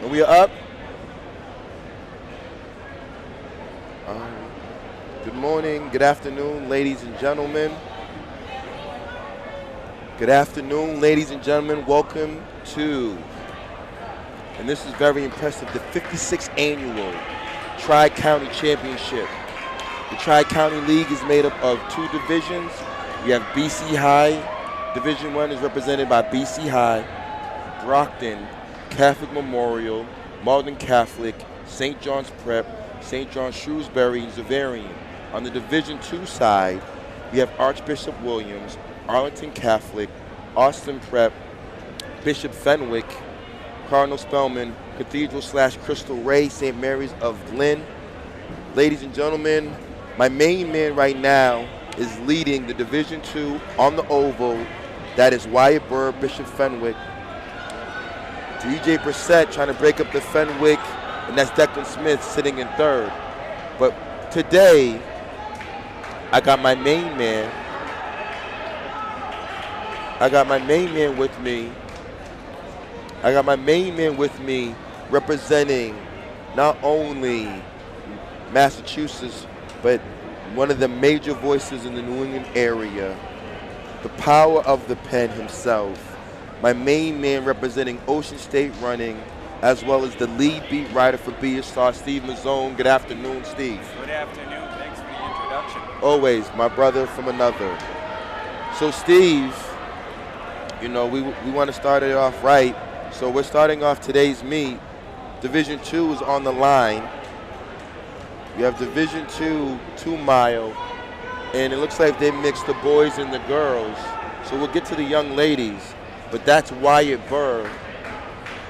And we are up. Good morning, good afternoon, ladies and gentlemen. Good afternoon, ladies and gentlemen. Welcome to, and this is very impressive, the 56th annual Tri-County Championship. The Tri-County League is made up of two divisions. We have BC High. Division 1 is represented by BC High, Brockton, Catholic Memorial, Malden Catholic, St. John's Prep, St. John's Shrewsbury, and Xaverian. On the Division 2 side, we have Archbishop Williams, Arlington Catholic, Austin Prep, Bishop Fenwick, Cardinal Spellman, Cathedral/Crystal Ray, St. Mary's of Glen. Ladies and gentlemen, my main man right now is leading the Division 2 on the oval. That is Wyatt Burr, Bishop Fenwick. DJ Brissett trying to break up the Fenwick, and that's Declan Smith sitting in third. But today, I got my main man. With me. I got my main man with me representing not only Massachusetts, but one of the major voices in the New England area, the power of the pen himself. My main man representing Ocean State Running, as well as the lead beat writer for BSR, Steve Mazzone. Good afternoon, Steve. Good afternoon. Thanks for the introduction. Always, my brother from another. So, Steve, you know, we want to start it off right. So we're starting off today's meet. Division 2 is on the line. We have Division 2, 2 mile, and it looks like they mixed the boys and the girls. So we'll get to the young ladies, but that's Wyatt Burr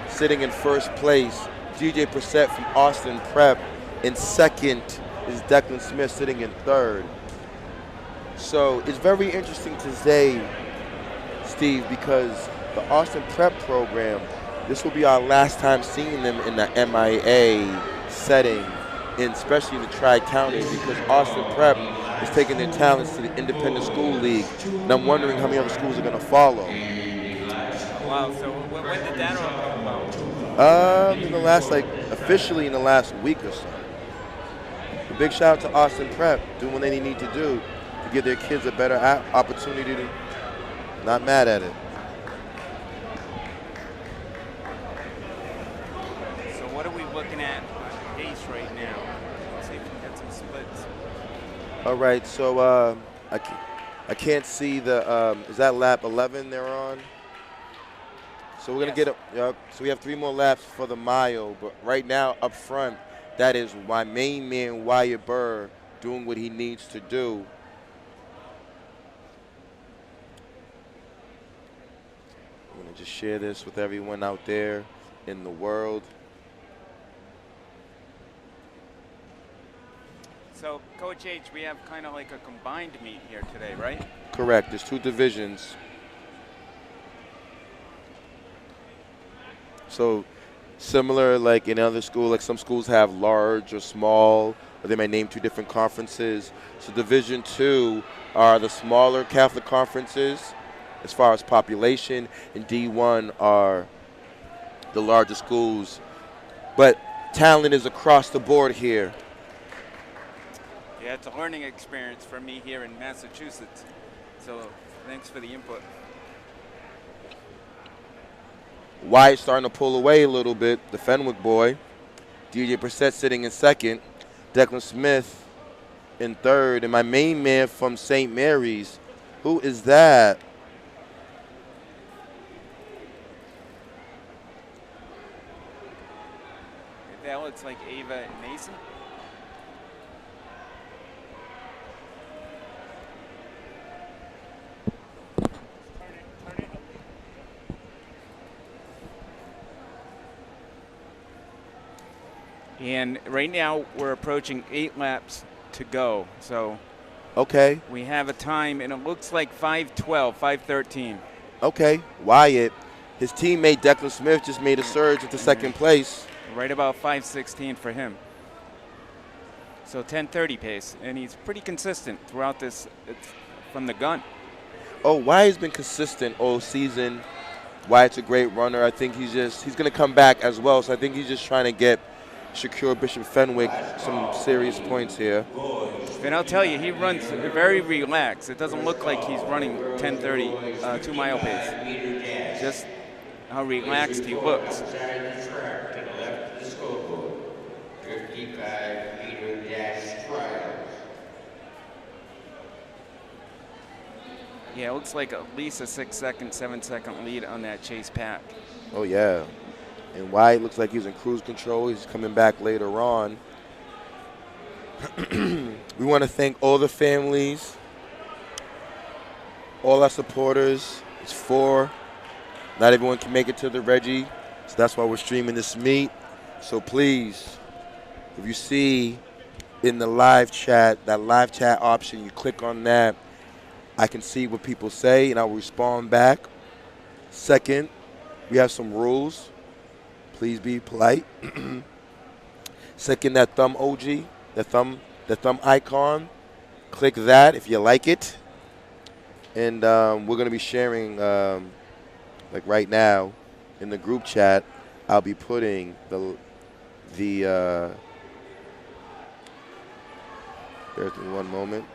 sitting in first place. DJ Brissett from Austin Prep in second is Declan Smith sitting in third. So it's very interesting today, Steve, because the Austin Prep program, this will be our last time seeing them in the MIA setting, and especially in the Tri-County, because Austin Prep is taking their talents to the Independent School League, and I'm wondering how many other schools are going to follow. Wow, so when did that all come about? In the last, officially in the last week or so. A big shout out to Austin Prep, doing what they need to do to give their kids a better opportunity to, not mad at it. So what are we looking at on pace right now? Let's see if we can get some splits. All right, so I can't see the, is that lap 11 they're on? So we're going to get up, yep. So we have 3 more laps for the mile, but right now up front, that is my main man, Wyatt Burr, doing what he needs to do. I'm going to just share this with everyone out there in the world. So, Coach H, we have kind of like a combined meet here today, right? Correct. There's 2 divisions. So similar like in other schools, like some schools have large or small, or they may name 2 different conferences. So Division 2 are the smaller Catholic conferences as far as population, and D1 are the larger schools. But talent is across the board here. Yeah, it's a learning experience for me here in Massachusetts. So thanks for the input. Wyatt starting to pull away a little bit, the Fenwick boy. DJ Brissett sitting in second. Declan Smith in third. And my main man from St. Mary's, who is that? That looks like Ava Nason. And right now we're approaching 8 laps to go. So Okay. we have a time, and it looks like 5:12, 5:13. Okay. Wyatt. His teammate Declan Smith just made a surge into second place. Right about 5:16 for him. So 10:30 pace, and he's pretty consistent throughout this from the gun. Oh, Wyatt's been consistent all season. Wyatt's a great runner. I think he's going to come back as well. So I think he's just trying to secure Bishop Fenwick some serious points here. And I'll tell you, he runs very relaxed. It doesn't look like he's running 10:30 2-mile pace. Just how relaxed he looks. Yeah, it looks like at least a 6-second, 7-second lead on that chase pack. Oh, yeah. And Wyatt looks like he's in cruise control. He's coming back later on. We want to thank all the families, all our supporters. It's 4. Not everyone can make it to the Reggie, so that's why we're streaming this meet. So please, if you see in the live chat, that live chat option, you click on that. I can see what people say, and I'll respond back. Second, we have some rules. Please be polite. Second, that thumb OG, the thumb icon. Click that if you like it. And we're going to be sharing, like right now, in the group chat, I'll be putting there's one moment.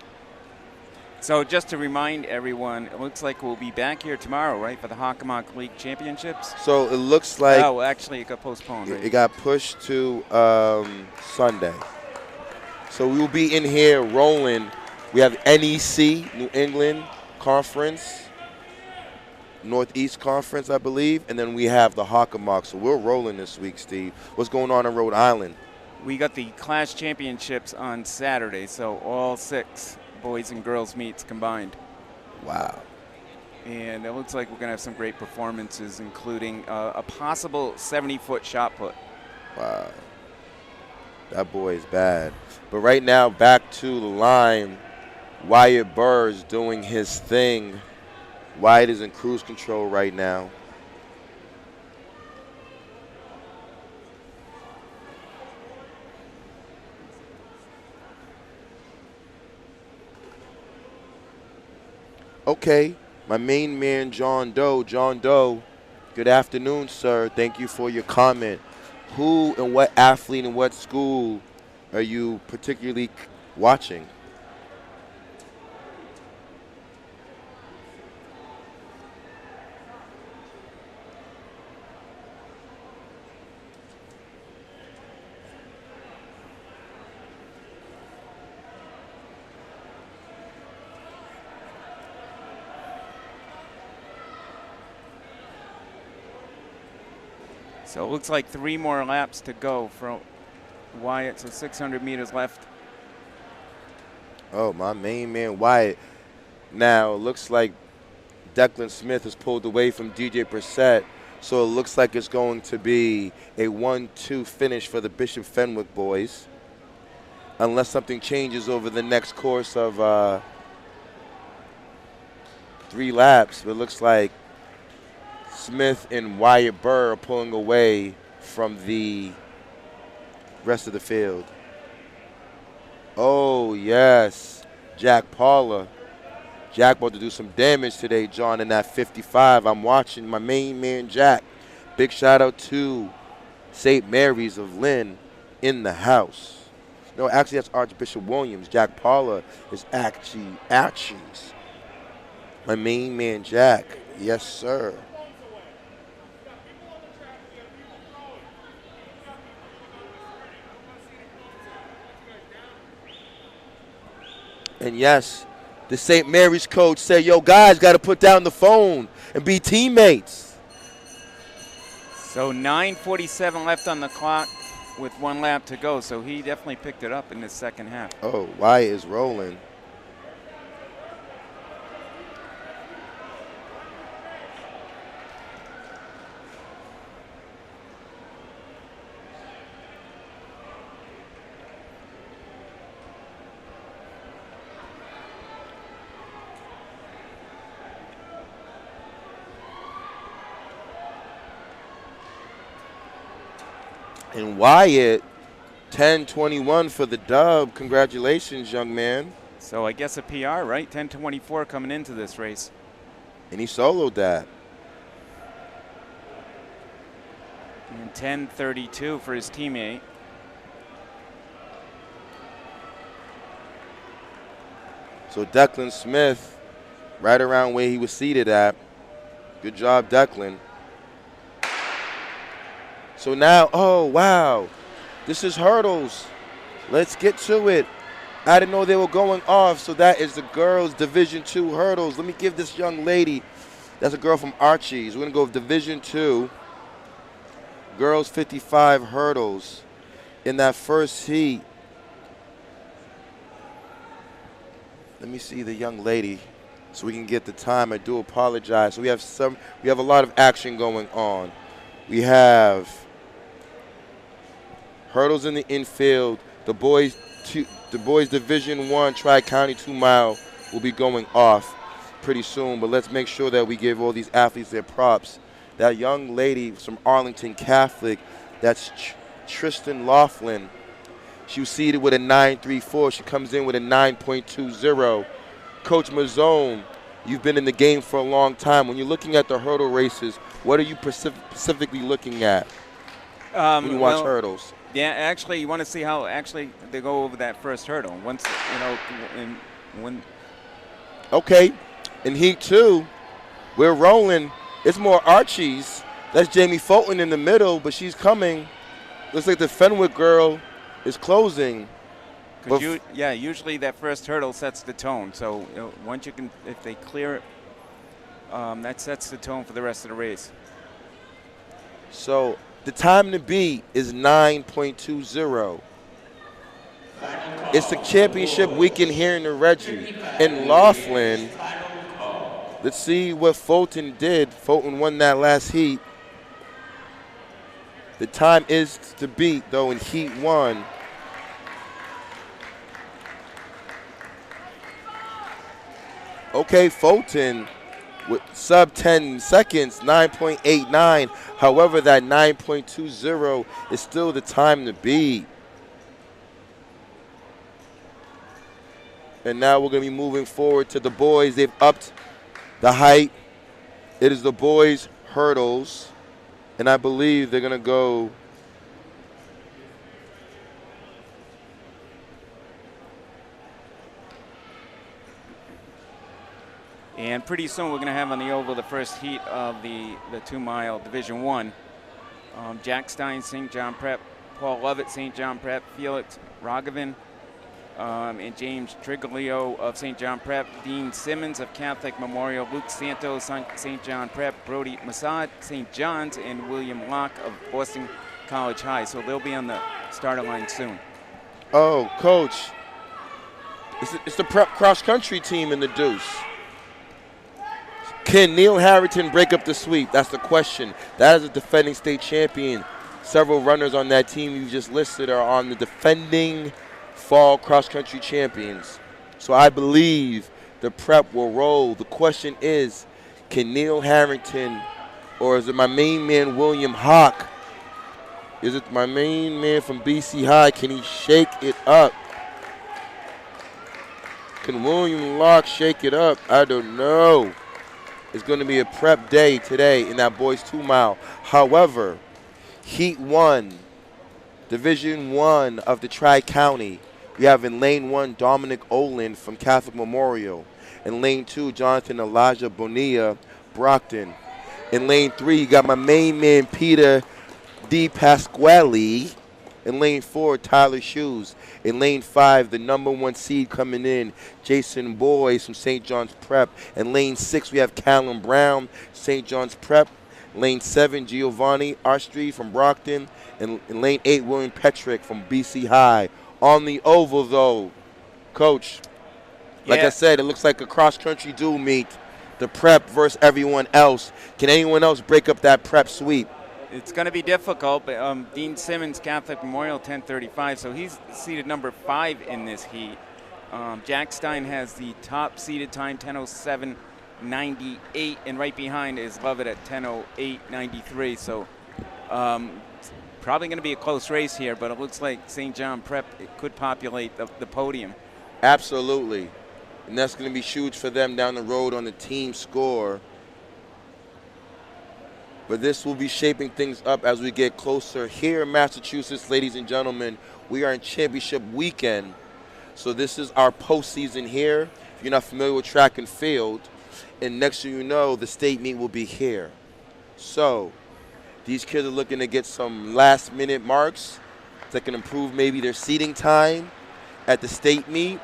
So just to remind everyone, it looks like we'll be back here tomorrow, right, for the Hockomock League Championships? So it looks like... Oh, actually, it got postponed, right? It got pushed to Sunday. So we will be in here rolling. We have NEC, New England Conference, Northeast Conference, I believe, and then we have the Hockomock. So we're rolling this week, Steve. What's going on in Rhode Island? We got the Class Championships on Saturday, so all 6 boys and girls meets combined. Wow. And it looks like we're going to have some great performances, including a possible 70-foot shot put. Wow. That boy is bad. But right now, back to the line. Wyatt Burr is doing his thing. Wyatt is in cruise control right now. Okay, my main man, John Doe. John Doe, good afternoon, sir. Thank you for your comment. Who and what athlete and what school are you particularly watching? So it looks like 3 more laps to go for Wyatt, so 600 meters left. Oh, my main man, Wyatt. Now, it looks like Declan Smith has pulled away from DJ Brissett, so it looks like it's going to be a 1-2 finish for the Bishop Fenwick boys, unless something changes over the next course of 3 laps. But it looks like Smith and Wyatt Burr are pulling away from the rest of the field. Oh, yes. Jack Paula. Jack about to do some damage today, John, in that 55. I'm watching my main man, Jack. Big shout out to St. Mary's of Lynn in the house. No, actually, that's Archbishop Williams. Jack Paula is actually my main man, Jack. Yes, sir. And yes, the St. Mary's coach said, yo, guys, got to put down the phone and be teammates. So 9:47 left on the clock with 1 lap to go. So he definitely picked it up in the second half. Oh, Wyatt is rolling. And Wyatt, 10:21 for the dub. Congratulations, young man. So I guess a PR, right? 10:24 coming into this race. And he soloed that. And 10:32 for his teammate. So Declan Smith, right around where he was seated at. Good job, Declan. So now, oh, wow. This is hurdles. Let's get to it. I didn't know they were going off, so that is the girls' Division II hurdles. Let me give this young lady, that's a girl from Archie's. We're going to go with Division II, girls 55 hurdles in that first heat. Let me see the young lady so we can get the time. I do apologize. So we have a lot of action going on. We have hurdles in the infield. The boys Division I Tri-County 2-mile will be going off pretty soon, but let's make sure that we give all these athletes their props. That young lady from Arlington Catholic, that's Tristan Laughlin. She was seeded with a 9.34. She comes in with a 9.20. Coach Mazzone, you've been in the game for a long time. When you're looking at the hurdle races, what are you specifically looking at when you watch hurdles? Yeah, actually, you want to see how they go over that first hurdle. Once, when. Okay, in Heat 2, we're rolling. It's more Archie's. That's Jamie Fulton in the middle, but she's coming. Looks like the Fenwick girl is closing. Usually that first hurdle sets the tone. So once if they clear it, that sets the tone for the rest of the race. So the time to beat is 9.20. It's the championship weekend here in the Reggie. In Laughlin, let's see what Fulton did. Fulton won that last heat. The time is to beat, though, in Heat 1. Okay, Fulton with sub 10 seconds, 9.89. However, that 9.20 is still the time to beat. And now we're going to be moving forward to the boys. They've upped the height. It is the boys' hurdles. And I believe they're going to go and pretty soon we're going to have on the oval the first heat of the 2-mile Division I. Jack Stein, St. John Prep, Paul Lovett, St. John Prep, Felix Raghavan, and James Triglio of St. John Prep, Dean Simmons of Catholic Memorial, Luke Santos, St. John Prep, Brody Massad, St. John's, and William Locke of Boston College High. So they'll be on the starter line soon. Oh, Coach, it's the Prep cross-country team in the deuce. Can Neil Harrington break up the sweep? That's the question. That is a defending state champion. Several runners on that team you just listed are on the defending fall cross-country champions. So I believe the Prep will roll. The question is, can Neil Harrington, or is it my main man William Hawk? Is it my main man from BC High? Can he shake it up? Can William Locke shake it up? I don't know. It's going to be a Prep day today in that boys 2-mile. However, Heat 1, Division I of the Tri-County, we have in Lane 1 Dominic Olin from Catholic Memorial. In Lane 2, Jonathan Elijah Bonilla, Brockton. In Lane 3, you got my main man Peter D. Pasquale. In Lane 4, Tyler Shoes. In Lane 5, the #1 seed coming in, Jason Boyes from St. John's Prep. In Lane 6, we have Callum Brown, St. John's Prep. Lane 7, Giovanni Arstri from Brockton. And in Lane 8, William Petrick from BC High. On the oval, though, Coach, like I said, it looks like a cross-country duel meet. The Prep versus everyone else. Can anyone else break up that Prep sweep? It's going to be difficult, but Dean Simmons, Catholic Memorial, 10:35, so he's seeded number 5 in this heat. Jack Stein has the top seeded time, 10:07.98, and right behind is Lovett at 10:08.93. So probably going to be a close race here, but it looks like St. John Prep could populate the podium. Absolutely, and that's going to be huge for them down the road on the team score. But this will be shaping things up as we get closer here in Massachusetts, ladies and gentlemen. We are in championship weekend. So this is our postseason here. If you're not familiar with track and field, and next thing you know, the state meet will be here. So these kids are looking to get some last-minute marks that can improve maybe their seating time at the state meet.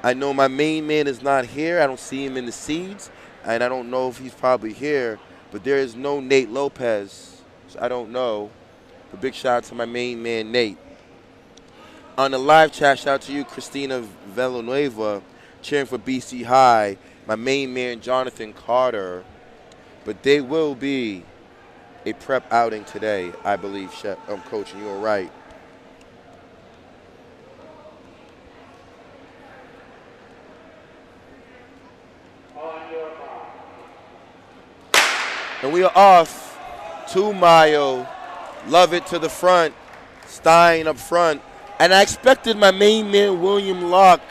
I know my main man is not here. I don't see him in the seeds, and I don't know if he's probably here. But there is no Nate Lopez, so I don't know. But big shout out to my main man, Nate. On the live chat, shout out to you, Christina Villanueva, cheering for BC High. My main man, Jonathan Carter. But they will be a prep outing today, I believe, Coach, and you were right. And we are off. 2 mile. Love it to the front. Stein up front. And I expected my main man, William Locke,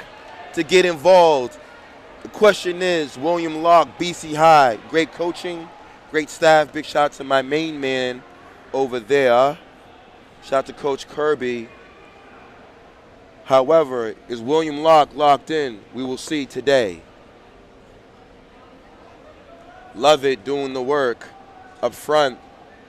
to get involved. The question is, William Locke, BC High, great coaching, great staff. Big shout out to my main man over there. Shout out to Coach Kirby. However, is William Locke locked in? We will see today. Lovett doing the work up front.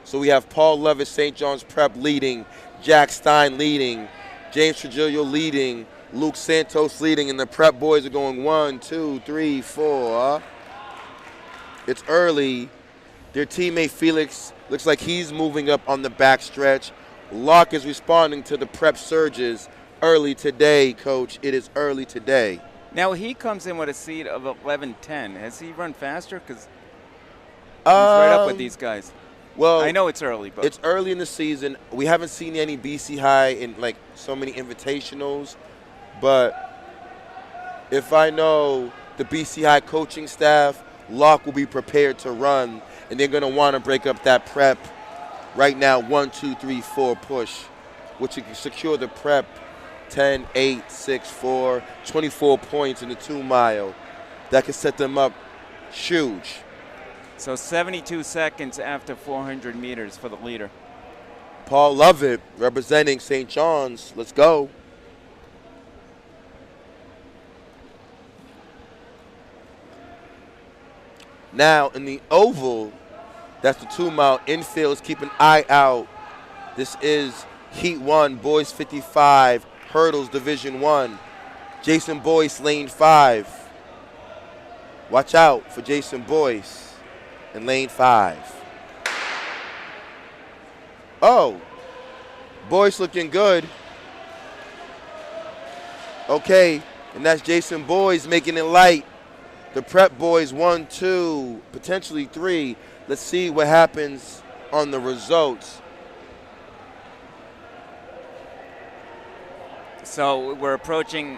So we have Paul Lovett, St. John's Prep leading, Jack Stein leading, James Trujillo leading, Luke Santos leading, and the Prep boys are going 1, 2, 3, 4. It's early. Their teammate Felix looks like he's moving up on the back stretch. Locke is responding to the Prep surges early today, Coach. It is early today. Now he comes in with a seed of 11:10. Has he run faster? Because he's right up with these guys. Well, I know it's early, but it's early in the season. We haven't seen any BC High in like so many invitationals, but if I know the BC High coaching staff, Locke will be prepared to run, and they're going to want to break up that prep right now. 1, 2, 3, 4 push, which will secure the prep 10, 8, 6, 4, 24 points in the 2 mile. That can set them up huge. So 72 seconds after 400 meters for the leader. Paul Lovett representing St. John's. Let's go. Now in the oval, that's the 2 mile infield. Keep an eye out. This is Heat 1, Boys 55, Hurdles Division 1. Jason Boyce, lane 5. Watch out for Jason Boyce in lane 5. Oh, Boyce looking good. Okay, and that's Jason Boyce making it light. The Prep boys 1, 2, potentially 3. Let's see what happens on the results. So we're approaching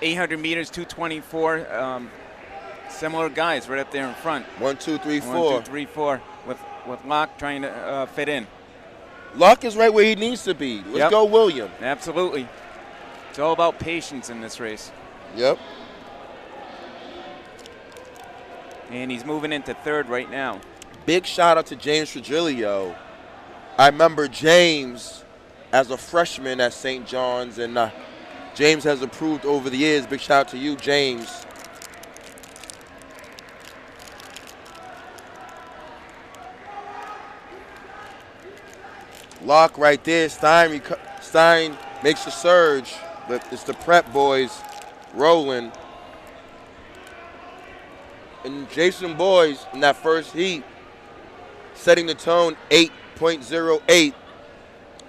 800 meters, 224. Similar guys right up there in front. 1, 2, 3, 4. 1, 2, 3, 4. With Locke trying to fit in. Locke is right where he needs to be. Let's go, William. Absolutely. It's all about patience in this race. Yep. And he's moving into 3rd right now. Big shout out to James Trujillo. I remember James as a freshman at St. John's, and James has improved over the years. Big shout out to you, James. Locke right there. Stein makes a surge, but it's the Prep boys rolling. And Jason Boyce in that first heat, setting the tone. 8.08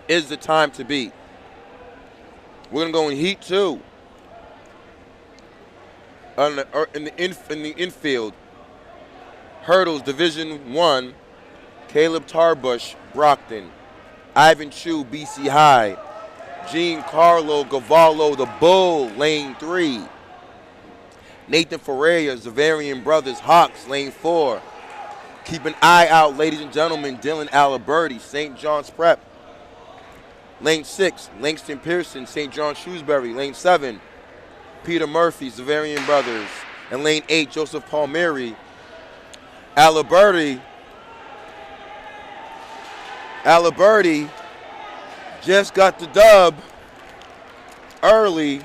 is the time to beat. We're gonna go in heat 2. In the infield, Hurdles Division 1, Caleb Tarbush, Brockton. Ivan Chu, BC High. Giancarlo Gavallo, the Bull, lane 3. Nathan Ferreira, Zavarian Brothers, Hawks, lane 4. Keep an eye out, ladies and gentlemen, Dylan Aliberti, St. John's Prep. Lane 6, Langston Pearson, St. John Shrewsbury. Lane 7, Peter Murphy, Zavarian Brothers. And lane 8, Joseph Palmieri. Aliberti Aliberti just got the dub early.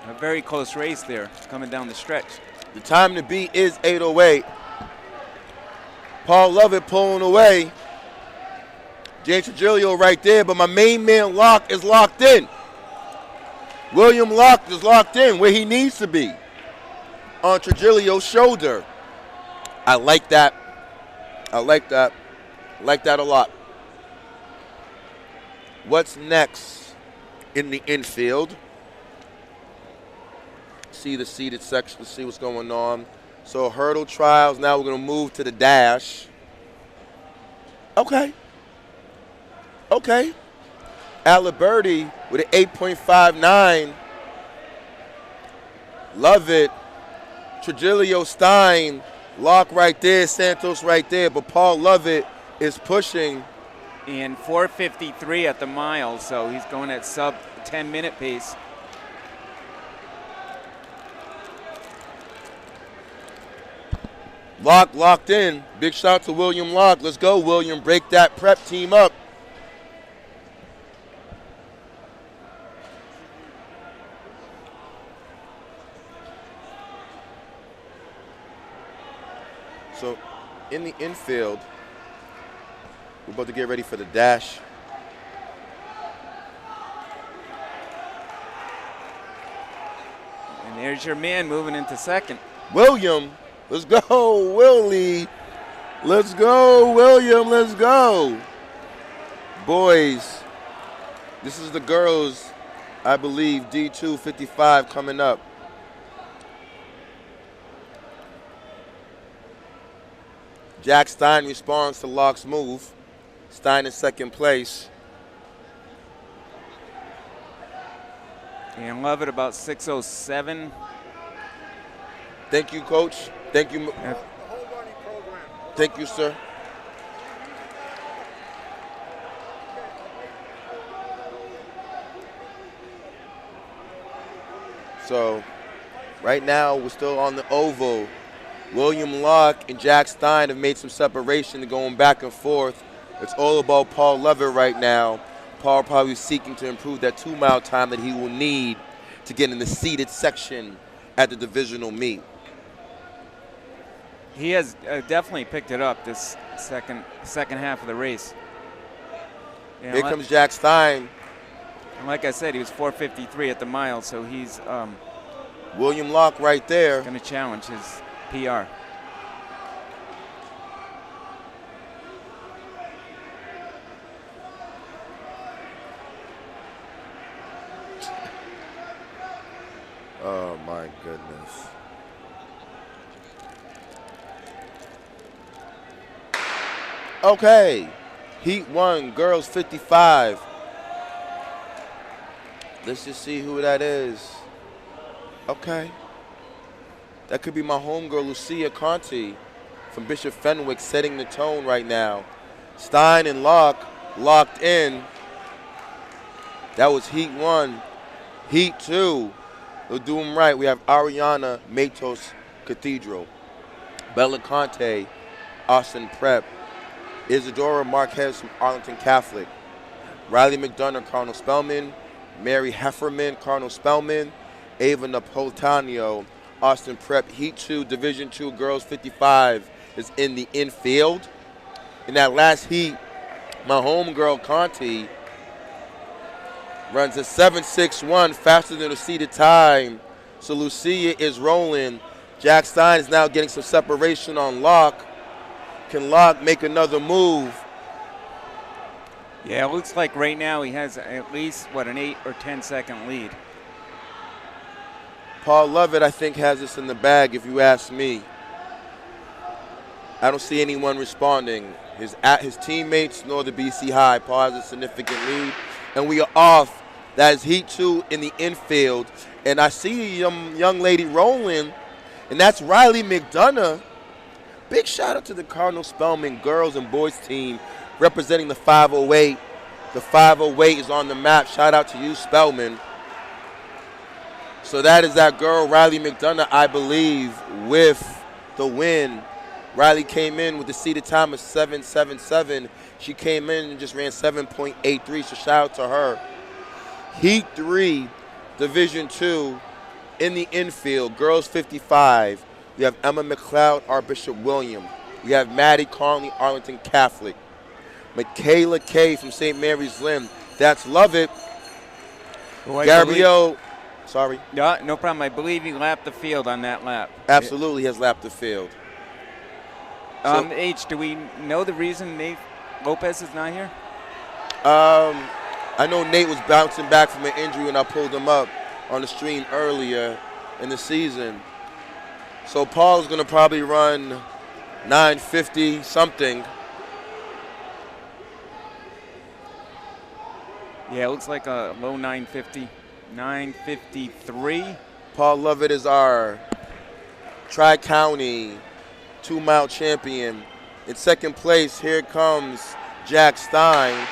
A very close race there, coming down the stretch. The time to beat is 8:08. Paul Lovett pulling away. James Trigilio right there, but my main man Locke is locked in. William Locke is locked in where he needs to be, on Trigilio's shoulder. I like that. I like that. I like that a lot. What's next in the infield? See the seated section to see what's going on. So hurdle trials, now we're going to move to the dash. Okay. Okay. Aliberti with an 8.59. Love it. Trigilio, Stein, Locke right there, Santos right there, but Paul Lovett is pushing. And 4:53 at the mile, so he's going at sub 10-minute pace. Locke locked in. Big shout to William Locke. Let's go, William. Break that prep team up. So in the infield, we're about to get ready for the dash. And there's your man moving into second. William, let's go, Willie. Let's go, William, let's go. Boys, this is the girls, I believe, D2 55 coming up. Jack Stein responds to Locke's move. Stein in second place. And Lovett about 6:07. Thank you, Coach. Thank you. Thank you, sir. So, right now, we're still on the oval. William Locke and Jack Stein have made some separation going back and forth. It's all about Paul Lovett right now. Paul probably seeking to improve that 2-mile time that he will need to get in the seated section at the divisional meet. He has definitely picked it up this second half of the race. You know, Here comes Jack Stein. And like I said, he was 4:53 at the mile, so he's William Locke right there. going to challenge his PR. Oh my goodness. Okay, Heat 1, girls 55. Let's just see who that is. Okay. That could be my homegirl, Lucia Conti from Bishop Fenwick, setting the tone right now. Stein and Locke locked in. That was Heat 1. Heat 2, we'll do them right. We have Ariana Matos Cathedral, Bella Conte, Austin Prep, Isadora Marquez from Arlington Catholic, Riley McDonough, Cardinal Spellman, Mary Hefferman, Cardinal Spellman, Ava Napolitano, Austin Prep. Heat 2, Division 2, girls 55 is in the infield. In that last heat, my homegirl Conti runs a 7.61, faster than the seated time. So Lucia is rolling. Jack Stein is now getting some separation on Locke. Can Locke make another move? Yeah, it looks like right now he has at least, an 8 or 10 second lead. Paul Lovett, I think, has this in the bag, if you ask me. I don't see anyone responding. His teammates nor the BC High. Paul has a significant lead. And we are off. That is Heat 2 in the infield. And I see a young lady rolling, and that's Riley McDonough. Big shout out to the Cardinal Spellman girls and boys team representing the 508. The 508 is on the map. Shout out to you, Spellman. So that is that girl, Riley McDonough, I believe, with the win. Riley came in with the seated time of 7.77. She came in and just ran 7.83, so shout out to her. Heat 3, Division 2, in the infield, girls 55. We have Emma McLeod, Archbishop William. We have Maddie Conley, Arlington Catholic. Michaela Kay from St. Mary's Lynn. That's Love It. Gabrielle, sorry. Yeah, no problem. I believe he lapped the field on that lap. Absolutely has lapped the field. H, do we know the reason Nate Lopez is not here? I know Nate was bouncing back from an injury when I pulled him up on the stream earlier in the season. So Paul's going to probably run 950 something. Yeah, it looks like a low 950, 953. Paul Lovett is our Tri-County 2-mile champion. In second place, here comes Jack Stein.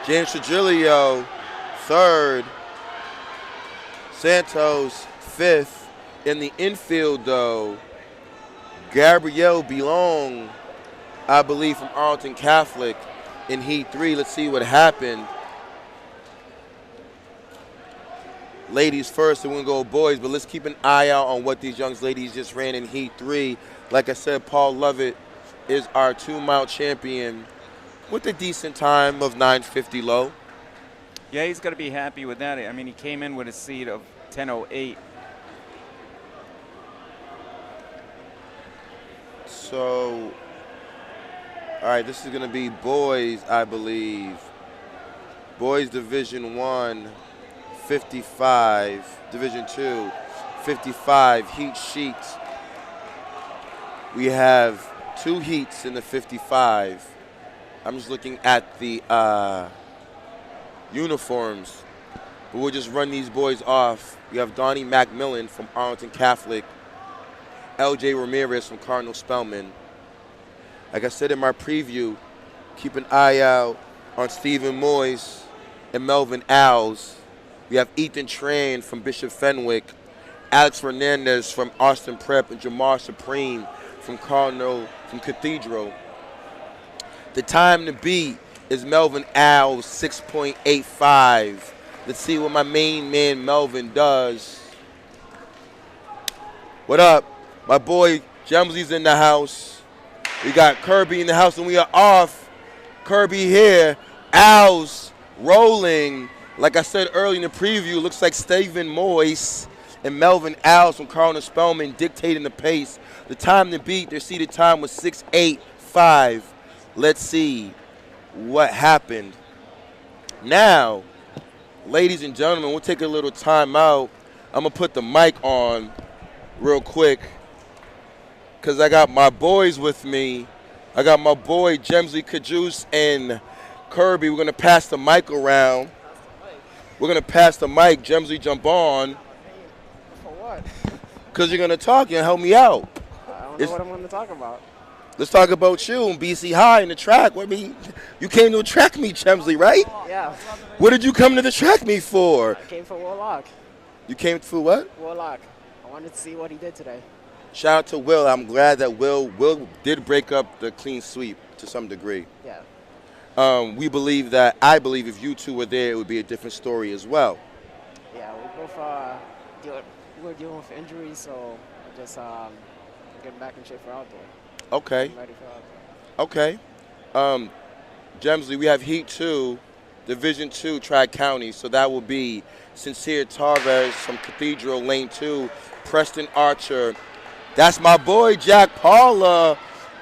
James Trigilio, third. Santos, fifth. In the infield, though, Gabrielle Belong, I believe, from Arlington Catholic in Heat 3. Let's see what happened. Ladies first, and we're going to go boys, but let's keep an eye out on what these young ladies just ran in Heat 3. Like I said, Paul Lovett is our 2-mile champion with a decent time of 950 low. Yeah, he's got to be happy with that. I mean, he came in with a seed of 10:08. So, all right, this is going to be boys, I believe. Boys Division 1, 55. Division 2, 55 heat sheets. We have 2 heats in the 55. I'm just looking at the uniforms. But we'll just run these boys off. We have Donnie Macmillan from Arlington Catholic. LJ Ramirez from Cardinal Spellman. Like I said in my preview, keep an eye out on Stephen Moyes and Melvin Owls. We have Ethan Tran from Bishop Fenwick, Alex Fernandez from Austin Prep, and Jamar Supreme from Cathedral. The time to beat is Melvin Owls, 6.85. Let's see what my main man Melvin does. What up? My boy Gemsley's in the house. We got Kirby in the house, and we are off. Kirby here. Owls rolling. Like I said earlier in the preview, looks like Stephen Moyes and Melvin Owls from Cardinal Spellman dictating the pace. The time to beat, their seated time was 6.85. Let's see what happened. Now, ladies and gentlemen, we'll take a little time out. I'm going to put the mic on real quick because I got my boys with me. I got my boy Gemsley Cajuce and Kirby. We're going to pass the mic around. We're going to pass the mic. Gemsley, jump on. For what? Because you're going to talk and help me out. I don't know what I'm going to talk about. Let's talk about you and BC High in the track. I mean, you came to a track meet, Gemsley, right? Yeah. What did you come to the track meet for? I came for Warlock. You came for what? Warlock. I wanted to see what he did today. Shout out to Will. I'm glad that Will did break up the clean sweep to some degree. Yeah. We believe that, I believe if you two were there, it would be a different story as well. Yeah, we both we're dealing with injuries, so just getting back in shape for outdoor. Okay. I'm ready for outdoor. Okay. Gemsley, we have Heat 2, Division 2, Tri-County. So that will be Sincere Tarvez from Cathedral, Lane 2, Preston Archer. That's my boy, Jack Paula.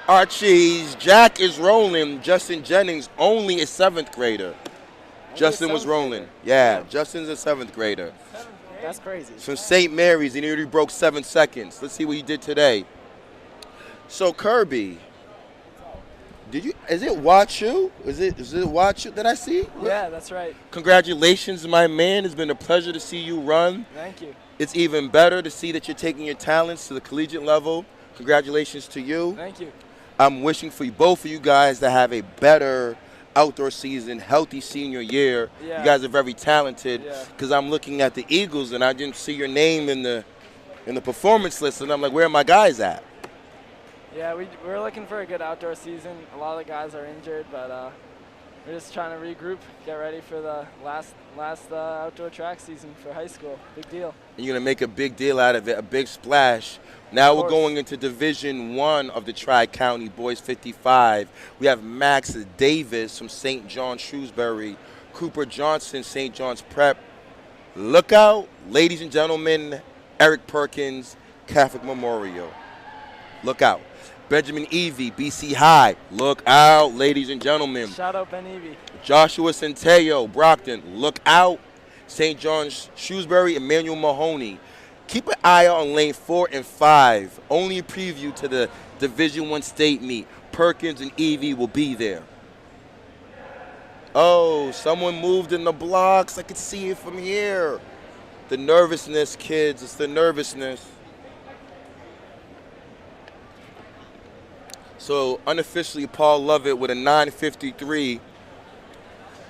Archie's. Jack is rolling. Justin Jennings, only a 7th grader. Justin was rolling. Yeah, Justin's a 7th grader. That's crazy. From St. Mary's, and he already broke 7 seconds. Let's see what he did today. So Kirby, is it Watch You? Is it Watch You that I see? Yeah, that's right. Congratulations, my man. It's been a pleasure to see you run. Thank you. It's even better to see that you're taking your talents to the collegiate level. Congratulations to you. Thank you. I'm wishing for both of you guys to have a better outdoor season, healthy senior year. Yeah. You guys are very talented. Yeah. Because I'm looking at the Eagles and I didn't see your name in the performance list, and I'm like, where are my guys at? Yeah, we're looking for a good outdoor season. A lot of the guys are injured, but we're just trying to regroup, get ready for the last outdoor track season for high school. Big deal. And you're going to make a big deal out of it, a big splash. Now we're course. going into Division I of the Tri-County Boys 55. We have Max Davis from St. John Shrewsbury, Cooper Johnson, St. John's Prep. Look out, ladies and gentlemen, Eric Perkins, Catholic Memorial. Look out. Benjamin Evie, BC High. Look out, ladies and gentlemen. Shout out Ben Evie. Joshua Centello, Brockton. Look out. St. John's Shrewsbury, Emmanuel Mahoney. Keep an eye out on lane 4 and 5. Only a preview to the Division I state meet. Perkins and Evie will be there. Oh, someone moved in the blocks. I could see it from here. The nervousness, kids. It's the nervousness. So unofficially, Paul Lovett with a 9:53.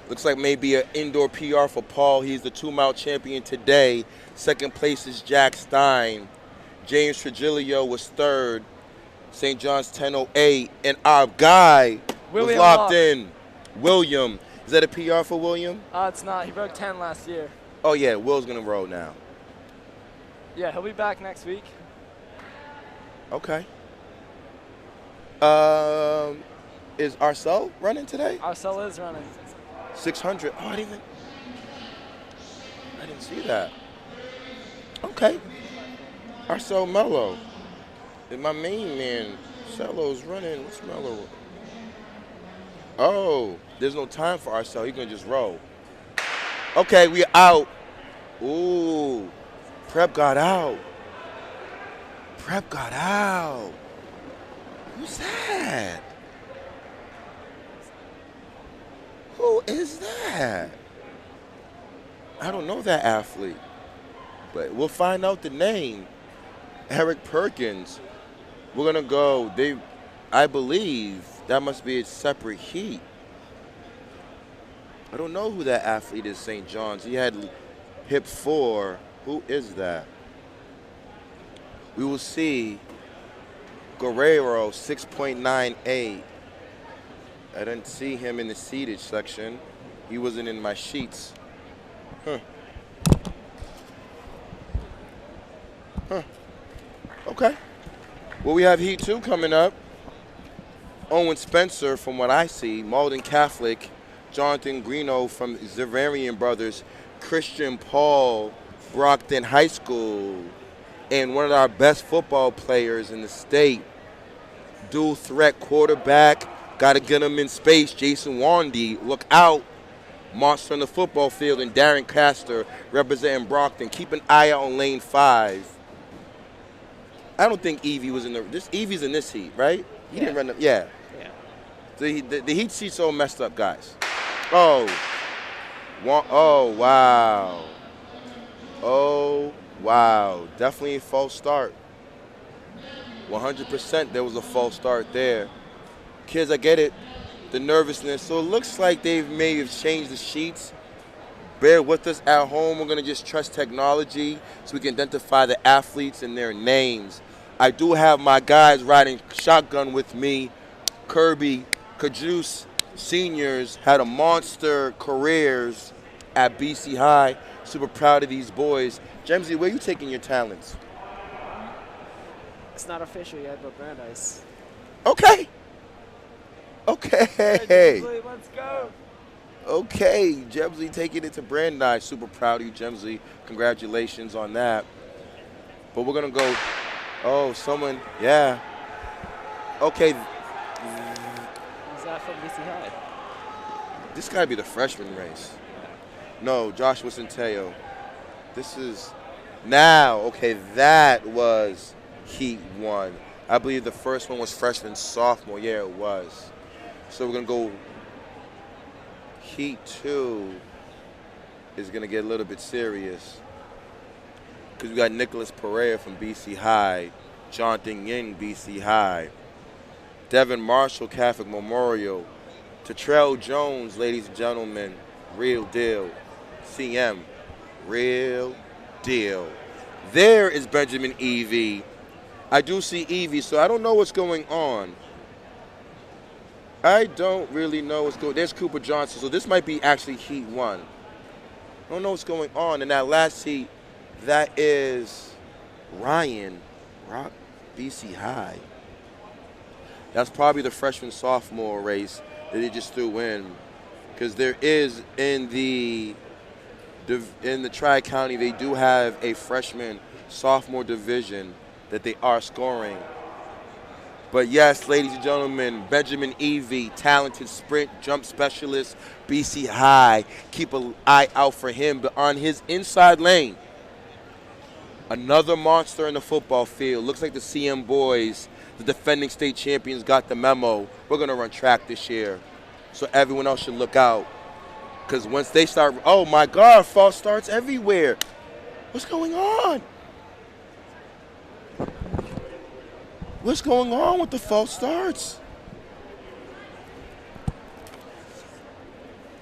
Looks like maybe an indoor PR for Paul. He's the 2-mile champion today. Second place is Jack Stein. James Trigilio was third. St. John's 10:08. And our guy was locked in. William. Is that a PR for William? It's not. He broke 10 last year. Oh, yeah. Will's going to roll now. Yeah, he'll be back next week. Okay. Is Arcel running today? Arcel is running. 600. Oh, I didn't see that. Okay. Arcel Mello. And my main man, Cello's running. What's Mello? Oh, there's no time for Arcel. He's going to just roll. Okay, we out. Ooh. Prep got out. Prep got out. Who's that? Who is that? I don't know that athlete, but we'll find out the name. Eric Perkins. We're gonna go. I believe that must be a separate heat. I don't know who that athlete is. St. John's. He had hip 4. Who is that? We will see. Guerrero, 6.98. I didn't see him in the seated section. He wasn't in my sheets. Okay. Well, we have Heat 2 coming up. Owen Spencer, from what I see, Malden Catholic, Jonathan Greeno from Zavarian Brothers, Christian Paul, Brockton High School, and one of our best football players in the state, dual threat quarterback, got to get him in space, Jason Wandy. Look out. Monster on the football field, and Darren Castor representing Brockton. Keep an eye out on lane 5. I don't think Evie was in Evie's in this heat, right? He didn't run yeah. The heat sheet's all messed up, guys. Oh, wow. Oh, wow. Definitely a false start. 100% there was a false start there. Kids, I get it. The nervousness. So it looks like they may have changed the sheets. Bear with us at home. We're going to just trust technology so we can identify the athletes and their names. I do have my guys riding shotgun with me. Kirby, Cajuce seniors had a monster careers at BC High. Super proud of these boys. Jemsy, where are you taking your talents? It's not official yet, but Brandeis. Okay. Okay. Let's go. Okay, Jemsley taking it to Brandeis. Super proud of you, Jemsley. Congratulations on that. But we're going to go, oh, someone, yeah. Okay. Is that from BC High? This got to be the freshman race. No, Joshua Centello. This is, now, okay, that was Heat 1. I believe the first one was freshman, sophomore. Yeah, it was. So we're going to go Heat 2 is going to get a little bit serious because we got Nicholas Pereira from BC High, Jonathan Yin, BC High, Devin Marshall, Catholic Memorial, Tetrell Jones, ladies and gentlemen, real deal, CM, real deal. There is Benjamin Evie, I do see Evie, so I don't know what's going on. I don't really know what's going on. There's Cooper Johnson, so this might be actually Heat 1. I don't know what's going on. In that last heat, that is Ryan, BC High. That's probably the freshman-sophomore race that they just threw in. Because there is in the Tri-County, they do have a freshman-sophomore division that they are scoring. But yes, ladies and gentlemen, Benjamin Evie, talented sprint jump specialist, BC High. Keep an eye out for him. But on his inside lane, another monster in the football field. Looks like the CM boys, the defending state champions, got the memo. We're going to run track this year. So everyone else should look out. Because once they start, oh my God, false starts everywhere. What's going on? What's going on with the false starts?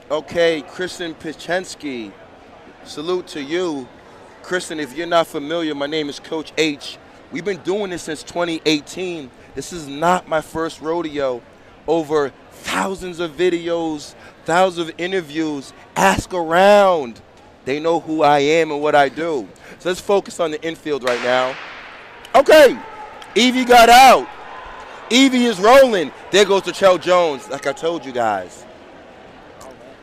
Okay, Kristen Pichensky, salute to you. Kristen, if you're not familiar, my name is Coach H. We've been doing this since 2018. This is not my first rodeo. Over thousands of videos, thousands of interviews. Ask around. They know who I am and what I do. So let's focus on the infield right now. Okay. Evie got out. Evie is rolling. There goes Terrell Jones, like I told you guys.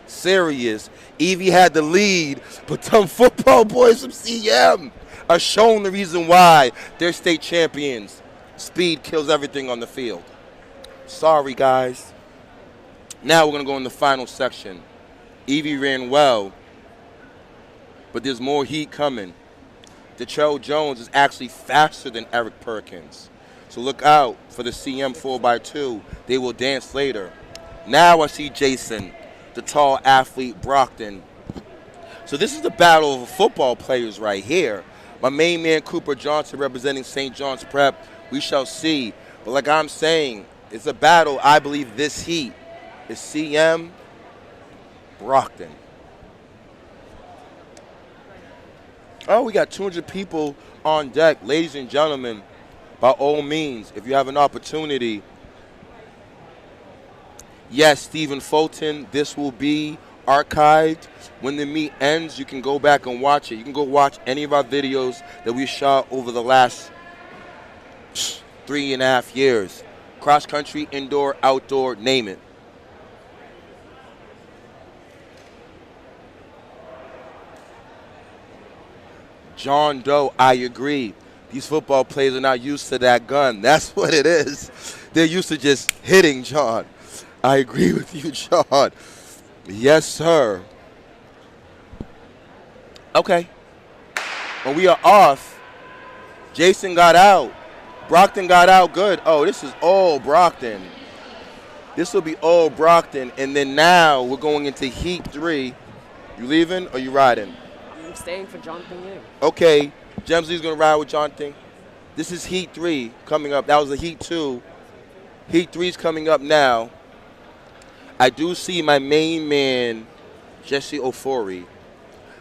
Serious. Evie had the lead, but some football boys from CM are showing the reason why they're state champions. Speed kills everything on the field. Sorry, guys. Now we're going to go in the final section. Evie ran well, but there's more heat coming. Terrell Jones is actually faster than Eric Perkins. So look out for the CM 4x2. They will dance later. Now I see Jason, the tall athlete, Brockton. So this is the battle of football players right here. My main man, Cooper Johnson, representing St. John's Prep. We shall see. But like I'm saying, it's a battle. I believe this heat is CM Brockton. Oh, we got 200 people on deck. Ladies and gentlemen, by all means, if you have an opportunity, yes, Stephen Fulton, this will be archived. When the meet ends, you can go back and watch it. You can go watch any of our videos that we shot over the last 3.5 years. Cross country, indoor, outdoor, name it. John Doe, I agree. These football players are not used to that gun. That's what it is. They're used to just hitting, John. I agree with you, John. Yes, sir. Okay. When we are off, Jason got out. Brockton got out good. Oh, this is all Brockton. This will be all Brockton. And then now we're going into Heat 3. You leaving or you riding? I'm staying for Jonathan Yang. Okay. Jemsley's going to ride with Jonathan. This is Heat 3 coming up. That was the Heat 2. Heat 3 is coming up now. I do see my main man, Jesse Ofori.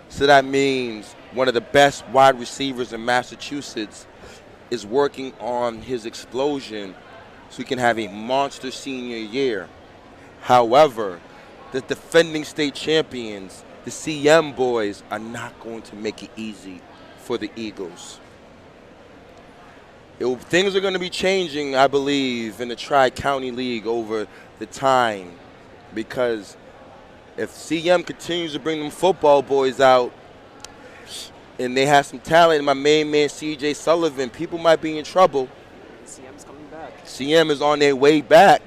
So that means one of the best wide receivers in Massachusetts is working on his explosion so he can have a monster senior year. However, the defending state champions, the CM boys, are not going to make it easy for the Eagles. Things are going to be changing, I believe, in the Tri-County League over the time, because if CM continues to bring them football boys out and they have some talent, and my main man CJ Sullivan, people might be in trouble. CM's coming back. CM is on their way back.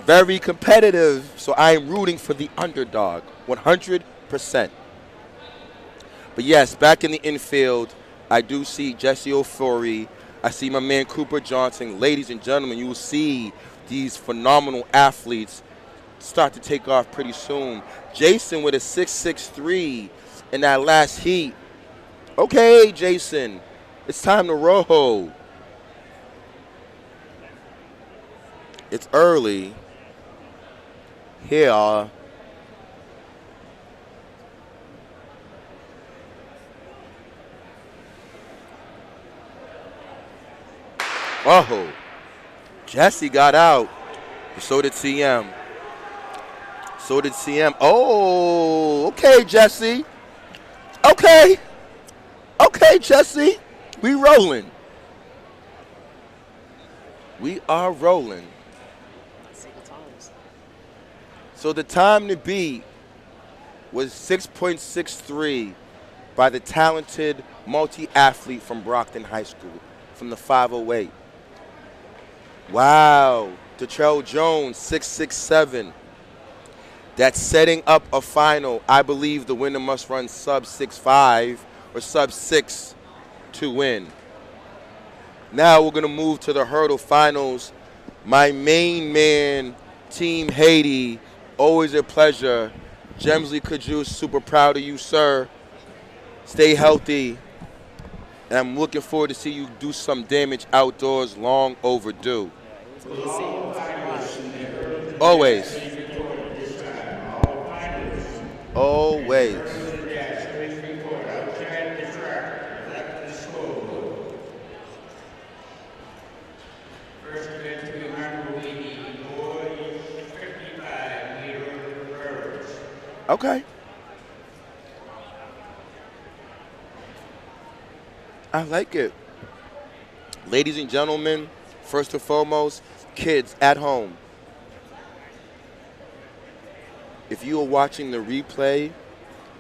Very competitive, so I am rooting for the underdog, 100%. But yes, back in the infield, I do see Jesse Ofori. I see my man Cooper Johnson. Ladies and gentlemen, you will see these phenomenal athletes start to take off pretty soon. Jason with a 6.63 in that last heat. Okay, Jason, it's time to roll. It's early. Here. Oh, Jesse got out. So did CM. So did CM. Oh, okay, Jesse. Okay. Okay, Jesse. We rolling. We are rolling. Let's see the times. So the time to beat was 6.63 by the talented multi-athlete from Brockton High School from the 508. Wow. Detrell Jones, 6.67. That's setting up a final. I believe the winner must run sub 6.5 or sub 6 to win. Now we're going to move to the hurdle finals. My main man, Team Haiti, always a pleasure. Jemsley Kajus, super proud of you, sir. Stay healthy. And I'm looking forward to see you do some damage outdoors, long overdue. Yeah, it was good to see you. It was fun. Always. Always. Okay. I like it. Ladies and gentlemen, first and foremost, kids at home. If you are watching the replay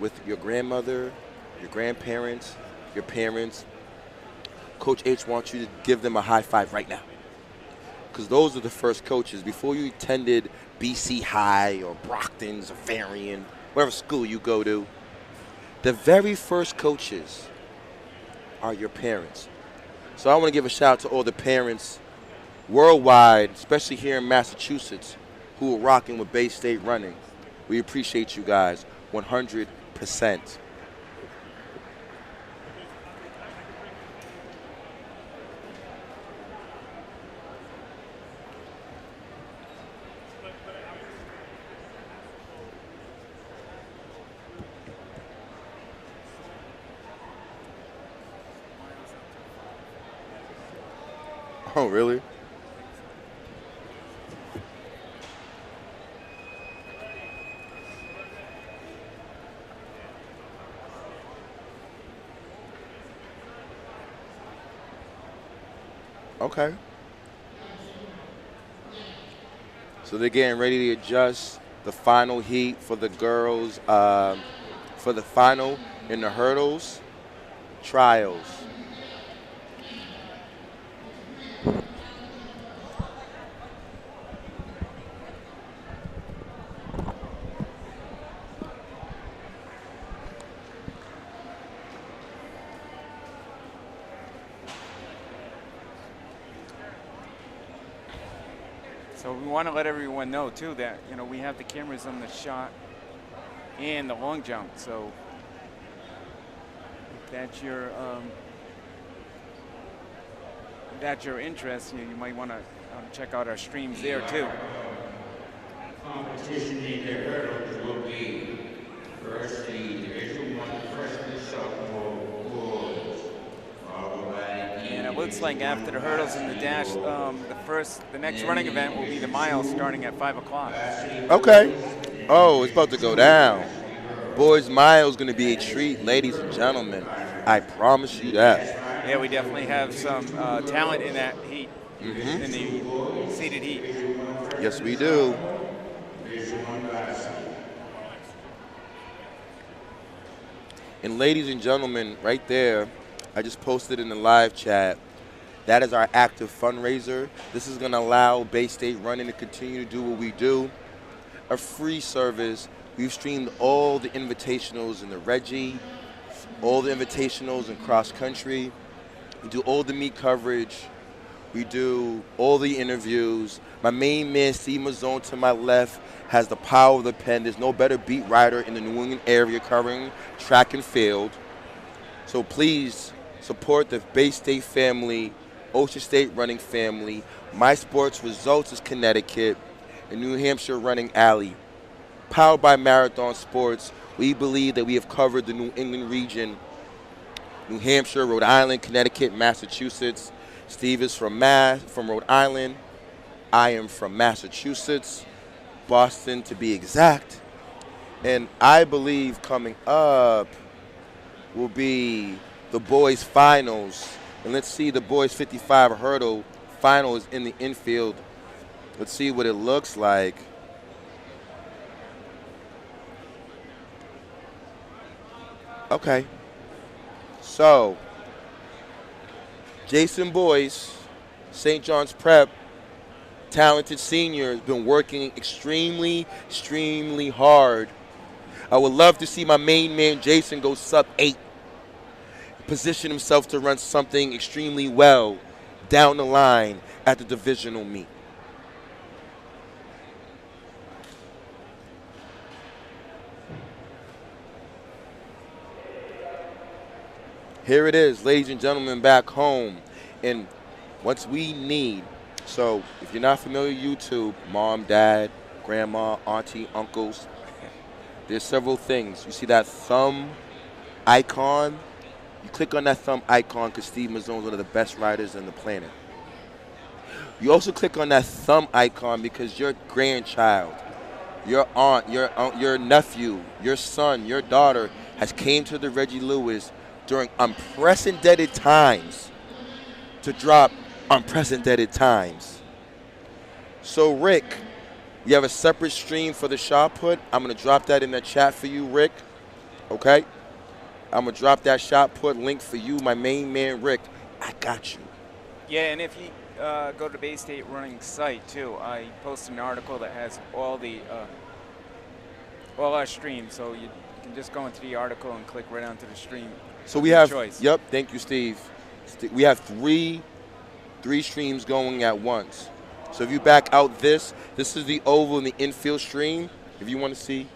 with your grandmother, your grandparents, your parents, Coach H wants you to give them a high five right now. Because those are the first coaches. Before you attended BC High or Brockton's or Varian, whatever school you go to, the very first coaches are your parents. So I want to give a shout out to all the parents worldwide, especially here in Massachusetts, who are rocking with Bay State running. We appreciate you guys 100%. Oh, really? Okay. So they're getting ready to adjust the final heat for the girls for the final in the hurdles trials. So we want to let everyone know too that we have the cameras on the shot and the long jump. So if that's your interest, you might want to check out our streams there too. Competition in the hurdles will be first the Division I freshman sophomore boys, followed by And it looks like after the hurdles and the dash, the next running event will be the mile starting at 5 o'clock. Okay. Oh, it's about to go down. Boys mile is going to be a treat, ladies and gentlemen. I promise you that. Yeah, we definitely have some talent in that heat, in the seated heat. Yes, we do. And ladies and gentlemen, right there, I just posted in the live chat, that is our active fundraiser. This is going to allow Bay State Running to continue to do what we do. A free service. We've streamed all the invitationals in the Reggie, all the invitationals in cross country. We do all the meet coverage. We do all the interviews. My main man, Steve Mazzone, to my left, has the power of the pen. There's no better beat writer in the New England area covering track and field. So please support the Bay State family, Ocean State Running family. My Sports Results is Connecticut, and New Hampshire Running Alley. Powered by Marathon Sports, we believe that we have covered the New England region, New Hampshire, Rhode Island, Connecticut, Massachusetts. Steve is from Rhode Island. I am from Massachusetts, Boston to be exact. And I believe coming up will be the boys finals. And let's see the boys 55 hurdle finals in the infield. Let's see what it looks like. Okay. So, Jason Boyce, St. John's Prep, talented senior, has been working extremely hard. I would love to see my main man Jason go sub-8, position himself to run something extremely well down the line at the divisional meet. Here it is, ladies and gentlemen, back home. And once we need, so if you're not familiar with YouTube, mom, dad, grandma, auntie, uncles, there's several things. You see that thumb icon? You click on that thumb icon because Steve Mazzone is one of the best riders on the planet. You also click on that thumb icon because your grandchild, your aunt, your nephew, your son, your daughter has came to the Reggie Lewis during unprecedented times to drop unprecedented times. So Rick, we have a separate stream for the shot put. I'm going to drop that in the chat for you, Rick. Okay? I'm going to drop that shot put link for you, my main man, Rick. I got you. Yeah, and if you go to the Bay State Running site, too, I posted an article that has all our streams. So you can just go into the article and click right onto the stream. So we have, choice. Yep, thank you, Steve. We have three streams going at once. So if you back out this is the oval and the infield stream. If you want to see,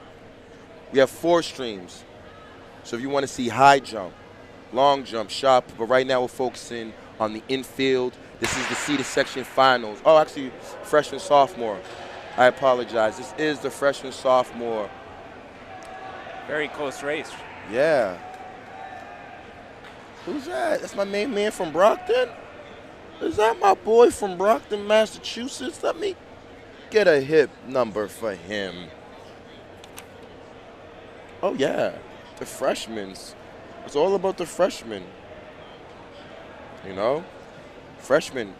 we have 4 streams. So if you want to see high jump, long jump, shot, but right now we're focusing on the infield. This is the seeded section finals. Oh, actually, freshman, sophomore. I apologize. This is the freshman, sophomore. Very close race. Yeah. Who's that? That's my main man from Brockton? Is that my boy from Brockton, Massachusetts? Let me get a hip number for him. Oh, yeah. The freshmen. It's all about the freshmen. You know? Freshmen.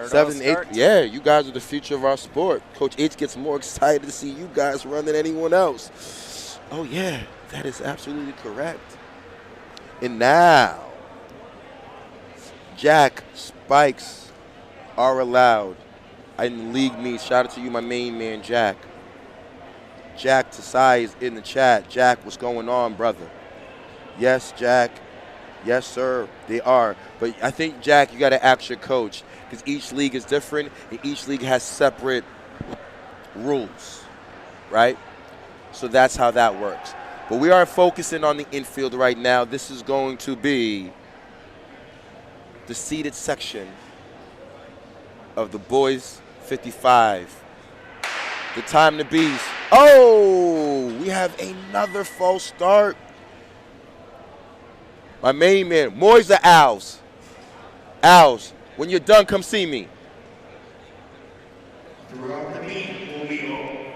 7, 8. Yeah, you guys are the future of our sport. Coach H gets more excited to see you guys run than anyone else. Oh, yeah. That is absolutely correct. And now, Jack spikes are allowed in the league meet. Shout out to you, my main man, Jack. Jack Tasai is in the chat. Jack, what's going on, brother? Yes, Jack. Yes, sir, they are. But I think, Jack, you got to ask your coach because each league is different and each league has separate rules, right? So that's how that works. But we are focusing on the infield right now. This is going to be the seated section of the boys 55. The time to beast. Oh, we have another false start. My main man, Moyes the Owls. Owls, when you're done, come see me. Throughout the meet, we'll be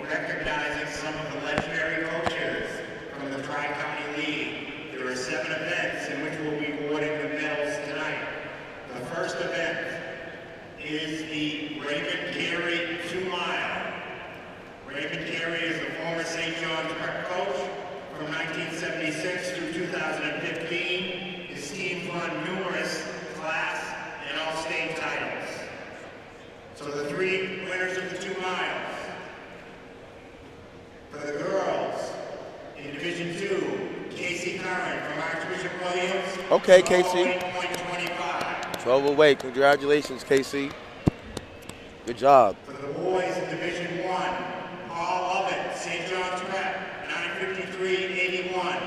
recognizing some of the legendary coaches from the Tri-County League. There are 7 events in which we'll be awarding the medals tonight. The first event is the Raymond Carey 2-mile. Raymond Carey is the former St. John's Prep coach from 1976 through 2015. His team won numerous class and all-state titles. So the 3 winners of the 2 miles. For the girls, in Division 2, Casey Curran from Archbishop Williams. Okay, Casey. 12:25. 12 away. Congratulations, Casey. Good job. For the boys in Division 1, Paul Lovett, St. John's Prep, 9:53.81.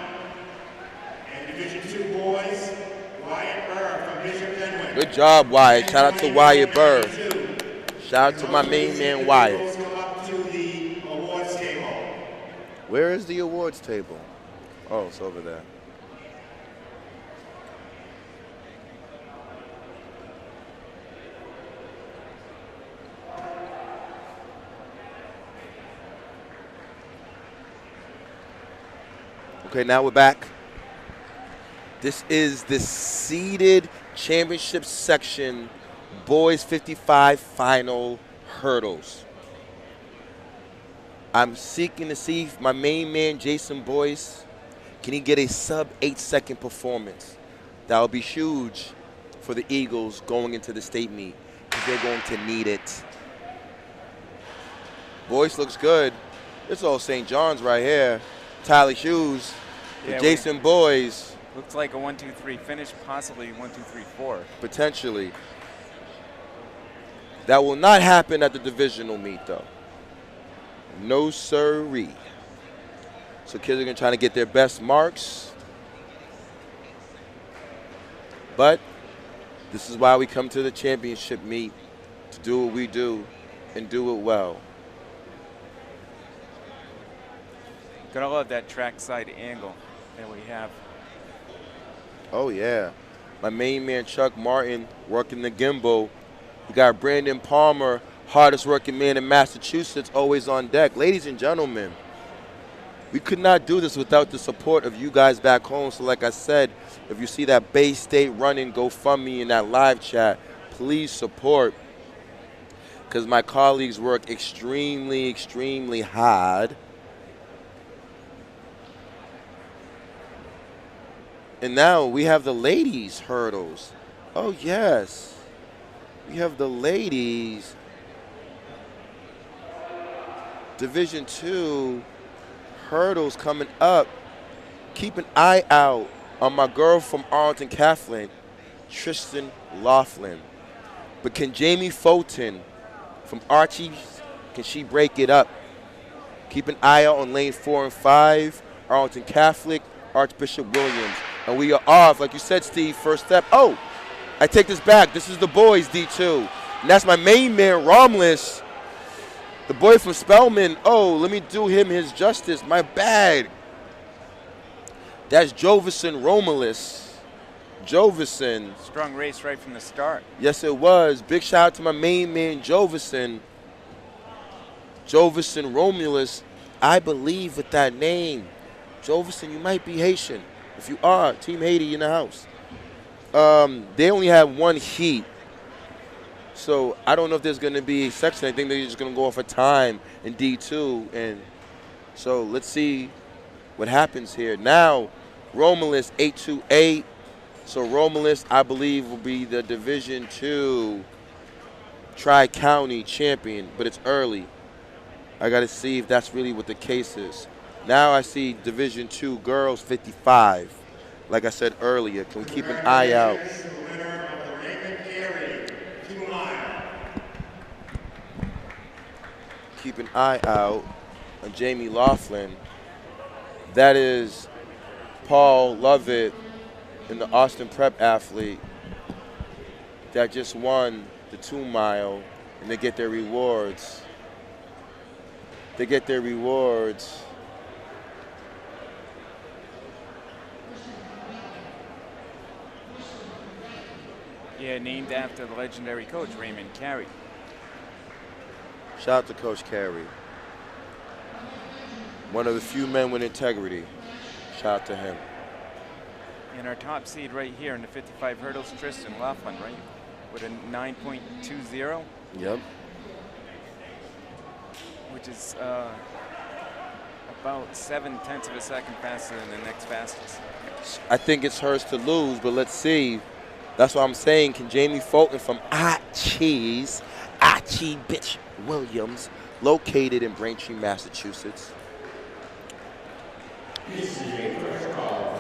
And Division 2 boys, Wyatt Burr from Bishop Fenwick. Good job, Wyatt. Shout out to Wyatt Burr. Shout out to my main man, Wyatt. Come up to the awards table. Where is the awards table? Oh, it's over there. Okay, now we're back. This is the seeded championship section, boys 55 final hurdles. I'm seeking to see if my main man, Jason Boyce, can he get a sub 8-second performance? That will be huge for the Eagles going into the state meet because they're going to need it. Boyce looks good. It's all St. John's right here. Tyler Hughes, Yeah, Jason Boyce. Looks like a 1-2-3 finish, possibly 1-2-3-4. Potentially. That will not happen at the divisional meet, though. No sirree. So kids are going to try to get their best marks. But this is why we come to the championship meet, to do what we do and do it well. Gotta love that trackside angle that we have. Oh, yeah. My main man, Chuck Martin, working the gimbal. We got Brandon Palmer, hardest working man in Massachusetts, always on deck. Ladies and gentlemen, we could not do this without the support of you guys back home. So like I said, if you see that Bay State running GoFundMe in that live chat, please support, because my colleagues work extremely, extremely hard. And now we have the ladies hurdles. Oh, yes. We have the ladies. Division II hurdles coming up. Keep an eye out on my girl from Arlington Catholic, Tristan Laughlin. But can Jamie Fulton from Archie, can she break it up? Keep an eye out on lane 4 and 5, Arlington Catholic, Archbishop Williams. And we are off, like you said, Steve, first step. Oh, I take this back. This is the boys, D2. And that's my main man, Romulus, the boy from Spelman. Oh, let me do him his justice. My bad. That's Jovison Romulus. Jovison. Strong race right from the start. Yes, it was. Big shout out to my main man, Jovison. Jovison Romulus, I believe with that name. Jovison, you might be Haitian. If you are, Team Haiti in the house. They only have one heat. So I don't know if there's going to be a section. I think they're just going to go off a time in D2. And so let's see what happens here. Now, Romulus 828. So Romulus, I believe, will be the Division II Tri-County champion, but it's early. I got to see if that's really what the case is. Now I see Division II girls 55. Like I said earlier, can we keep an eye out? Keep an eye out on Jamie Laughlin. That is Paul Lovett and the Austin Prep athlete that just won the 2 mile, and they get their rewards. They get their rewards. Yeah, named after the legendary coach, Raymond Carey. Shout out to Coach Carey. One of the few men with integrity. Shout out to him. And our top seed right here in the 55 hurdles, Tristan Laughlin, right? With a 9.20. Yep. Which is about 0.7 of a second faster than the next fastest. I think it's hers to lose, but let's see. That's what I'm saying. Can Jamie Fulton from Archie Bitch Williams, located in Braintree, Massachusetts? This is a first call.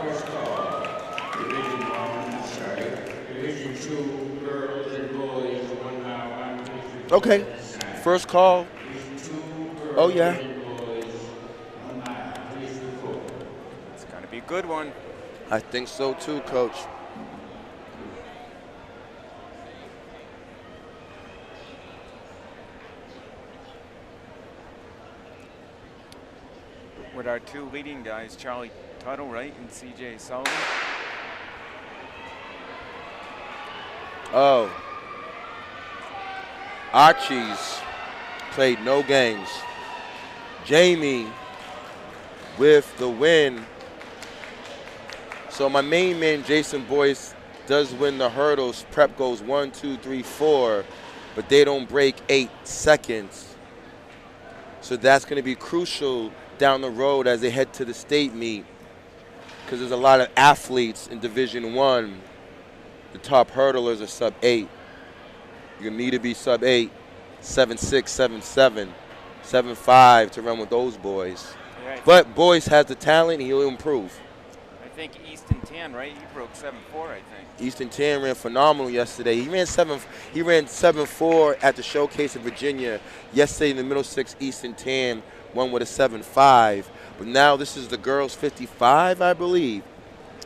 Division 1, sorry. Division 2, girls and boys, 1 mile. Okay. First call. Division 2, girls Oh, yeah. and boys, 1 mile. Division 4. It's going to be a good one. I think so too, Coach. With our 2 leading guys, Charlie Tuttle, right, and CJ Sullivan. Oh. Archie's played no games. Jamie with the win So my main man, Jason Boyce, does win the hurdles. Prep goes 1, 2, 3, 4, but they don't break 8 seconds. So that's going to be crucial down the road as they head to the state meet, because there's a lot of athletes in Division 1. The top hurdlers are sub 8. You're going to need to be sub 8, 7'6", 7'7", 7'5" to run with those boys. Yeah, But Boyce has the talent, he'll improve. I think Easton Tan, right? He broke 7'4", I think. Easton Tan ran phenomenal yesterday. He ran 7'4" at the showcase in Virginia. Yesterday in the middle 6, Easton Tan won with a 7'5". But now this is the girls 55, I believe,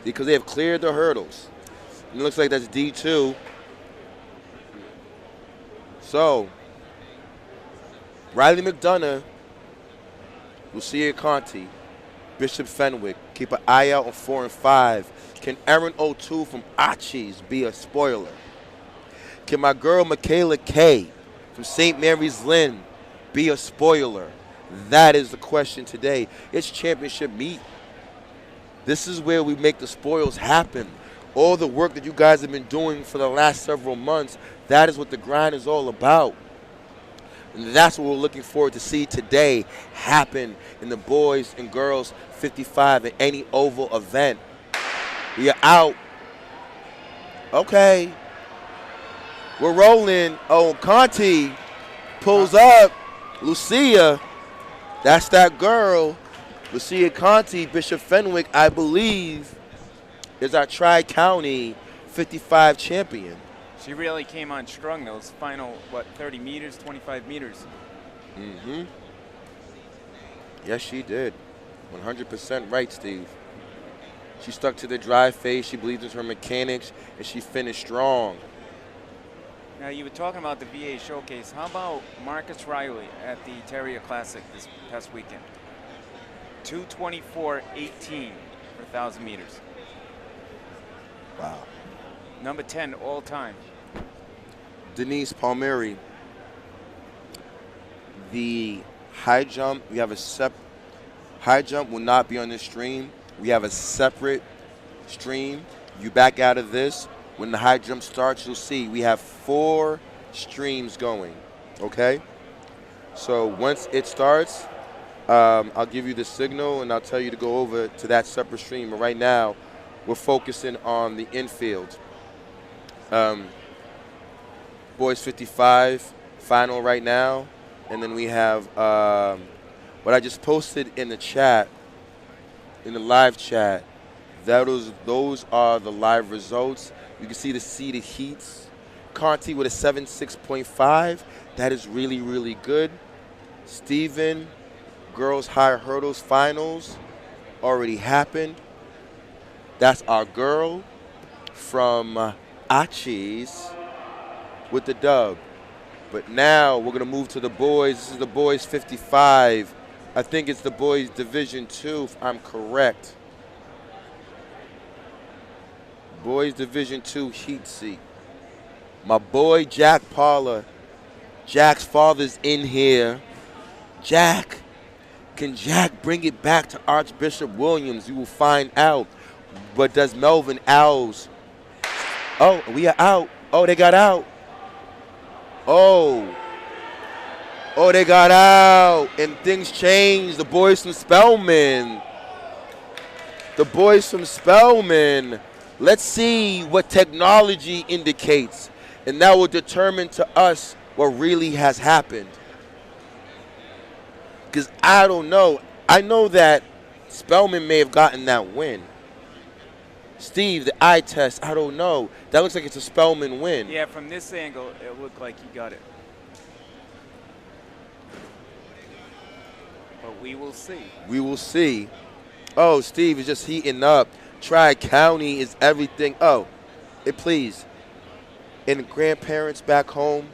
because they have cleared the hurdles. And it looks like that's D2. So, Riley McDonough, Lucia Conti, Bishop Fenwick. Keep an eye out on 4 and 5. Can Erin O'Toole from Archie's be a spoiler? Can my girl Michaela Kay from St. Mary's Lynn be a spoiler? That is the question today. It's championship meet. This is where we make the spoils happen. All the work that you guys have been doing for the last several months, that is what the grind is all about. And that's what we're looking forward to see today happen in the boys and girls 55 at any oval event. We are out. Okay. We're rolling. Oh, Conti pulls up. Lucia, that's that girl. Lucia Conti, Bishop Fenwick, I believe, is our Tri-County 55 champion. She really came on strong those final, 30 meters, 25 meters. Mm-hmm. Yes, she did. 100% right, Steve. She stuck to the drive phase. She believed in her mechanics, and she finished strong. Now, you were talking about the VA showcase. How about Marcus Riley at the Terrier Classic this past weekend? 2:24.18 for 1,000 meters. Wow. Number 10 all time. Denise Palmieri. The high jump, we have a high jump will not be on this stream. We have a separate stream. You back out of this. When the high jump starts, you'll see we have 4 streams going, okay? So once it starts, I'll give you the signal and I'll tell you to go over to that separate stream. But right now, we're focusing on the infield. Boys 55 final right now. And then we have what I just posted in the chat, in the live chat. Those are the live results. You can see the seeded heats. Conti with a 7.6.5. That is really, really good. Steven, girls high hurdles finals already happened. That's our girl from Archie's with the dub. But now we're going to move to the boys. This is the boys 55. I think it's the boys Division 2, if I'm correct. Boys Division 2 heat seat. My boy Jack Paula. Jack's father's in here. Jack, can Jack bring it back to Archbishop Williams? You will find out. But does Melvin Owls? Oh, we are out. Oh, they got out. Oh, they got out, and things changed. The boys from Spelman. Let's see what technology indicates, and that will determine to us what really has happened. Because I don't know. I know that Spelman may have gotten that win. Steve, the eye test, I don't know. That looks like it's a Spelman win. Yeah, from this angle, it looked like he got it. But we will see. We will see. Oh, Steve is just heating up. Tri-County is everything. Oh, please. And grandparents back home,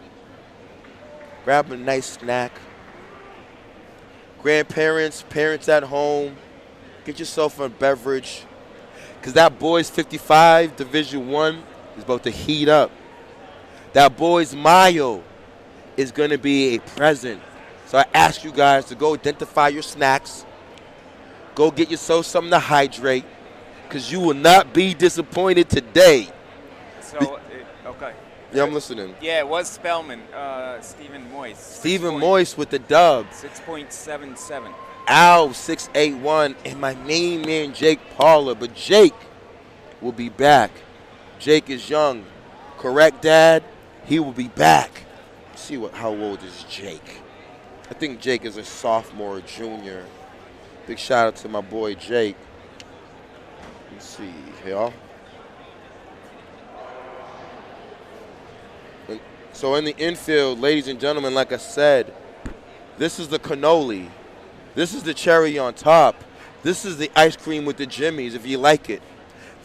grab a nice snack. Grandparents, parents at home, get yourself a beverage. Because that boys 55 Division 1 is about to heat up. That boys mile is going to be a present. So I ask you guys to go identify your snacks. Go get yourself something to hydrate. because you will not be disappointed today. So, okay. Yeah, I'm listening. Yeah, it was Spellman, Stephen Moyce. Stephen Moyce with the dub. 6.77. Al 681 and my main man Jake Paula, but Jake will be back. Jake is young, correct, Dad? He will be back. Let's see how old is Jake? I think Jake is a sophomore or junior. Big shout out to my boy Jake. Let's see, y'all. So in the infield, ladies and gentlemen, like I said, this is the cannoli. This is the cherry on top. This is the ice cream with the jimmies, if you like it.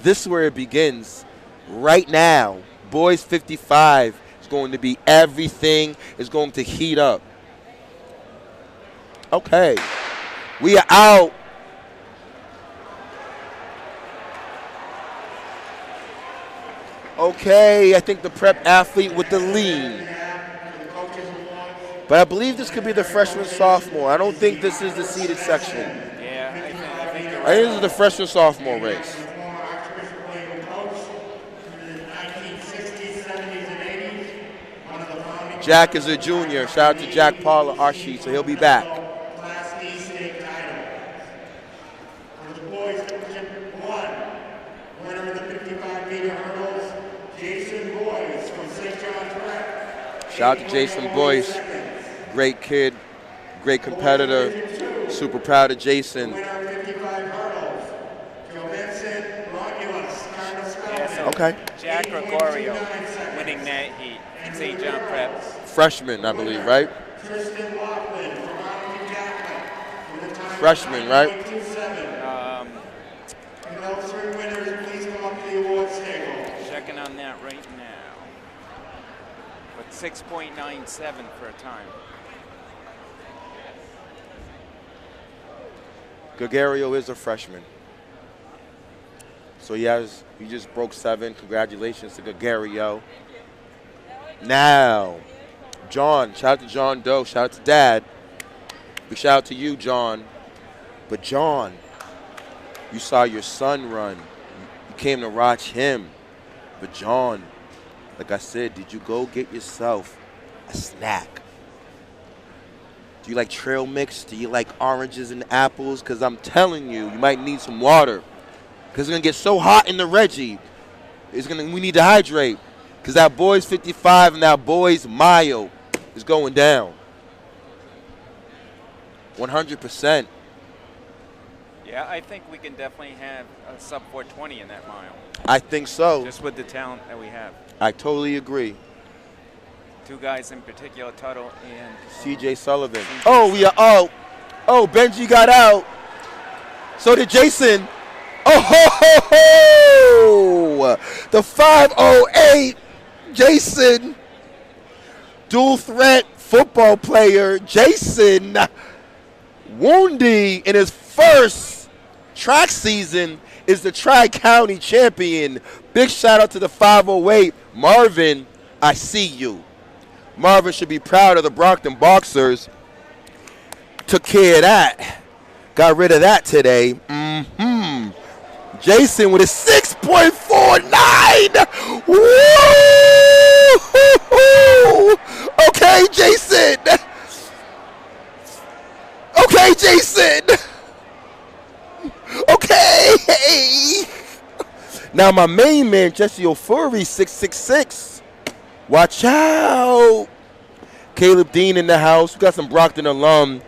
This is where it begins. Right now, boys 55 is going to be everything is going to heat up. Okay. We are out. Okay, I think the prep athlete with the lean. But I believe this could be the freshman sophomore. I don't think this is the seeded section. Yeah, I think you're I right. think this is the freshman sophomore race. Jack is a junior. Shout out to Jack Paula, our sheet, so he'll be back. Class D state title. For the boys, Division 1, winner of the 55-meter hurdles, Jason Boyce from St. John's Prep. Shout out to Jason Boyce. Great kid, great competitor. Super proud of Jason. Winner of 55 hurdles, Joe Vincent Romulus, Carlos Yeah, so Okay. Jack Gregorio winning that heat from St. John Prep. Freshman, I believe, right? Tristan Laughlin from Arlington Catholic. With a time Freshman, right? 9.27. And those three winners, please come up to the awards table. Checking on that right now. But 6.97 for a time. Gregorio is a freshman. So he just broke 7. Congratulations to Gregorio. Now, John, shout out to John Doe, shout out to Dad. Big shout out to you, John. But John, you saw your son run. You came to watch him. But John, like I said, did you go get yourself a snack? Do you like trail mix? Do you like oranges and apples? Because I'm telling you, you might need some water. Because it's going to get so hot in the Reggie. We need to hydrate. Because that boys 55 and that boys mile is going down. 100%. Yeah, I think we can definitely have a sub 420 in that mile. I think so. Just with the talent that we have. I totally agree. Two guys in particular, Tuttle and C.J. Sullivan. Oh, we are out. Oh, Benji got out. So did Jason. Oh, ho, ho, ho. The 508, Jason. Dual threat football player, Jason Woundy, in his first track season is the Tri-County champion. Big shout out to the 508. Marvin, I see you. Marvin should be proud of the Brockton Boxers. Took care of that. Got rid of that today. Jason with a 6.49. Woo! Okay, Jason. Okay, Jason. Okay. Now my main man, Jesse Ofuri, 666. Watch out. Caleb Dean in the house. We got some Brockton alum.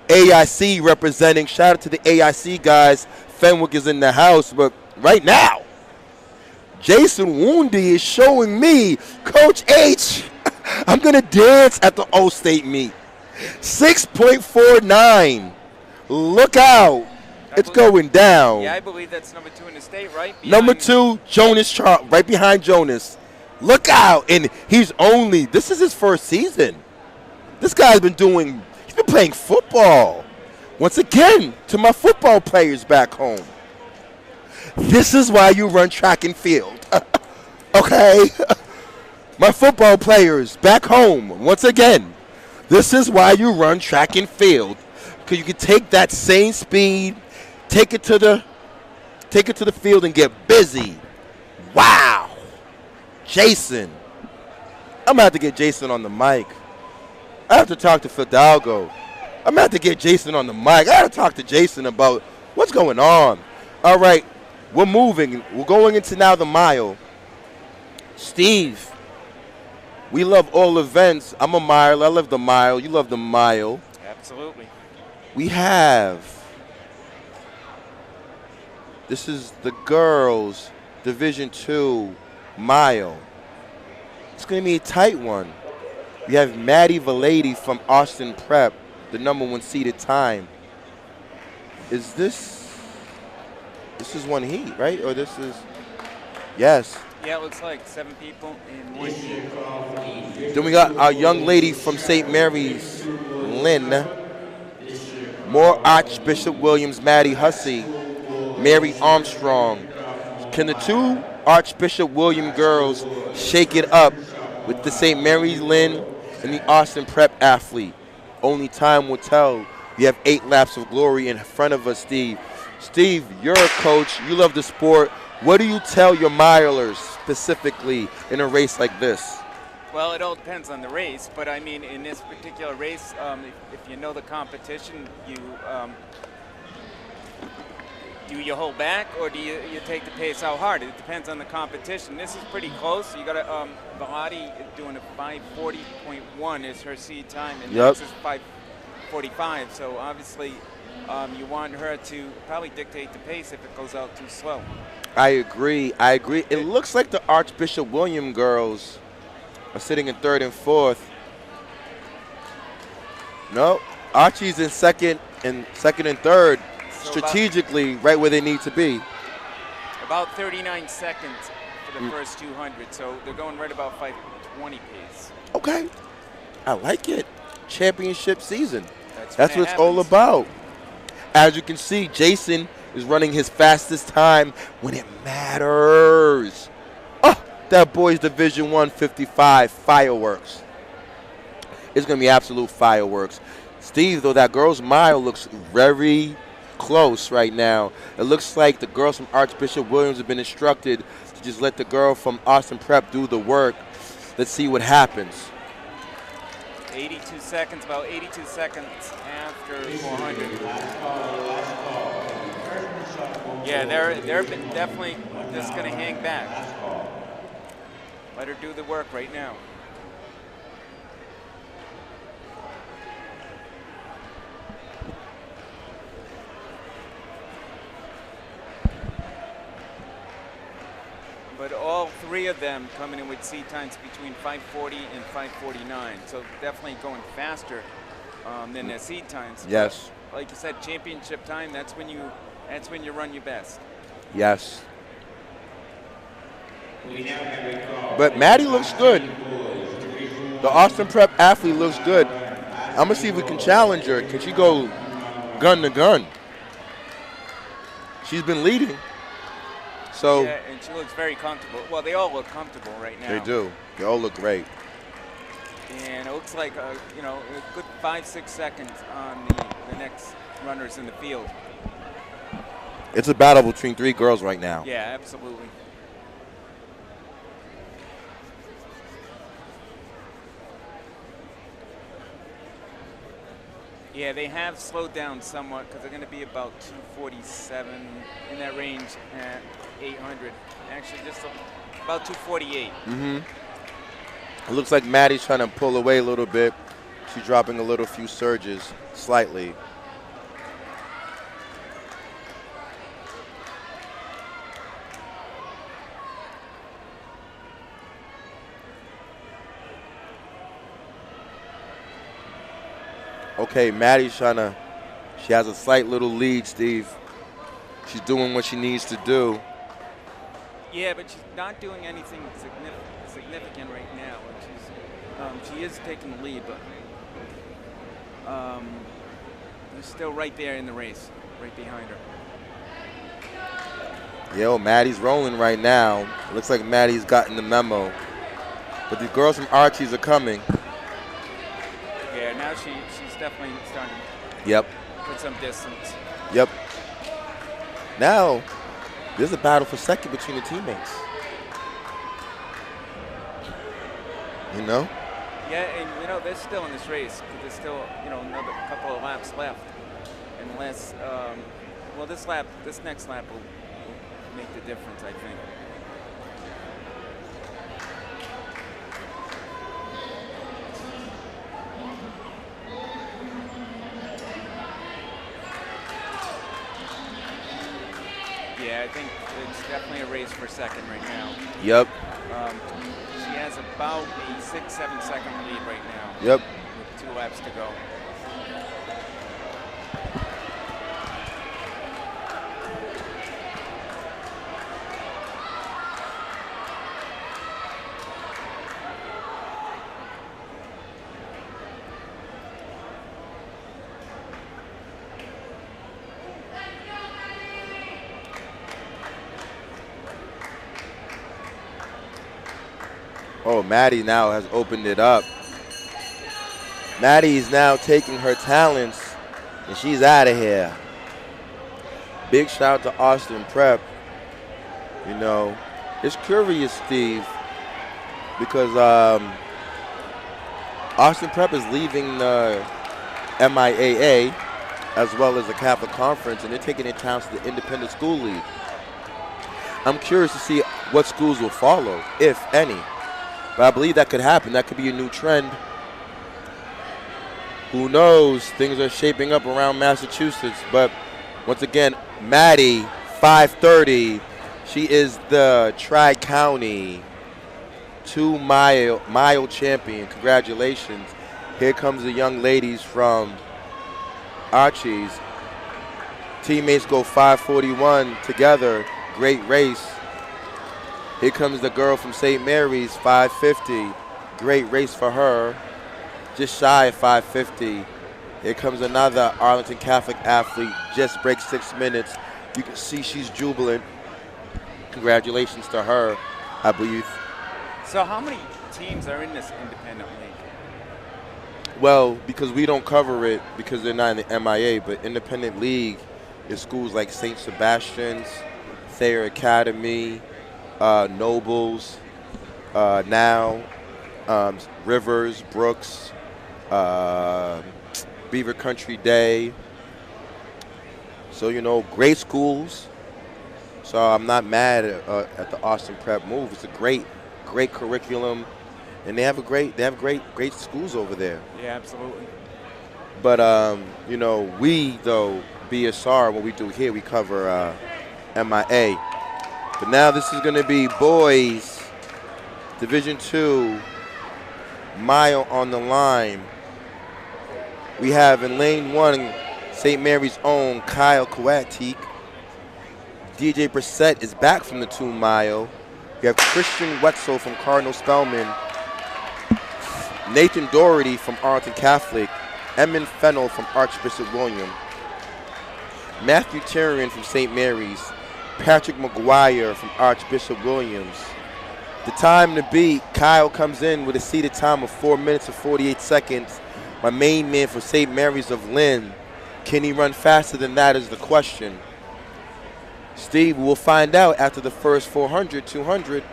AIC representing. Shout out to the AIC guys. Fenwick is in the house. But right now, Jason Woundy is showing me, Coach H, I'm going to dance at the O-State meet. 6.49. Look out. It's going down. yeah, I believe that's number 2 in the state, right? Number 2, Jonas Charles, right behind Jonas. Look out. And this is his first season. This guy's been playing football. Once again, to my football players back home. This is why you run track and field. Okay? My football players back home, once again, this is why you run track and field. Because you can take that same speed, take it to Take it to the field and get busy. Wow. Jason. I'm going to have to get Jason on the mic. I have to talk to Fidalgo. I'm going to have to get Jason on the mic. I got to talk to Jason about what's going on. All right, we're moving. We're going into now the mile. Steve, we love all events. I'm a mile. I love the mile. You love the mile. Absolutely. We have, this is the girls' Division II mile. It's going to be a tight one. We have Maddie Valady from Austin Prep, the #1 seeded time. Is this is one heat, right? Or this is, yes. Yeah, it looks like 7 people in one heat. Then we got our young lady from St. Mary's, Lynn. More Archbishop Williams, Maddie Hussey, Mary Armstrong. Can the 2 Archbishop William girls shake it up with the St. Mary's Lynn and the Austin Prep athlete? Only time will tell. We have 8 laps of glory in front of us, Steve. Steve, you're a coach. You love the sport. What do you tell your milers specifically in a race like this? Well, it all depends on the race, but I mean, in this particular race, if you know the competition, do you hold back or do you take the pace out hard? It depends on the competition. This is pretty close. You got a Varsity doing a 5:40.1 is her seed time, and yep. This is 5:45. So obviously, you want her to probably dictate the pace if it goes out too slow. I agree. It looks like the Archbishop William girls are sitting in 3rd and 4th. No, Archie's in second and 3rd, so strategically right where they need to be. About 39 seconds for the first 200, so they're going right about 5:20 pace. Okay, I like it. Championship season. That's what it's all about. As you can see, Jason is running his fastest time when it matters. Oh, that boy's Division I 55 fireworks. It's going to be absolute fireworks. Steve, though, that girl's mile looks very close right now. It looks like the girls from Archbishop Williams have been instructed to just let the girl from Austin Prep do the work. Let's see what happens. 82 seconds, about 82 seconds after 400. Yeah, they're definitely just going to hang back. Let her do the work right now. But all 3 of them coming in with seed times between 5:40 and 5:49, so definitely going faster than their seed times. Yes. But like you said, championship time, that's when you run your best. Yes. But Maddie looks good. The Austin Prep athlete looks good. I'm going to see if we can challenge her. Can she go gun to gun? She's been leading. So yeah, and she looks very comfortable. Well, they all look comfortable right now. They do. They all look great. And it looks like a good 5-6 seconds on the next runners in the field. It's a battle between 3 girls right now. Yeah, absolutely. Yeah, they have slowed down somewhat because they're going to be about 247 in that range at 800. Actually, just about 248. Mm-hmm. It looks like Maddie's trying to pull away a little bit. She's dropping a few surges slightly. Okay, Maddie's she has a slight little lead, Steve. She's doing what she needs to do. Yeah, but she's not doing anything significant right now. She is taking the lead, but they're still right there in the race, right behind her. Yo, Maddie's rolling right now. It looks like Maddie's gotten the memo. But the girls from Archie's are coming. Yeah, now she's definitely starting to put some distance. Yep. Now, There's a battle for second between the teammates. You know? Yeah, and you know, they're still in this race, but there's still, you know, another couple of laps left. Unless, well, this next lap will make the difference, I think. Yeah, I think it's definitely a race for second right now. Yep. She has about a 6-7 second lead right now. Yep. With 2 laps to go. Oh, Maddie now has opened it up. Maddie's now taking her talents, and she's out of here. Big shout out to Austin Prep. You know, it's curious, Steve, because Austin Prep is leaving the MIAA as well as the Catholic Conference, and they're taking their talents to the Independent School League. I'm curious to see what schools will follow, if any. But I believe that could happen. That could be a new trend. Who knows? Things are shaping up around Massachusetts. But once again, Maddie, 5:30. She is the Tri-County 2-mile champion. Congratulations. Here comes the young ladies from Archie's. Teammates go 5:41 together. Great race. Here comes the girl from St. Mary's, 5:50. Great race for her. Just shy of 5:50. Here comes another Arlington Catholic athlete, just breaks 6 minutes. You can see she's jubilant. Congratulations to her, I believe. So how many teams are in this independent league? Well, because we don't cover it because they're not in the MIA, but independent league is schools like St. Sebastian's, Thayer Academy, Nobles, now Rivers, Brooks, Beaver Country Day. So, you know, great schools. So I'm not mad at the Austin Prep move. It's a great curriculum, and they have great schools over there. Yeah, absolutely. But you know, we though BSR, what we do here, we cover MIA. But now this is going to be boys Division II mile on the line. We have in lane 1 St. Mary's own Kyle Kowatik. DJ Brissett is back from the 2 mile. We have Christian Wetzel from Cardinal Spellman. Nathan Doherty from Arlington Catholic. Emin Fennell from Archbishop William. Matthew Tyrion from St. Mary's. Patrick McGuire from Archbishop Williams. The time to beat, Kyle comes in with a seated time of 4 minutes and 48 seconds. My main man for St. Mary's of Lynn. Can he run faster than that is the question. Steve, we'll find out after the first 400, 200.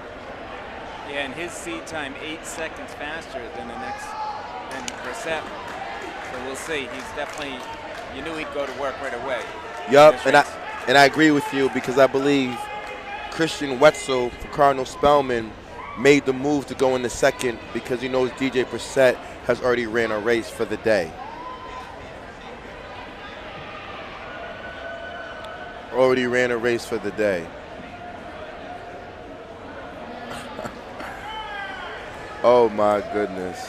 Yeah, and his seed time 8 seconds faster than Brissett. So we'll see. He's definitely, you knew he'd go to work right away. Yup, and I agree with you because I believe Christian Wetzel for Cardinal Spellman made the move to go in the second because he knows DJ Brissett has already ran a race for the day. Already ran a race for the day. Oh my goodness.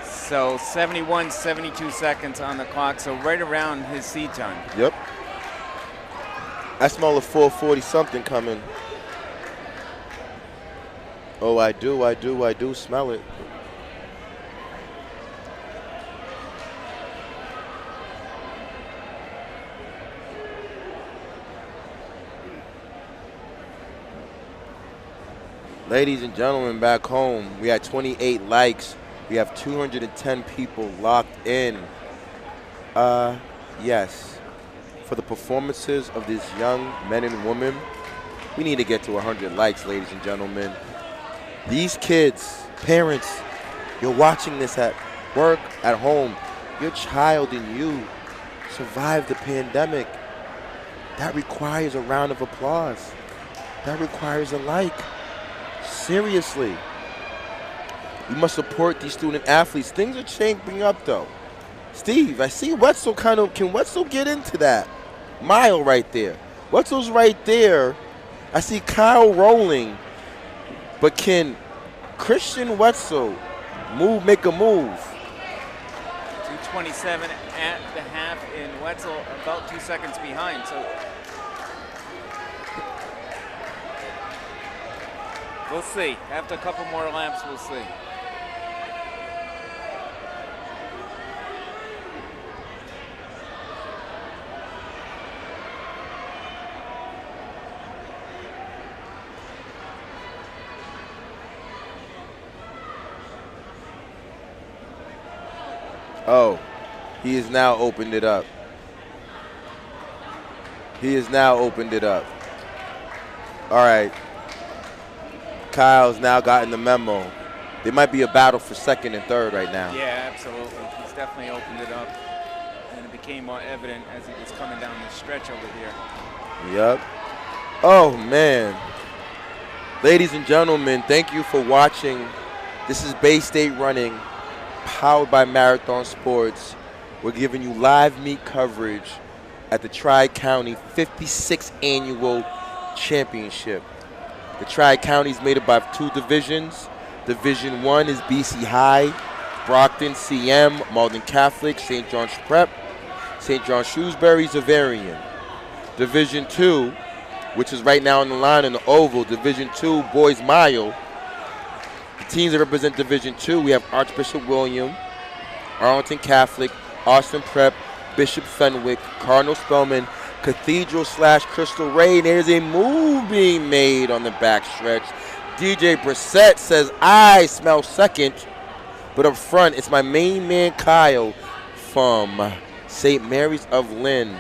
So 71, 72 seconds on the clock, so right around his seed time. Yep. I smell a 440 something coming. Oh, I do smell it. Ladies and gentlemen, back home, we had 28 likes We have 210 people locked in. Yes. For the performances of these young men and women, we need to get to 100 likes, ladies and gentlemen. These kids, parents, you're watching this at work, at home. Your child and you survived the pandemic. That requires a round of applause. That requires a like. Seriously. We must support these student athletes. Things are shaping up, though. Steve, I see Wetzel can Wetzel get into that mile right there? Wetzel's right there. I see Kyle rolling, but can Christian Wetzel make a move? 2:27 at the half, and Wetzel about 2 seconds behind. So we'll see. After a couple more laps, we'll see. Oh, he has now opened it up. He has now opened it up. All right. Kyle's now gotten the memo. There might be a battle for second and third right now. Yeah, absolutely. He's definitely opened it up, and it became more evident as he was coming down the stretch over here. Yep. Oh, man. Ladies and gentlemen, thank you for watching. This is Bay State Running, powered by Marathon Sports. We're giving you live meet coverage at the Tri-County 56th Annual Championship. The Tri-County is made up of 2 divisions. Division 1 is BC High, Brockton, CM, Malden Catholic, St. John's Prep, St. John Shrewsbury, Zavarian. Division 2, which is right now on the line in the oval, Division 2 Boys Mile. The teams that represent Division 2, we have Archbishop William, Arlington Catholic, Austin Prep, Bishop Fenwick, Cardinal Spellman, Cathedral/Crystal Ray. There's a move being made on the backstretch. DJ Brissett says, I smell second. But up front, it's my main man, Kyle, from St. Mary's of Lynn,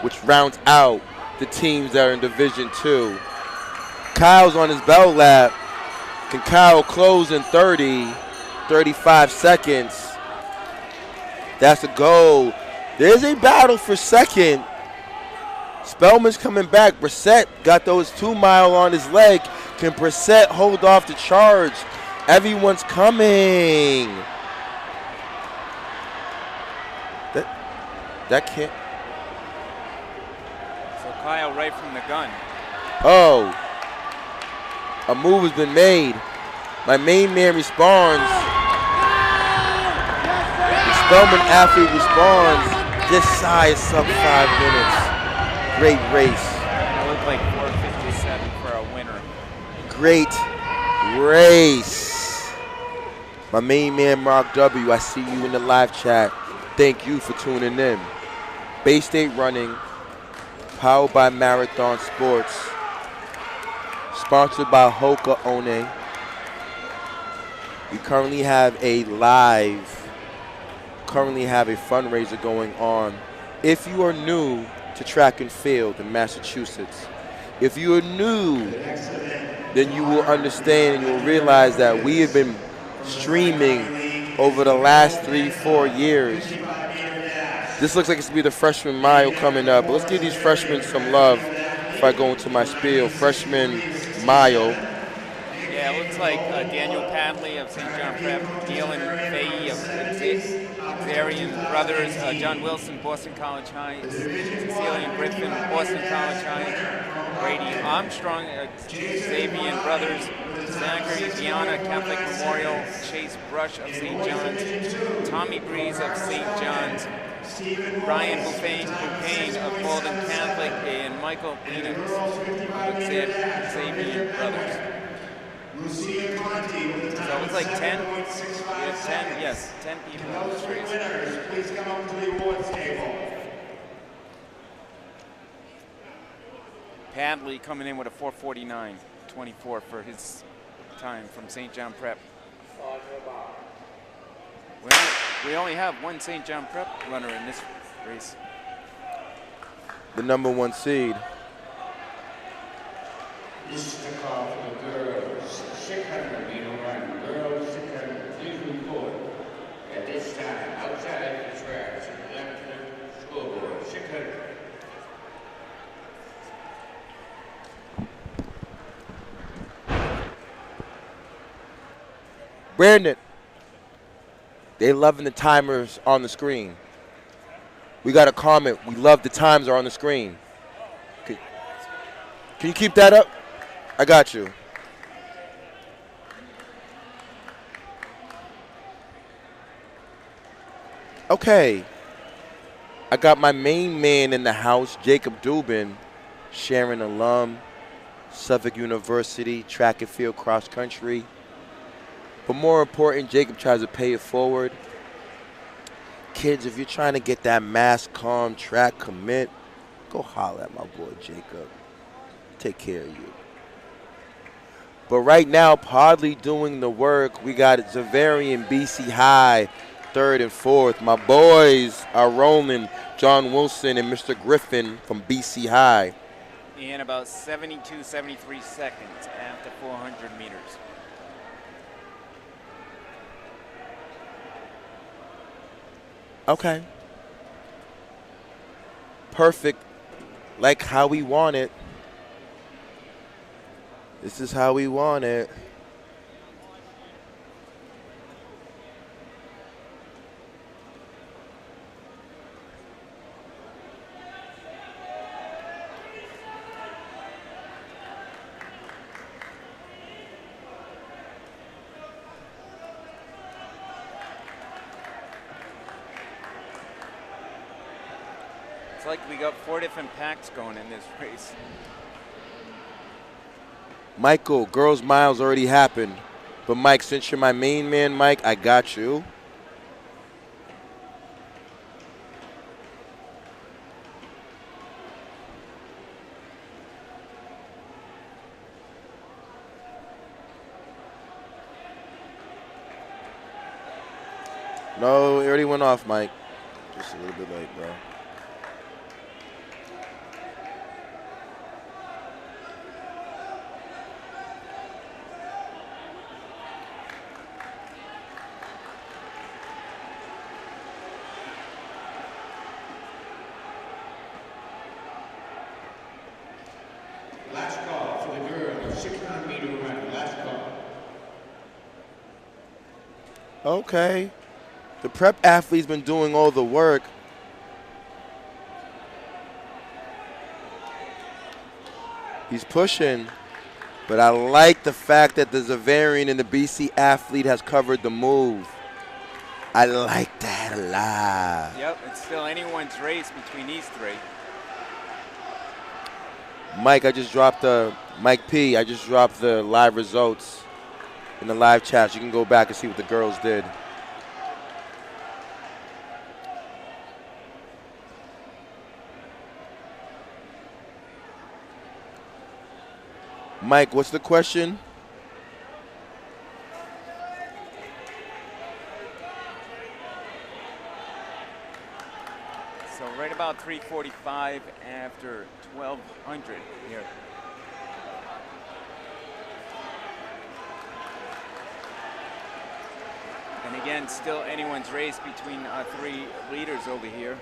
which rounds out the teams that are in Division 2. Kyle's on his bell lap. Can Kyle close in 35 seconds? That's a goal. There's a battle for second. Spellman's coming back. Brissett got those 2 mile on his leg. Can Brissett hold off the charge? Everyone's coming. That can't. So Kyle right from the gun. Oh. A move has been made. My main man responds. The Spellman athlete responds. Just shy of sub 5 minutes. Great race. It looked like 4:57 for a winner. Great race. My main man, Mark W., I see you in the live chat. Thank you for tuning in. Bay State Running, powered by Marathon Sports, sponsored by Hoka One. We currently have a fundraiser going on. If you are new to track and field in Massachusetts, if you are new, then you will understand and you will realize that we have been streaming over the last 3-4 years. This looks like it's going to be the freshman mile coming up, but let's give these freshmen some love if I go into my spiel. Freshman mile. Yeah, it looks like Daniel Padley of St. John Prep, Dylan Fahey of Xaverian Brothers, John Wilson, Boston College High, Cecilian Griffin, Boston College High, Brady Armstrong, Xavier Brothers, Zachary Gianna, Catholic Memorial, Chase Brush of St. John's, Tommy Breeze of St. John's, Brian Boufain of Malden Catholic, and Michael Phoenix of Xavier Brothers. So it was like 10? We have 10? Yes, 10 people in this race. Please come up to the awards table. Padley coming in with a 4:49.24 for his time from St. John Prep. We only have one St. John Prep runner in this race. The number 1 seed. This is the call for the girls. 600-meter run. Girls 600. Please report at this time outside the tracks and left to the scoreboard. 600. Brandon, they loving the timers on the screen. We got a comment. We love the times are on the screen. Can you keep that up? I got you. Okay. I got my main man in the house, Jacob Dubin, Sharon alum, Suffolk University, track and field, cross country. But more important, Jacob tries to pay it forward. Kids, if you're trying to get that mass comm track commit, go holler at my boy Jacob. Take care of you. But right now, Podley doing the work. We got Zavarian, BC High, 3rd and 4th. My boys are rolling, John Wilson and Mr. Griffin from BC High. In about 72, 73 seconds after 400 meters. Okay. Perfect. Like how we want it. This is how we want it. It's like we got 4 different packs going in this race. Michael, girls' miles already happened. But Mike, since you're my main man, Mike, I got you. No, it already went off, Mike. Just a little bit late, bro. Last call for the girls. 600-meter run. Last call. Okay. The prep athlete's been doing all the work. He's pushing, but I like the fact that the Zavarian and the BC athlete has covered the move. I like that a lot. Yep, it's still anyone's race between these 3. Mike, Mike P, I just dropped the live results in the live chat. You can go back and see what the girls did. Mike, what's the question? So right about 3:45 after 1200 here. And again, still anyone's race between our 3 leaders over here.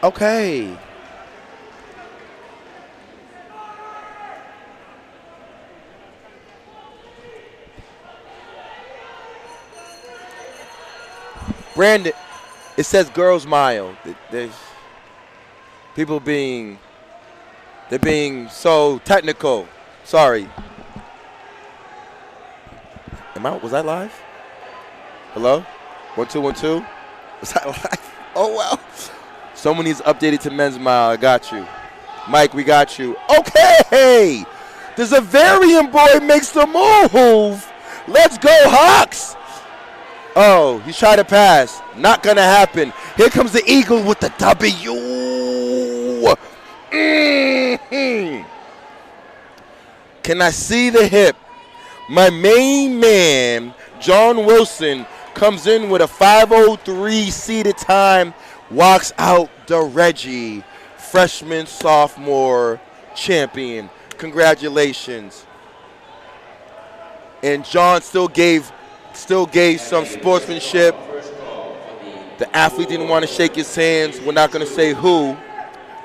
Okay. Brandon, it says girls mile. There's people they're being so technical. Sorry. Was I live? Hello? 1 2 1 2. Was I live? Oh well. Someone needs updated to men's mile. I got you. Mike, we got you. Okay. The Zavarian boy makes the move. Let's go, Hawks. Oh, he's trying to pass. Not going to happen. Here comes the Eagle with the W. Can I see the hip? My main man, John Wilson, comes in with a 5:03 seated time, walks out the Reggie, freshman, sophomore champion. Congratulations. And John still gave some sportsmanship. The athlete didn't want to shake his hands. We're not going to say who.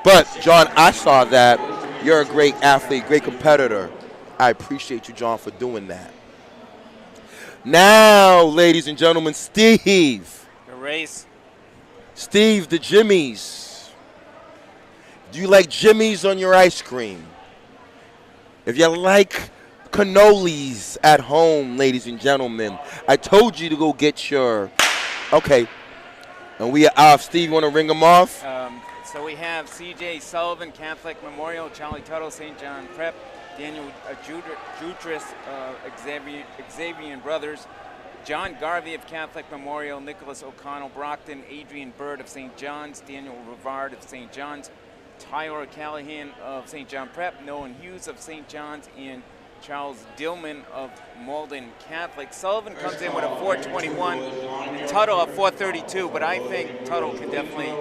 But, John, I saw that. You're a great athlete, great competitor. I appreciate you, John, for doing that. Now, ladies and gentlemen, Steve. The race. Steve, the Jimmies. Do you like Jimmies on your ice cream? If you like cannolis at home, ladies and gentlemen, I told you to go get your. Okay. And we are off. Steve, you want to ring them off? So we have C.J. Sullivan, Catholic Memorial, Charlie Tuttle, St. John Prep, Daniel Jutris, Xavier Brothers, John Garvey of Catholic Memorial, Nicholas O'Connell, Brockton, Adrian Bird of St. John's, Daniel Rivard of St. John's, Tyler Callahan of St. John Prep, Nolan Hughes of St. John's, and Charles Dillman of Malden Catholic. Sullivan comes in with a 4:21, and Tuttle a 4:32, but I think Tuttle can definitely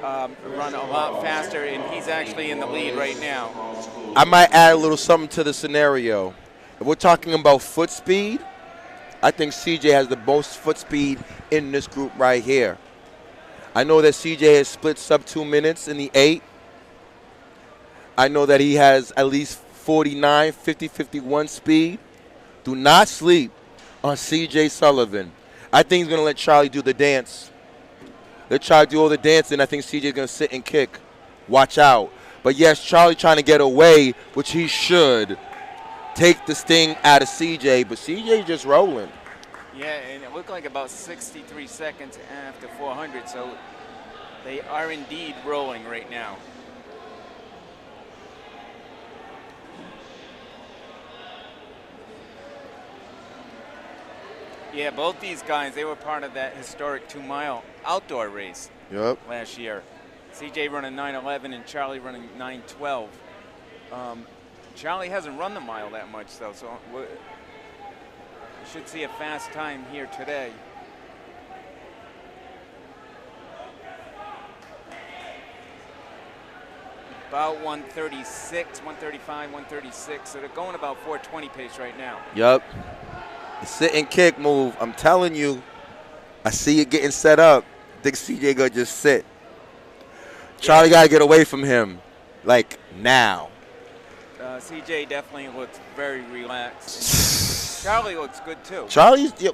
run a lot faster, and he's actually in the lead right now. I might add a little something to the scenario. If we're talking about foot speed, I think CJ has the most foot speed in this group right here. I know that CJ has split sub 2 minutes in the 8. I know that he has at least 49, 50, 51 speed. Do not sleep on CJ Sullivan. I think he's going to let Charlie do the dance. Let Charlie do all the dancing. I think CJ is going to sit and kick. Watch out. But yes, Charlie trying to get away, which he should. Take the sting out of CJ, but CJ just rolling. Yeah, and it looked like about 63 seconds after 400, so they are indeed rolling right now. Yeah, both these guys, they were part of that historic 2-mile outdoor race last year. CJ running 9:11 and Charlie running 9:12. Charlie hasn't run the mile that much, though, so we should see a fast time here today. About 136, 135, 136. So they're going about 420 pace right now. Yep. The sit and kick move. I'm telling you, I see it getting set up. I think CJ gonna just sit. Charlie got to get away from him, like now. CJ definitely looks very relaxed. Charlie looks good too.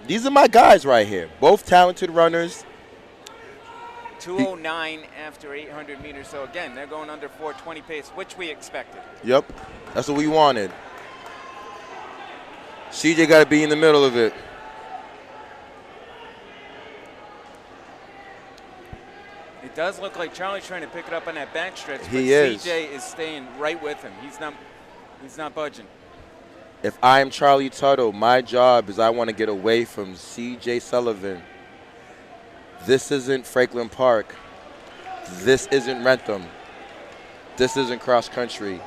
These are my guys right here. Both talented runners. 209 after 800 meters. So again, they're going under 420 pace, which we expected. Yep, that's what we wanted. CJ got to be in the middle of it. It does look like Charlie's trying to pick it up on that back stretch, but CJ is staying right with him. He's not budging. If I am Charlie Tuttle, my job is I want to get away from CJ Sullivan. This isn't Franklin Park. This isn't Rentham. This isn't cross country.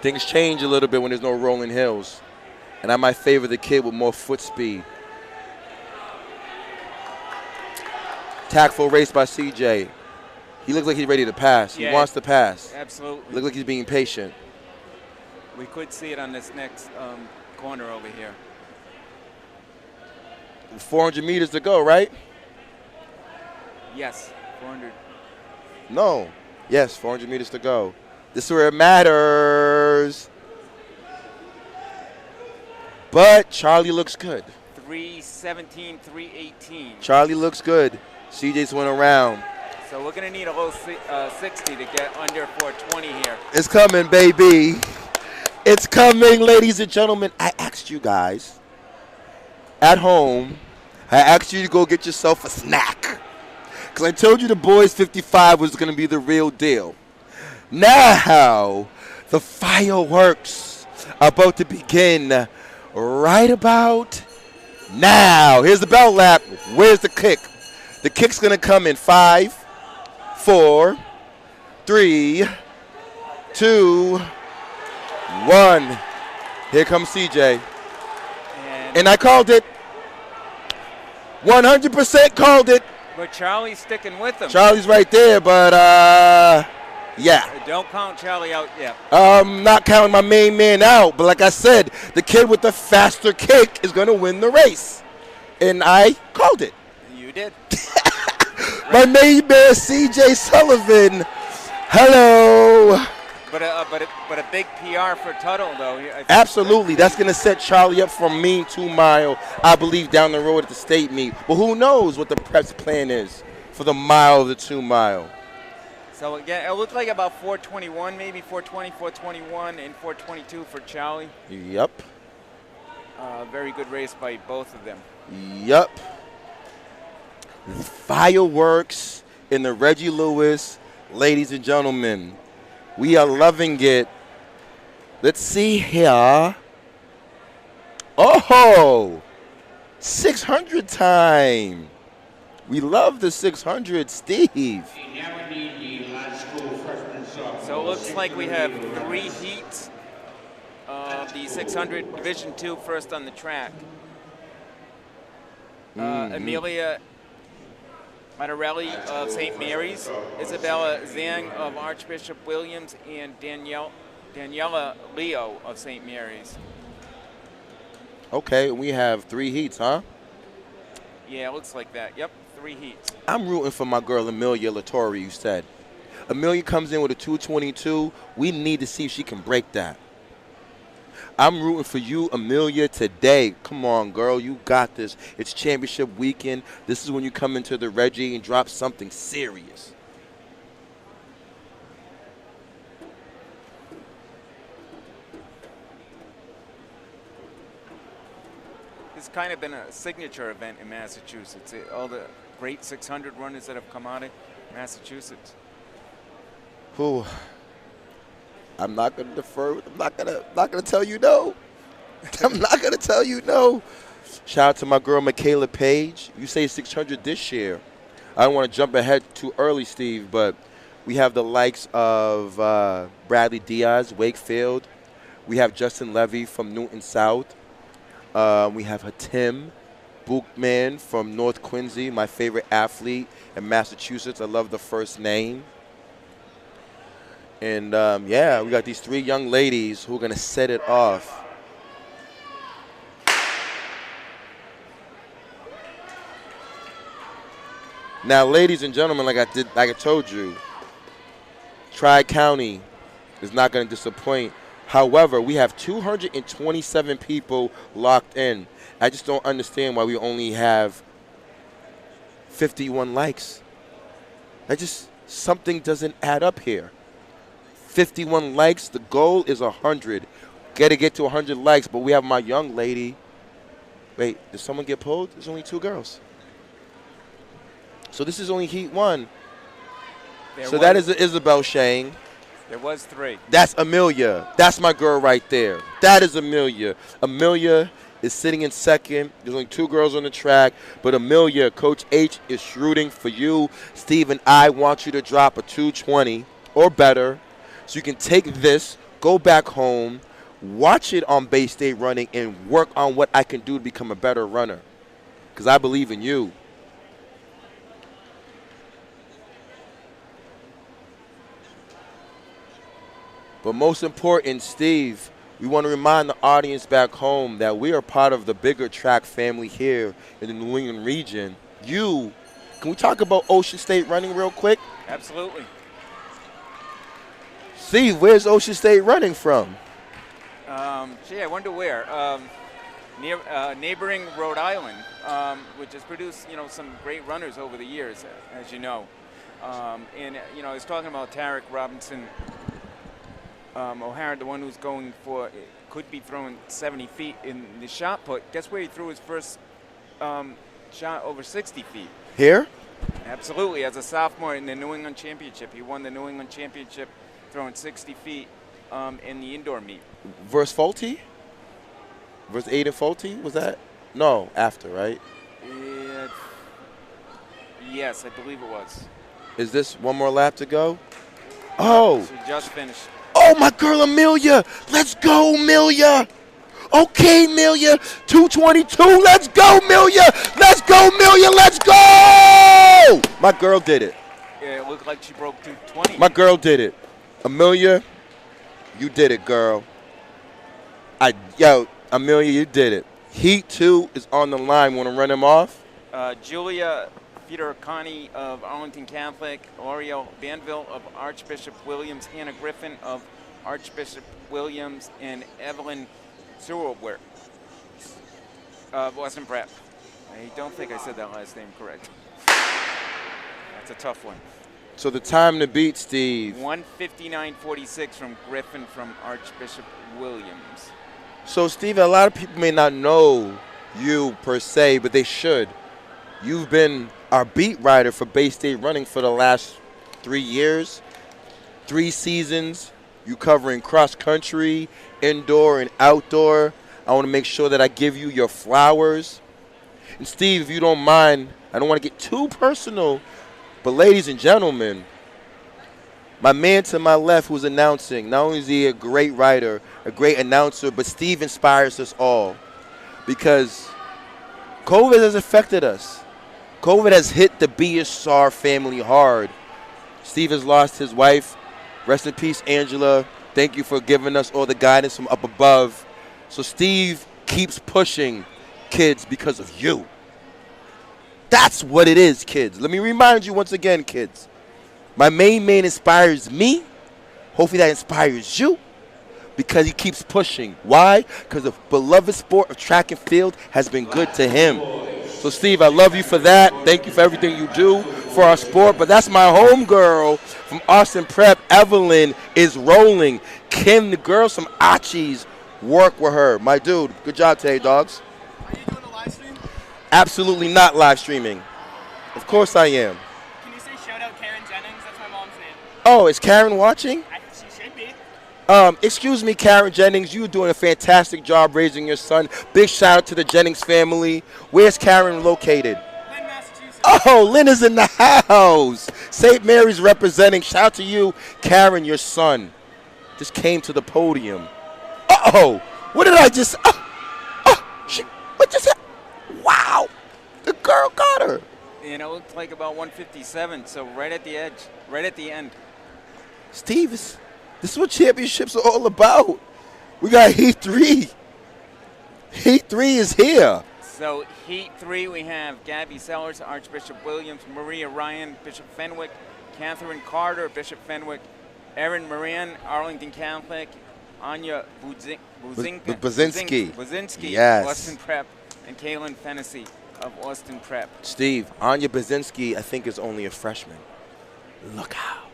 Things change a little bit when there's no rolling hills. And I might favor the kid with more foot speed. Tactful race by CJ. He looks like he's ready to pass. Yeah, he wants to pass. Absolutely. Looks like he's being patient. We could see it on this next corner over here. 400 meters to go, right? Yes, 400. No. Yes, 400 meters to go. This is where it matters. But Charlie looks good. 317, 318. Charlie looks good. CJ's went around. So we're going to need a low 60 to get under 420 here. It's coming, baby. It's coming, ladies and gentlemen. I asked you guys at home, I asked you to go get yourself a snack. Because I told you the boys 55 was going to be the real deal. Now, the fireworks are about to begin right about now. Here's the bell lap. Where's the kick? The kick's going to come in 5, 4, 3, 2, 1. Here comes CJ. And I called it. 100% called it. But Charlie's sticking with him. Charlie's right there, but yeah. Don't count Charlie out yet. Not counting my main man out, but like I said, the kid with the faster kick is going to win the race. And I called it. You did. My main man, CJ Sullivan. Hello. But a big PR for Tuttle, though. Absolutely. That's going to set Charlie up for a mean 2 mile, I believe, down the road at the state meet. But who knows what the prep's plan is for the mile of the 2 mile. So, again, it looked like about 421, maybe 420, 421, and 422 for Charlie. Yep. Very good race by both of them. Yep. Fireworks in the Reggie Lewis. Ladies and gentlemen, we are loving it. Let's see here. Oh, 600 time. We love the 600, Steve. So it looks like we have 3 heats of the 600 Division II first on the track. Amelia Mattarelli of St. Mary's, Isabella Zhang of Archbishop Williams, and Daniela Leo of St. Mary's. Okay, we have 3 heats, huh? Yeah, it looks like that. Yep, 3 heats. I'm rooting for my girl Amelia Latorre, you said. Amelia comes in with a 222. We need to see if she can break that. I'm rooting for you, Amelia, today. Come on, girl. You got this. It's championship weekend. This is when you come into the Reggie and drop something serious. It's kind of been a signature event in Massachusetts. All the great 600 runners that have come out of Massachusetts. Who? I'm not gonna defer. I'm not gonna tell you no. I'm not gonna tell you no. Shout out to my girl Michaela Page. You say 600 this year. I don't want to jump ahead too early, Steve, but we have the likes of Bradley Diaz, Wakefield. We have Justin Levy from Newton South. We have Hatim Bookman from North Quincy, my favorite athlete in Massachusetts. I love the first name. And, yeah, we got these 3 young ladies who are going to set it off. Now, ladies and gentlemen, like I told you, Tri-County is not going to disappoint. However, we have 227 people locked in. I just don't understand why we only have 51 likes. Something doesn't add up here. 51 likes. The goal is 100. Got to get to 100 likes, but we have my young lady. Wait, did someone get pulled? There's only 2 girls. So this is only heat 1. That is Isabel Shane. There was 3. That's Amelia. That's my girl right there. That is Amelia. Amelia is sitting in second. There's only 2 girls on the track. But Amelia, Coach H is rooting for you. Steve and I want you to drop a 220 or better so you can take this, go back home, watch it on Bay State Running, and work on what I can do to become a better runner. Because I believe in you. But most important, Steve, we want to remind the audience back home that we are part of the bigger track family here in the New England region. Can we talk about Ocean State Running real quick? Absolutely. Steve, where's Ocean State Running from? Gee, I wonder where. Near neighboring Rhode Island, which has produced, some great runners over the years, as you know. And I was talking about Tarek Robinson O'Hara, the one who's going for, could be throwing 70 feet in the shot put. Guess where he threw his first shot over 60 feet? Here? Absolutely. As a sophomore in the New England Championship. He won the New England Championship throwing 60 feet in the indoor meet. Versus Fulte? Versus Aiden Fulte? Was that? No, after, right? Yes, I believe it was. Is this one more lap to go? Oh. She just finished. Oh! Oh, my girl Amelia. Let's go, Amelia. Okay, Amelia. 222. Let's go, Amelia. Let's go, Amelia. Let's go. My girl did it. Yeah, it looked like she broke 220. My girl did it. Amelia, you did it, girl. Amelia, you did it. Heat 2 is on the line. Want to run him off? Julia Federcani of Arlington Catholic, L'Oreal Banville of Archbishop Williams, Hannah Griffin of Archbishop Williams, and Evelyn Zerwer of Western Prep. I don't think I said that last name correct. That's a tough one. So the time to beat, Steve. 1:59.46 from Griffin from Archbishop Williams. So, Steve, a lot of people may not know you per se, but they should. You've been our beat writer for Bay State Running for the last 3 years, 3 seasons. You covering cross country, indoor and outdoor. I want to make sure that I give you your flowers. And Steve, if you don't mind, I don't want to get too personal, but ladies and gentlemen, my man to my left who's announcing, not only is he a great writer, a great announcer, but Steve inspires us all because COVID has affected us. COVID has hit the BSR family hard. Steve has lost his wife. Rest in peace, Angela. Thank you for giving us all the guidance from up above. So Steve keeps pushing kids because of you. That's what it is, kids. Let me remind you once again, kids. My main man inspires me. Hopefully that inspires you because he keeps pushing. Why? Because the beloved sport of track and field has been good to him. So, Steve, I love you for that. Thank you for everything you do for our sport. But that's my homegirl from Austin Prep. Evelyn is rolling. Kim, the girl, some Achis, work with her. My dude, good job today, dogs. Are you doing a live stream? Absolutely not live streaming. Of course I am. Can you say shout out Karen Jennings? That's my mom's name. Oh, is Karen watching? She should be. Excuse me, Karen Jennings. You're doing a fantastic job raising your son. Big shout out to the Jennings family. Where's Karen located? Lynn, Massachusetts. Oh, Lynn is in the house. St. Mary's representing. Shout out to you, Karen, your son. Just came to the podium. Uh-oh. What did I just... what just happened? Wow. The girl got her. And it looked like about 157, so right at the edge, right at the end. Steve, this is what championships are all about. We got Heat 3. Heat 3 is here. So Heat 3, we have Gabby Sellers, Archbishop Williams, Maria Ryan, Bishop Fenwick, Catherine Carter, Bishop Fenwick, Erin Moran, Arlington Catholic, Anya Buzinski, Yes. Austin Prep, and Kaylin Fennessy of Austin Prep. Steve, Anya Buzinski, I think, is only a freshman. Look out.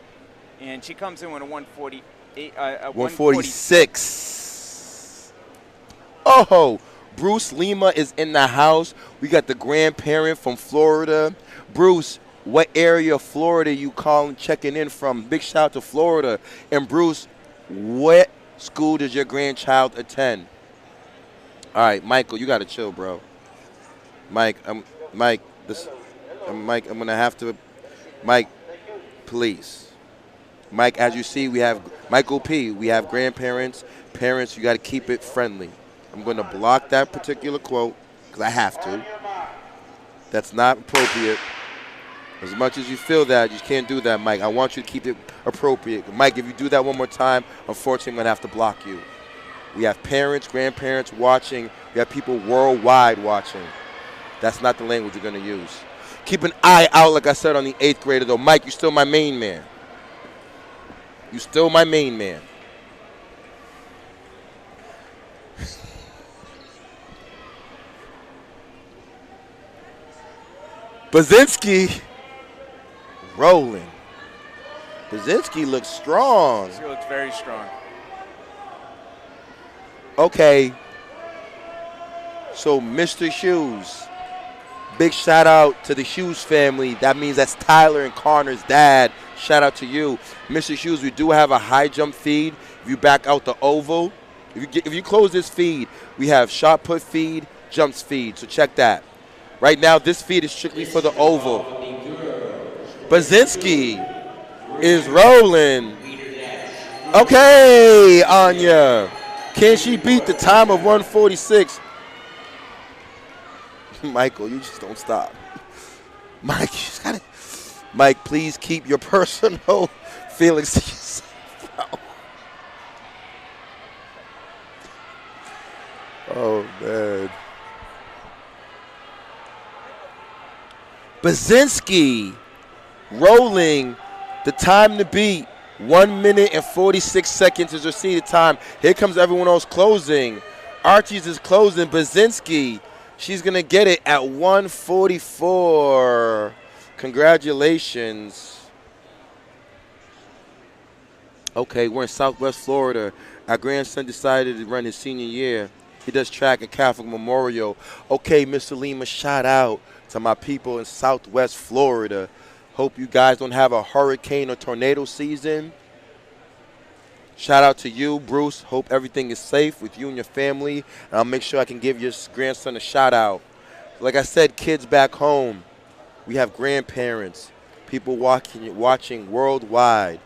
And she comes in with a 148, 146. Oh, Bruce Lima is in the house. We got the grandparent from Florida. Bruce, what area of Florida you calling, checking in from? Big shout out to Florida. And Bruce, what school does your grandchild attend? All right, Michael, you got to chill, bro. Mike, I'm going to have to, Mike, please. Mike, as you see, we have Michael P. We have grandparents, parents. You got to keep it friendly. I'm going to block that particular quote because I have to. That's not appropriate. As much as you feel that, you can't do that, Mike. I want you to keep it appropriate. Mike, if you do that one more time, unfortunately, I'm going to have to block you. We have parents, grandparents watching. We have people worldwide watching. That's not the language you're going to use. Keep an eye out, like I said, on the 8th grader, though. Mike, you're still my main man. You still my main man. Buzinski rolling. Buzinski looks strong. She looks very strong. Okay. So, Mr. Hughes. Big shout out to the Hughes family. That means that's Tyler and Connor's dad. Shout out to you. Mr. Hughes, we do have a high jump feed. If you back out the oval, if you close this feed, we have shot put feed, jumps feed. So check that. Right now, this feed is strictly for the oval. Buzinski is rolling. Okay, Anya. Can she beat the time of 146? Michael, you just don't stop. Mike, you just gotta. Mike, please keep your personal feelings to yourself, bro. Oh, man. Basinski rolling. The time to beat, 1 minute and 46 seconds is receded time. Here comes everyone else closing. Archie's is closing. Basinski, she's going to get it at 1:44. Congratulations. Okay, we're in Southwest Florida. Our grandson decided to run his senior year. He does track at Catholic Memorial. Okay, Mr. Lima, shout out to my people in Southwest Florida. Hope you guys don't have a hurricane or tornado season. Shout out to you, Bruce. Hope everything is safe with you and your family. And I'll make sure I can give your grandson a shout out. Like I said, kids back home, we have grandparents, people watching worldwide.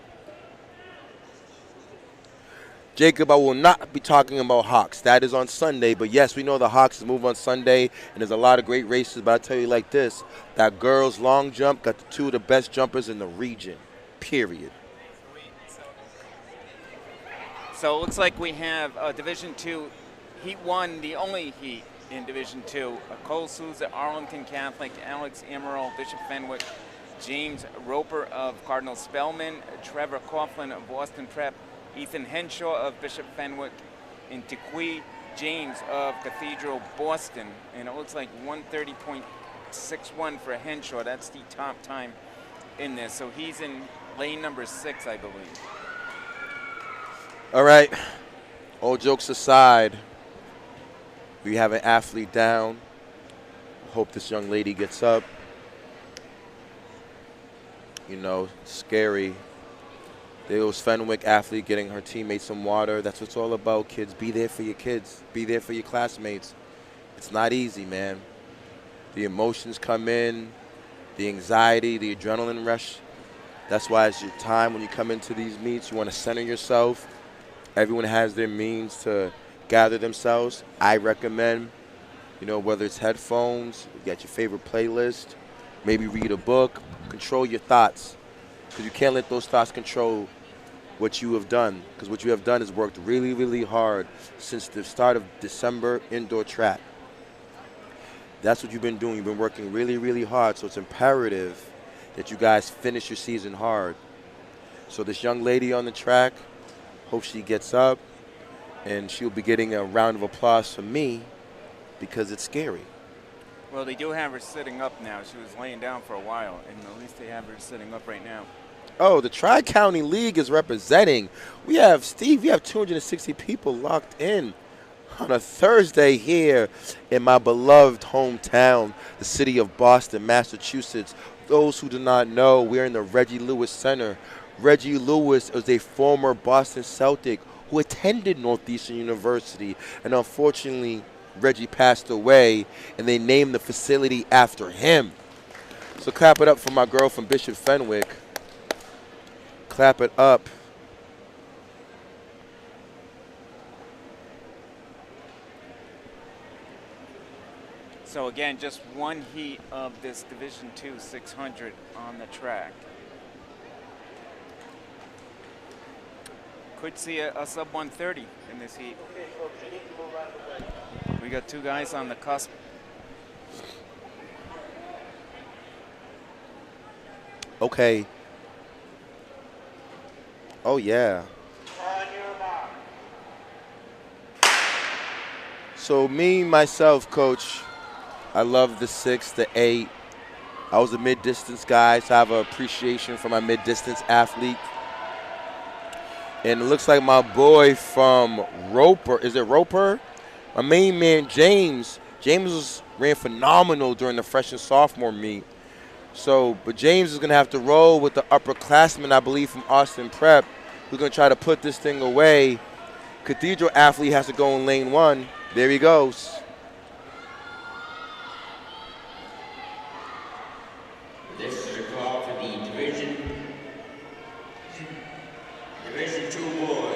Jacob, I will not be talking about Hawks. That is on Sunday. But, yes, we know the Hawks move on Sunday, and there's a lot of great races. But I'll tell you like this, that girls' long jump got the two of the best jumpers in the region, period. So it looks like we have Division II, Heat 1, the only heat in Division II. Cole Souza, Arlington Catholic, Alex Amaral, Bishop Fenwick, James Roper of Cardinal Spellman, Trevor Coughlin of Boston Prep, Ethan Henshaw of Bishop Fenwick, and Tequi James of Cathedral Boston. And it looks like 1:30.61 for Henshaw. That's the top time in this. So he's in lane number 6, I believe. All right, all jokes aside, we have an athlete down. Hope this young lady gets up. You know, scary. There was Fenwick athlete getting her teammates some water. That's what it's all about, kids. Be there for your kids. Be there for your classmates. It's not easy, man. The emotions come in, the anxiety, the adrenaline rush. That's why it's your time when you come into these meets. You want to center yourself. Everyone has their means to gather themselves. I recommend, you know, whether it's headphones, you got your favorite playlist, maybe read a book, control your thoughts. Because you can't let those thoughts control what you have done. Because what you have done is worked really, really hard since the start of December indoor track. That's what you've been doing. You've been working really, really hard. So it's imperative that you guys finish your season hard. So this young lady on the track, hope she gets up, and she'll be getting a round of applause from me because it's scary. Well, they do have her sitting up now. She was laying down for a while, and at least they have her sitting up right now. Oh, the Tri-County League is representing. We have, Steve, we have 260 people locked in on a Thursday here in my beloved hometown, the city of Boston, Massachusetts. Those who do not know, we're in the Reggie Lewis Center. Reggie Lewis is a former Boston Celtic who attended Northeastern University, and unfortunately, Reggie passed away, and they named the facility after him. So clap it up for my girl from Bishop Fenwick. Clap it up. So again, just one heat of this Division II 600 on the track. Could see a sub 130 in this heat. We got two guys on the cusp. Okay. Oh, yeah. So me, myself, Coach, I love the 6, the 8. I was a mid-distance guy, so I have an appreciation for my mid-distance athlete. And it looks like my boy from Roper, is it Roper? My main man, James. James ran phenomenal during the freshman sophomore meet. So, but James is going to have to roll with the upperclassman, I believe, from Austin Prep, who's going to try to put this thing away. Cathedral athlete has to go in lane 1. There he goes. This is a call for the Division II boys.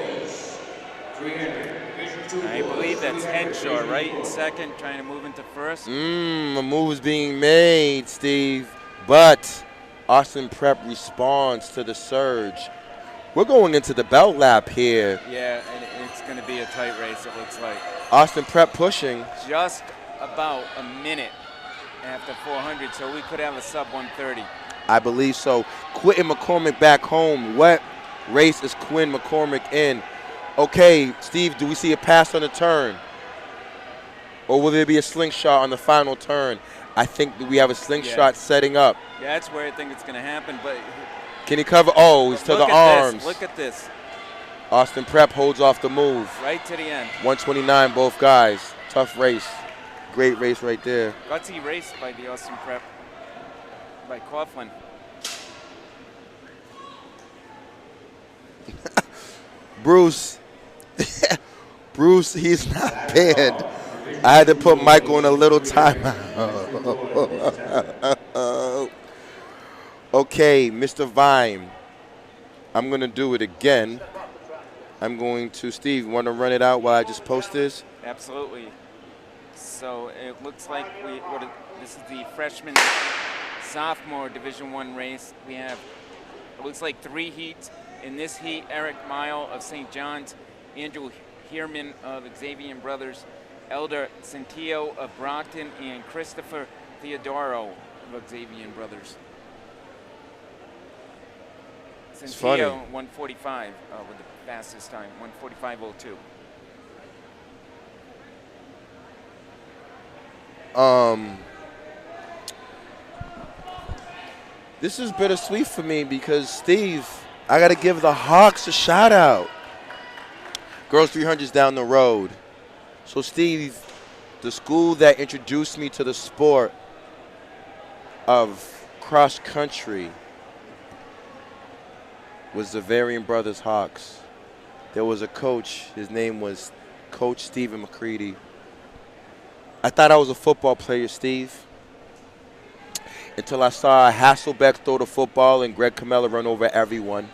I believe that's Henshaw, right in second, trying to move into first. A move is being made, Steve. But Austin Prep responds to the surge. We're going into the belt lap here. Yeah, and it's going to be a tight race, it looks like. Austin Prep pushing. Just about a minute after 400, so we could have a sub 130. I believe so. Quentin McCormick back home. What race is Quinn McCormick in? Okay, Steve, do we see a pass on the turn? Or will there be a slingshot on the final turn? I think that we have a slingshot setting up. Yeah, that's where I think it's going to happen, but can he cover? Oh, he's to the arms. Look at this. Austin Prep holds off the move. Right to the end. 129, both guys. Tough race. Great race right there. Gutsy race by the Austin Prep, by Coughlin. Bruce. Bruce, he's not bad. I had to put Michael in a little timeout. Okay, Mr. Vine. I'm going to do it again. I'm going to, Steve, want to run it out while I just post this? Absolutely. So it looks like this is the freshman sophomore Division I race. We have, it looks like 3 heats. In this heat, Eric Mile of St. John's, Andrew Heerman of Xavier Brothers, Elder Centillo of Brockton, and Christopher Theodoro of Xavier Brothers. Centillo, 145 with the fastest time, 145.02. This is bittersweet for me because, Steve, I got to give the Hawks a shout out. Girls 300's down the road. So, Steve, the school that introduced me to the sport of cross country was the Varian Brothers Hawks. There was a coach, his name was Coach Stephen McCready. I thought I was a football player, Steve, until I saw Hasselbeck throw the football and Greg Camella run over everyone.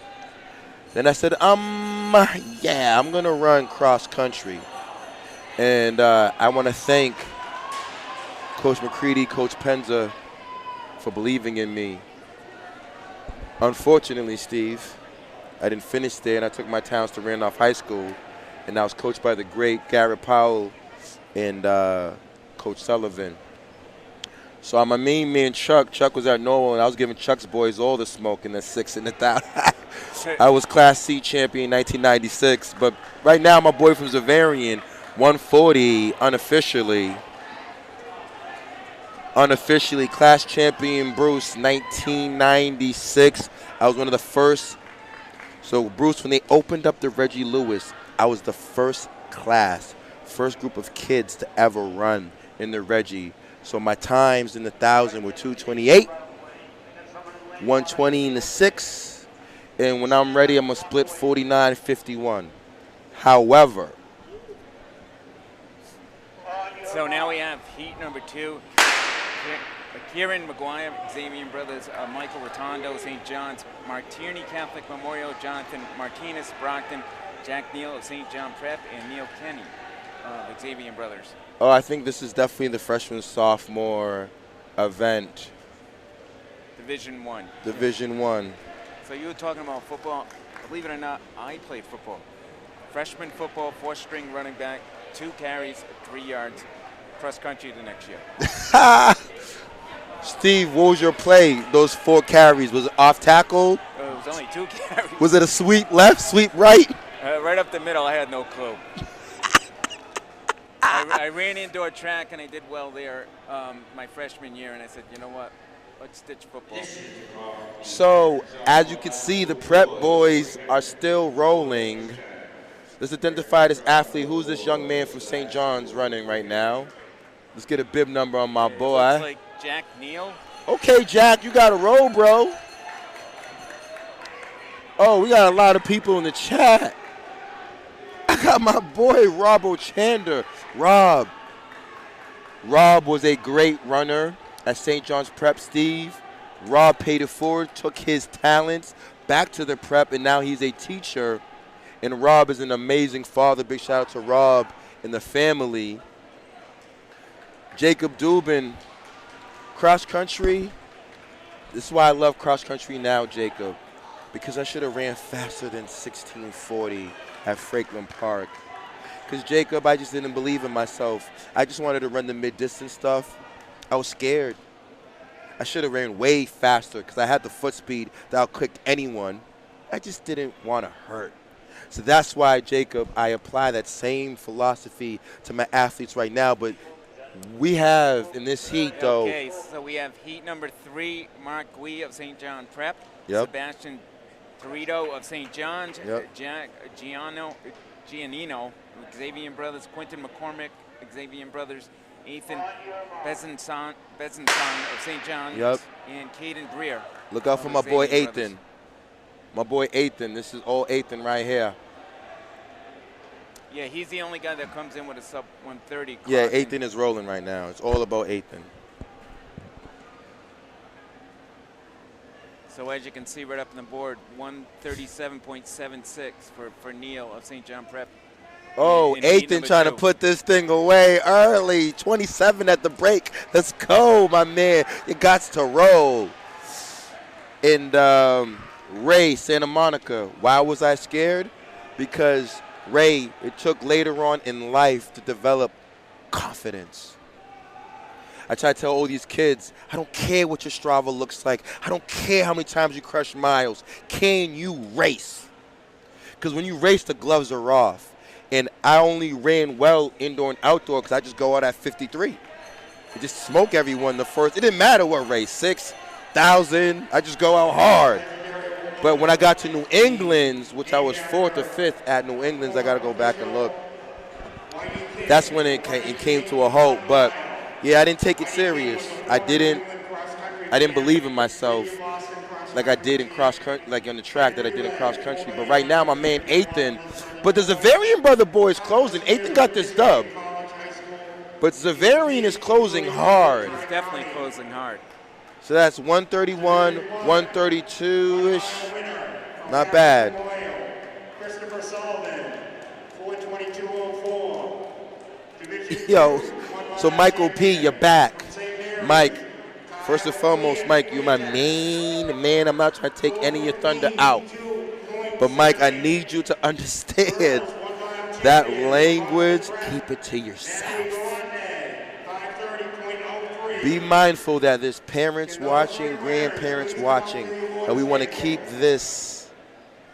Then I said, yeah, I'm going to run cross country. And I want to thank Coach McCready, Coach Penza for believing in me. Unfortunately, Steve, I didn't finish there, and I took my talents to Randolph High School, and I was coached by the great Garrett Powell and Coach Sullivan. So I'm a mean man, Chuck. Chuck was at Norwell, and I was giving Chuck's boys all the smoke in the 6 and the 1,000. I was Class C champion in 1996, but right now my boy from Zavarian, 140 unofficially. Unofficially, class champion Bruce, 1996. I was one of the first. So Bruce, when they opened up the Reggie Lewis, I was the first class, first group of kids to ever run in the Reggie. So my times in the 1,000 were 228, 120 in the 6, and when I'm ready, I'm going to split 49-51. However. So now we have heat number 2. Kieran McGuire, Xavier Brothers, Michael Rotondo, St. John's, Martierney Catholic Memorial, Jonathan Martinez, Brockton, Jack Neal of St. John Prep, and Neil Kenny of Xavier Brothers. Oh, I think this is definitely the freshman-sophomore event. Division I. Division I. So you were talking about football. Believe it or not, I played football. Freshman football, 4-string running back, 2 carries, 3 yards, cross country the next year. Steve, what was your play, those 4 carries? Was it off tackle? It was only 2 carries. Was it a sweep left, sweep right? Right up the middle, I had no clue. I ran indoor track and I did well there my freshman year, and I said, you know what, let's ditch football. So, as you can see, the Prep boys are still rolling. Let's identify this athlete. Who's this young man from St. John's running right now? Let's get a bib number on my boy. Looks like Jack Neal. Okay, Jack, you got to roll, bro. Oh, we got a lot of people in the chat. I got my boy Rob Ochander. Rob was a great runner at St. John's Prep, Steve. Rob paid it forward, took his talents back to the Prep, and now he's a teacher. And Rob is an amazing father. Big shout out to Rob in the family. Jacob Dubin, cross country. This is why I love cross country now, Jacob, because I should have ran faster than 16:40 at Franklin Park. Because, Jacob, I just didn't believe in myself. I just wanted to run the mid-distance stuff. I was scared. I should have ran way faster because I had the foot speed that outquicked anyone. I just didn't want to hurt. So that's why, Jacob, I apply that same philosophy to my athletes right now. But we have in this heat, though. Okay, so we have heat number 3, Mark Gui of St. John Prep. Yep. Sebastian Torito of St. John's. Yep. Giannino, Xavier Brothers, Quentin McCormick, Xavier Brothers, Ethan Bezenson of St. John's, Yep. and Caden Breer. Look out for my boy Ethan. My boy Ethan. This is all Ethan right here. Yeah, he's the only guy that comes in with a sub 130. Yeah, clock. Ethan is rolling right now. It's all about Ethan. So as you can see right up on the board, 137.76 for Neil of St. John Prep. Oh, in heat Ethan number trying to 2. put this thing away early. 27 at the break. Let's go, my man. You got to roll. And Ray, Santa Monica. Why was I scared? Because, Ray, it took later on in life to develop confidence. I try to tell all these kids, I don't care what your Strava looks like. I don't care how many times you crush miles. Can you race? Because when you race, the gloves are off. And I only ran well indoor and outdoor because I just go out at 53. I just smoke everyone the first. It didn't matter what race, 6,000. I just go out hard. But when I got to New England's, which I was 4th or 5th at New England's, I got to go back and look. That's when it came to a halt. But yeah, I didn't take it serious. I didn't believe in myself like I did in cross country, like on the track that I did in cross country. But right now, my man Ethan. But the Zavarian brother boy is closing. Ethan got this dub. But Zavarian is closing hard. He's definitely closing hard. So that's 131, 132-ish. Not bad. Christopher Sullivan, 422.04. Yo, so Michael P., you're back. Mike, first and foremost, Mike, you're my main man. I'm not trying to take any of your thunder out. But, Mike, I need you to understand that language, keep it to yourself. Be mindful that there's parents watching, grandparents watching, and we want to keep this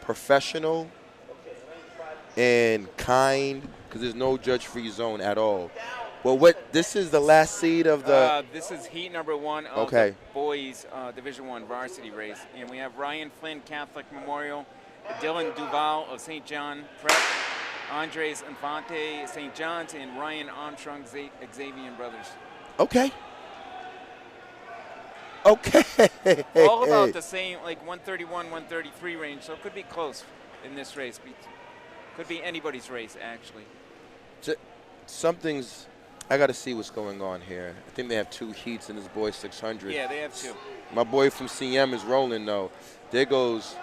professional and kind because there's no judge-free zone at all. Well, this is the last seed of the... This is heat number 1 of the boys Division I varsity race. And we have Ryan Flynn, Catholic Memorial, Dylan Duval of St. John Prep, Andres Infante, St. John's, and Ryan Armstrong, Xavier Brothers. Okay. Okay. All about the same, like 131, 133 range, so it could be close in this race. Could be anybody's race, actually. Something's, I got to see what's going on here. I think they have 2 heats in this boy 600. Yeah, they have 2. My boy from CM is rolling, though. There goes.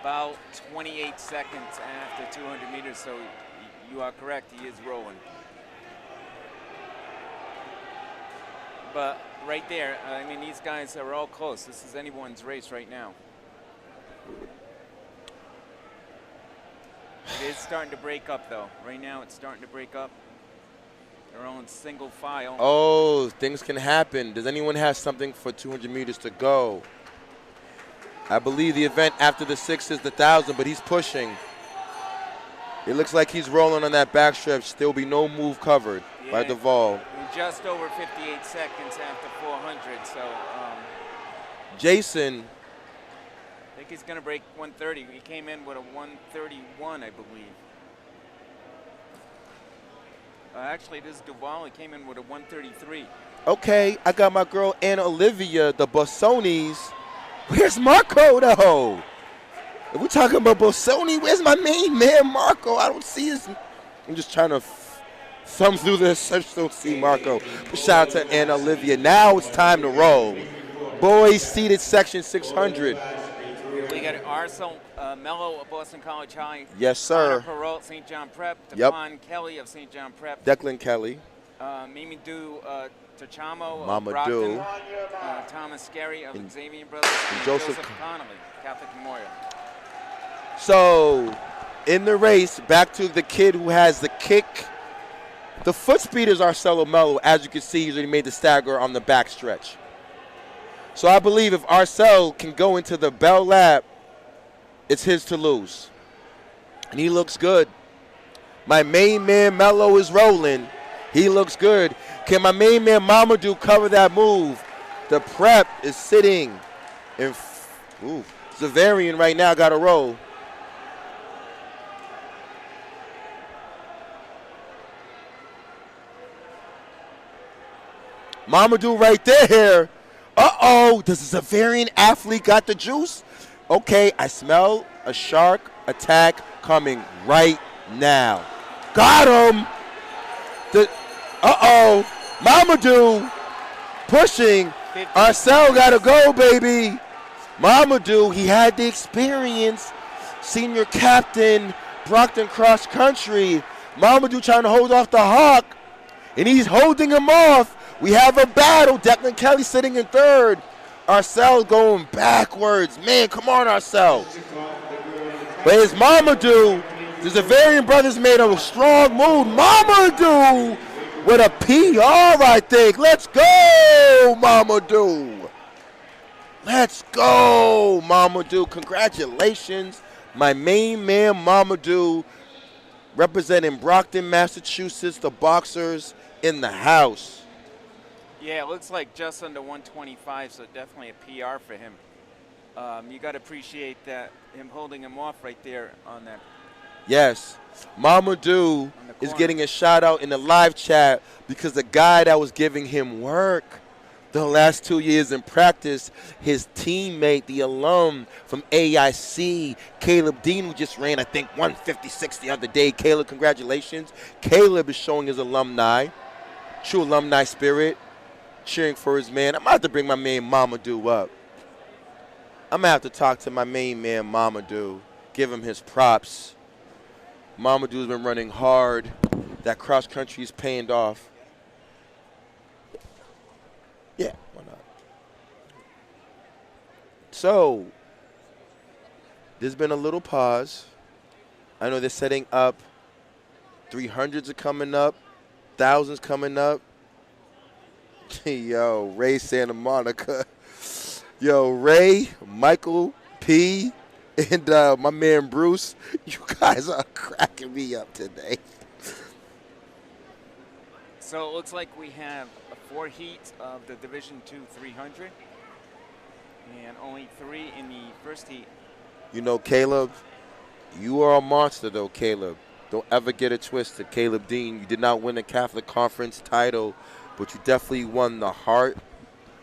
About 28 seconds after 200 meters, so you are correct, he is rolling. But right there, I mean, these guys are all close. This is anyone's race right now. It is starting to break up, though. Right now, it's starting to break up. They're all in single file. Oh, things can happen. Does anyone have something for 200 meters to go? I believe the event after the 6 is the 1,000, but he's pushing. It looks like he's rolling on that backstretch. There will be no move covered by Duval. Just over 58 seconds after 400, so. Jason. I think he's going to break 130. He came in with a 131, I believe. Actually, this is Duval. He came in with a 133. Okay, I got my girl Anna Olivia, the Bossonis. Where's Marco, though? If we're talking about Bossoni, where's my main man, Marco? I don't see his. I'm just trying to thumb through this. I just don't see Marco. But shout out to Anna Olivia. Now it's time to roll. Boys seated section 600. We got Arcel Mello of Boston College High. Yes, sir. Connor Perrault, St. John Prep. Yep. Devon Kelly of St. John Prep. Declan Kelly. Mimidu Tachamo Mamadou. of Brockton. Thomas Scarry of Xavier Brothers. And Joseph Connolly, Catholic Memorial. So, in the race, back to the kid who has the kick. The foot speed is Arcelo Mello. As you can see, he's already made the stagger on the back stretch. So I believe if Arcel can go into the bell lap, it's his to lose. And he looks good. My main man Mello is rolling. He looks good. Can my main man Mamadou cover that move? The prep is sitting in. Zavarian right now got a roll. Mamadou right there. Uh-oh, does the Zavarian athlete got the juice? Okay, I smell a shark attack coming right now. Got him. Uh-oh, Mamadou pushing. Arcel got to go, baby. Mamadou, he had the experience. Senior captain, Brockton cross country. Mamadou trying to hold off the hawk, and he's holding him off. We have a battle. Declan Kelly sitting in third. Arcel going backwards. Man, come on, Arcel. But it's Mamadou. The Zavarian brothers made a strong move. Mamadou with a PR, I think. Let's go, Mamadou. Let's go, Mamadou. Congratulations. My main man, Mamadou, representing Brockton, Massachusetts, the Boxers in the house. Yeah, it looks like just under 125, so definitely a PR for him. You got to appreciate that, him holding him off right there on that. Yes, Mamadou is getting a shout out in the live chat because the guy that was giving him work the last 2 years in practice, his teammate, the alum from AIC, Caleb Dean, who just ran, I think, 156 the other day. Caleb, congratulations. Caleb is showing his alumni, true alumni spirit, cheering for his man. I'm about to bring my man Mamadou up. I'm going to have to talk to my main man Mamadou, give him his props. Mamadou's been running hard. That cross country is paying off. Yeah, why not? So, there's been a little pause. I know they're setting up. 300s are coming up. 1000s coming up. Yo, Ray Santa Monica. Yo, Ray, Michael, P, and my man Bruce. You guys are cracking me up today. So it looks like we have 4 heats of the Division II 300 and only 3 in the first heat. You know, Caleb, you are a monster, though, Caleb. Don't ever get it twisted. Caleb Dean, you did not win a Catholic Conference title, but you definitely won the heart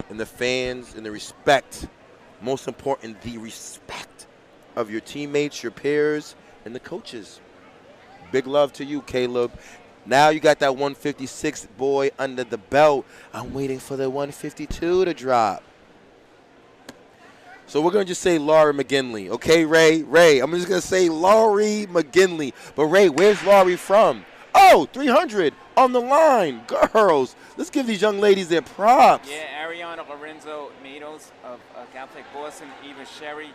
and the fans and the respect. Most important, the respect of your teammates, your peers, and the coaches. Big love to you, Caleb. Now you got that 156 boy under the belt. I'm waiting for the 152 to drop. So we're going to just say Laurie McGinley. Okay, Ray? Ray, I'm just going to say Laurie McGinley. But, Ray, where's Laurie from? Oh, 300 on the line. Girls, let's give these young ladies their props. Yeah, Ariana Lorenzo Matos of Catholic Boston, Eva Sherry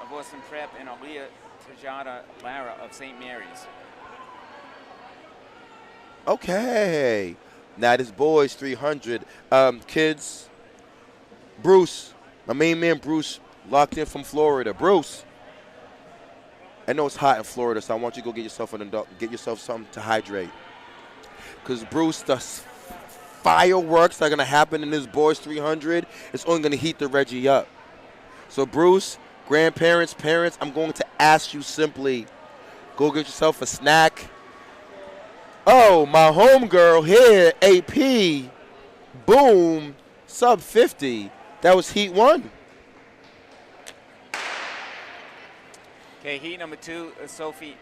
of Boston Prep, and Aaliyah Tajada Lara of St. Mary's. Okay. Now this boys 300. Kids, Bruce, my main man Bruce, locked in from Florida. Bruce, I know it's hot in Florida, so I want you to go get yourself something to hydrate. Because Bruce, the fireworks that are going to happen in this boys 300, it's only going to heat the Reggie up. So Bruce, grandparents, parents, I'm going to ask you simply, go get yourself a snack. Oh, my homegirl here, AP, boom, sub 50. That was heat 1. Okay, heat number 2, Sophie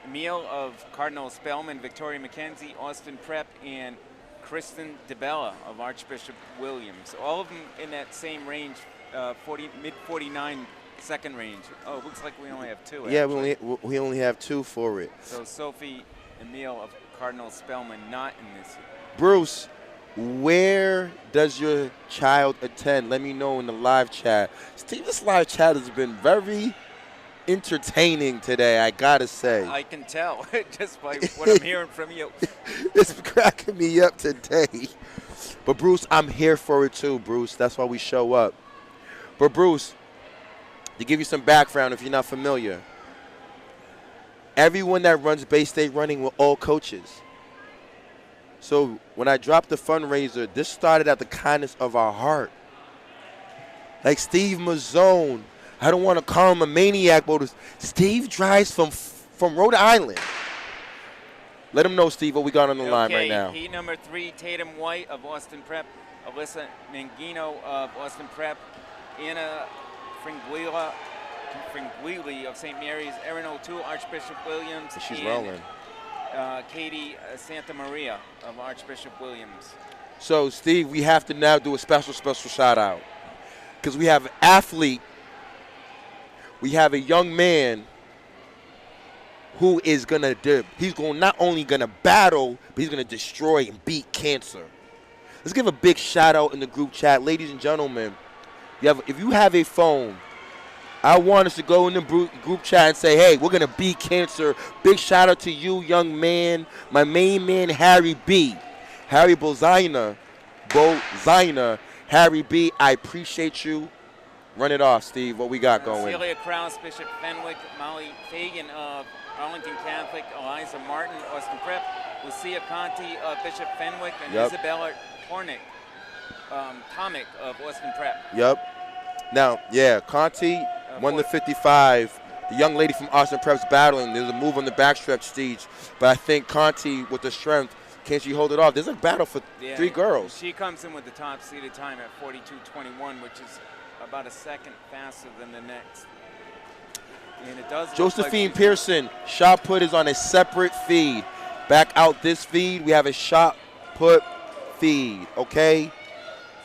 Emile of Cardinal Spellman, Victoria McKenzie, Austin Prep, and Kristen DeBella of Archbishop Williams. All of them in that same range, mid-49 second range. Oh, it looks like we only have two. Yeah, actually. we only have 2 for it. So Sophie Emile of Cardinal Spellman not in this. Bruce, where does your child attend? Let me know in the live chat. Steve, this live chat has been very entertaining today, I gotta say. I can tell just by what I'm hearing from you. It's cracking me up today. But Bruce, I'm here for it too, Bruce. That's why we show up. But Bruce, to give you some background if you're not familiar, everyone that runs Bay State Running were all coaches. So when I dropped the fundraiser, this started out the kindness of our heart. Like Steve Mazzone, I don't want to call him a maniac, but Steve drives from Rhode Island. Let him know, Steve, what we got on the line right now. Heat number 3, Tatum White of Austin Prep, Alyssa Mangino of Austin Prep, Anna Fringuili of St. Mary's, Erin O'Toole, Archbishop Williams. She's and, rolling. Katie Santa Maria of Archbishop Williams. So, Steve, we have to now do a special shout out because we have an athlete. We have a young man who is not only gonna battle, but he's gonna destroy and beat cancer. Let's give a big shout out in the group chat, ladies and gentlemen. If you have a phone, I want us to go in the group chat and say, hey, we're gonna beat cancer. Big shout out to you, young man, my main man, Harry B. Harry Bozina, Harry B. I appreciate you. Run it off, Steve. What we got going? Celia Krause, Bishop Fenwick, Molly Fagan of Arlington Catholic, Eliza Martin, Austin Prep, Lucia Conti of Bishop Fenwick, and Isabella Hornick, Tomic of Austin Prep. Yep. Now, yeah, Conti won the 55. The young lady from Austin Prep's battling. There's a move on the backstretch stage, but I think Conti, with the strength, can she hold it off? There's a battle for 3 girls. She comes in with the top seeded time at 42:21, which is about a second faster than the next. And it does. Josephine Pearson, shot put is on a separate feed. Back out this feed, we have a shot put feed, okay?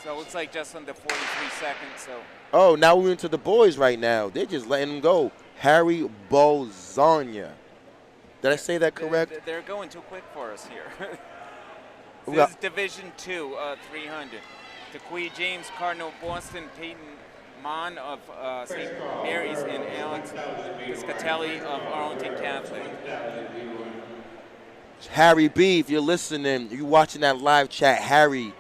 So it looks like just under 43 seconds. So. Oh, now we're into the boys right now. They're just letting them go. Harry Bolzania. Did I say that correct? They're going too quick for us here. This is Division 2, 300. DeQuee James, Cardinal Boston, Peyton Mon of St. Mary's, and Alex Piscatelli of Arlington Catholic. Harry B., if you're listening, you're watching that live chat, Harry,